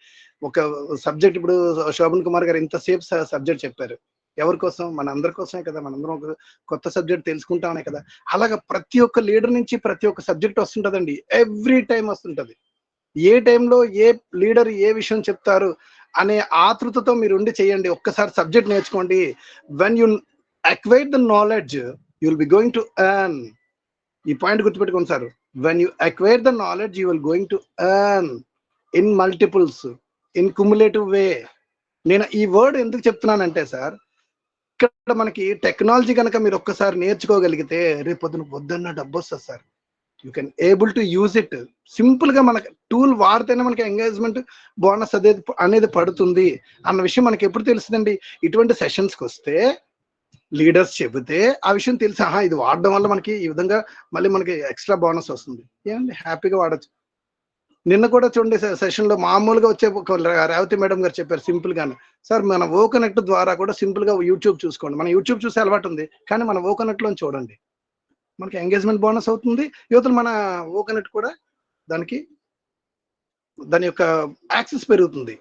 ఒక సబ్జెక్ట్, ఇప్పుడు శోభన్ కుమార్ గారు ఇంతసేపు సబ్జెక్ట్ చెప్పారు, ఎవరి కోసం? మన అందరి కోసమే కదా. మనందరం ఒక కొత్త సబ్జెక్ట్ తెలుసుకుంటామనే కదా. అలాగా ప్రతి ఒక్క లీడర్ నుంచి ప్రతి ఒక్క సబ్జెక్ట్ వస్తుంటదండి, ఎవ్రీ టైం వస్తుంటది. ఏ టైంలో ఏ లీడర్ ఏ విషయం చెప్తారు అనే ఆతృతతో మీరు ఉండి చేయండి. ఒక్కసారి సబ్జెక్ట్ నేర్చుకోండి. When you acquire the knowledge you will be going to earn. ఈ పాయింట్ గుర్తుపెట్టుకోండి sir. When you acquire the knowledge you will going to earn in multiples, in cumulative way. నేను ఈ వర్డ్ ఎందుకు చెప్తున్నానంటే సార్, ఇక్కడ మనకి టెక్నాలజీ కనుక మీరు ఒక్కసారి నేర్చుకోగలిగితే రేపు పొద్దున్న డబ్బు వస్తుంది sir. You can able to use it. Simple గా మనకి టూల్ వాడితేనే మనకి ఎంగేజ్మెంట్ బోనస్ అనేది పడుతుంది అన్న విషయం మనకి ఎప్పుడు తెలుస్తుందండి? ఇటువంటి సెషన్స్కి వస్తే లీడర్స్ చెబితే ఆ విషయం తెలిసి, ఇది వాడడం వల్ల మనకి ఈ విధంగా మళ్ళీ మనకి ఎక్స్ట్రా బోనస్ వస్తుంది. ఏమండి, హ్యాపీగా వాడచ్చు. నిన్న కూడా చూడండి సెషన్ లో మామూలుగా వచ్చే రేవతి మేడం గారు చెప్పారు సింపుల్ గానే, సార్ మన ఓ కనెక్ట్ ద్వారా కూడా సింపుల్ గా యూట్యూబ్ చూసుకోండి. మన యూట్యూబ్ చూసే అలవాటు ఉంది, కానీ మన ఓ కనెక్ట్ లో చూడండి, మనకి ఎంగేజ్మెంట్ బోనస్ అవుతుంది. యువతలు మన ఓ కనెక్ట్ కూడా దాని యొక్క యాక్సెస్ పెరుగుతుంది.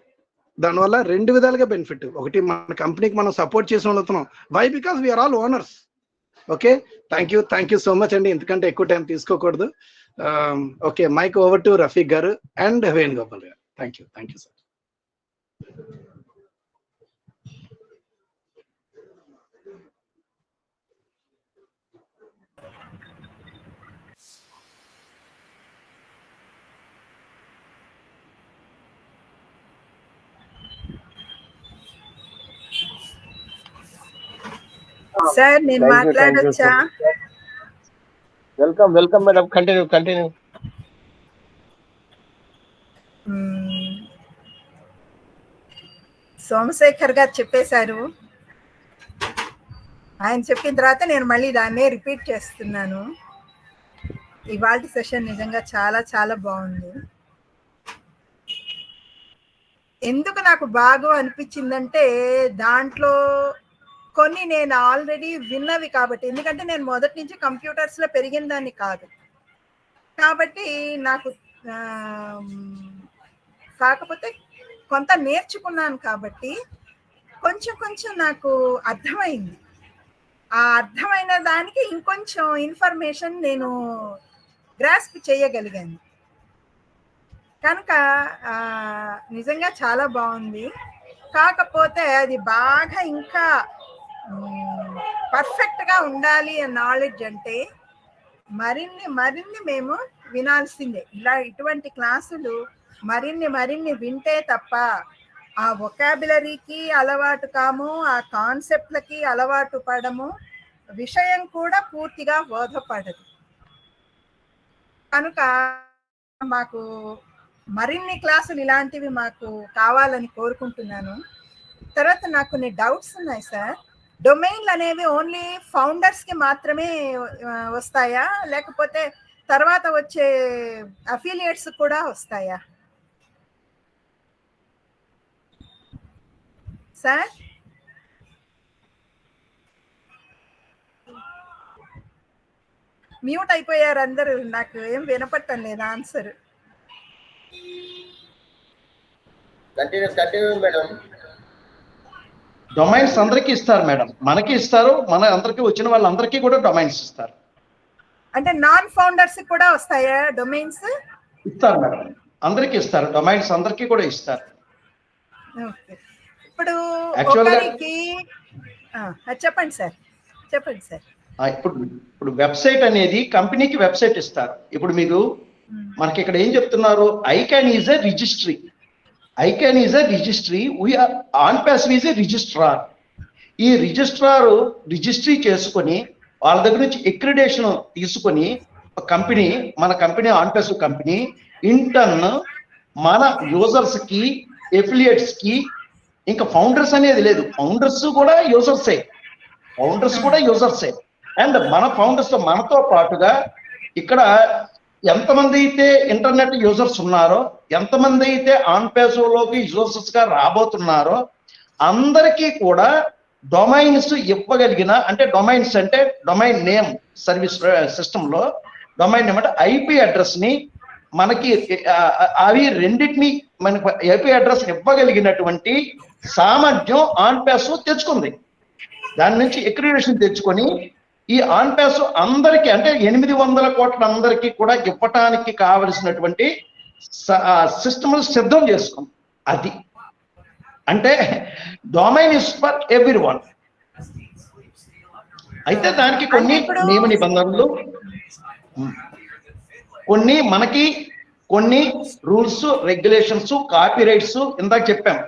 దానివల్ల 2 విధాలుగా బెనిఫిట్. ఒకటి, మన కంపెనీకి మనం సపోర్ట్ చేసిన అవుతున్నాం. Why? Because we are all owners. Okay, thank you so much అండి. ఎందుకంటే ఎక్కువ టైం తీసుకోకూడదు. Okay, mic over to Rafiq గారు అండ్ వేణుగోపాల్ గారు. Thank you sir. సార్ నేను మాట్లాడొచ్చా? Welcome madam, continue. సోమశేఖర్ గారు చెప్పేశారు. ఆయన చెప్పిన తర్వాత నేను మళ్ళీ దాన్నే రిపీట్ చేస్తున్నాను. ఇవాల్టి సెషన్ నిజంగా చాలా చాలా బాగుంది. ఎందుకు నాకు బాగా అనిపించిందంటే, దాంట్లో కొన్ని నేను ఆల్రెడీ విన్నవి కాబట్టి. ఎందుకంటే నేను మొదటి నుంచి కంప్యూటర్స్ లో పెరిగిన దాన్ని కాదు కాబట్టి నాకు కాకపోతే కొంత నేర్చుకున్నాను కాబట్టి కొంచెం కొంచెం నాకు అర్థమైంది. ఆ అర్థమైన దానికి ఇంకొంచెం ఇన్ఫర్మేషన్ నేను గ్రాస్ప్ చేయగలిగాను. కనుక నిజంగా చాలా బాగుంది. కాకపోతే అది బాగా ఇంకా పర్ఫెక్ట్గా ఉండాలి నాలెడ్జ్ అంటే మరిన్ని మేము వినాల్సిందే. ఇటువంటి క్లాసులు మరిన్ని వింటే తప్ప ఆ వొకాబులరీకి అలవాటు కాము, ఆ కాన్సెప్ట్లకి అలవాటు పడము, విషయం కూడా పూర్తిగా బోధపడదు. కనుక మాకు మరిన్ని క్లాసులు ఇలాంటివి మాకు కావాలని కోరుకుంటున్నాను. తర్వాత నాకు కొన్ని డౌట్స్ ఉన్నాయి సార్. డొమైన్లు అనేవి ఓన్లీ ఫౌండర్స్కి మాత్రమే వస్తాయా, లేకపోతే తర్వాత వచ్చే అఫిలియేట్స్ కూడా వస్తాయా సార్? మ్యూట్ అయిపోయారు అందరూ, నాకు ఏం వినపట్టం లేదు ఆన్సర్. Continue madam. డొమైన్స్ అందరికీ ఇస్తారు మేడం, మనకి ఇస్తారు, మన అందరికీ వచ్చిన వాళ్ళందరికీ కూడా డొమైన్స్ ఇస్తారు. అంటే నాన్ ఫౌండర్స్ కూడా వస్తాయా డొమైన్స్? ఇస్తారు మేడం, అందరికీ ఇస్తారు, డొమైన్స్ అందరికీ కూడా ఇస్తారు. ఓకే. ఇప్పుడు Actually, ఒకరికి చెప్పండి సార్. ఇప్పుడు వెబ్సైట్ అనేది కంపెనీకి వెబ్సైట్ ఇస్తారు. ఇప్పుడు మీకు మనకి ఇక్కడ ఏం చెప్తున్నారు, ICANN is a registry. ICANN is a registry, we are OnPassive is a registrar. ఈ రిజిస్ట్రార్ రిజిస్ట్రీ చేసుకొని వాళ్ళ దగ్గర నుంచి అక్రిడేషన్ తీసుకొని కంపెనీ, మన కంపెనీ ఆన్పాసివ్ కంపెనీ ఇంటర్న్ మన యూజర్స్ కి, ఎఫిలియేట్స్ కి, ఇంకా ఫౌండర్స్ అనేది లేదు, ఫౌండర్స్ కూడా యూజర్సే, అండ్ మన ఫౌండర్స్ మనతో పాటుగా ఇక్కడ ఎంతమంది అయితే ఇంటర్నెట్ యూజర్స్ ఉన్నారో, ఎంతమంది అయితే ఆన్పాసివ్ లోకి యూజర్స్ గా రాబోతున్నారో అందరికీ కూడా డొమైన్స్ ఇవ్వగలిగిన, అంటే డొమైన్స్ అంటే డొమైన్ నేమ్ సర్వీస్ సిస్టమ్ లో డొమైన్ నేమ్ అంటే ఐపీ అడ్రస్ ని మనకి అవి రెండింటిని మనకి ఐపీ అడ్రస్ ఇవ్వగలిగినటువంటి సామర్థ్యం ఆన్పాసివ్ తెచ్చుకుంది. దాని నుంచి అక్రిడేషన్ తెచ్చుకొని ఈ ఆన్పాసివ్ అందరికీ, అంటే 800 కోట్ల అందరికీ కూడా ఇవ్వటానికి కావలసినటువంటి సిస్టమ్ సిద్ధం చేసుకుంది. అది అంటే డొమైన్ ఇస్ ఫర్ ఎవ్రీవన్. అయితే దానికి కొన్ని నియమ నిబంధనలు, కొన్ని రూల్స్, రెగ్యులేషన్స్, కాపీ రైట్స్ ఇందాక చెప్పాం.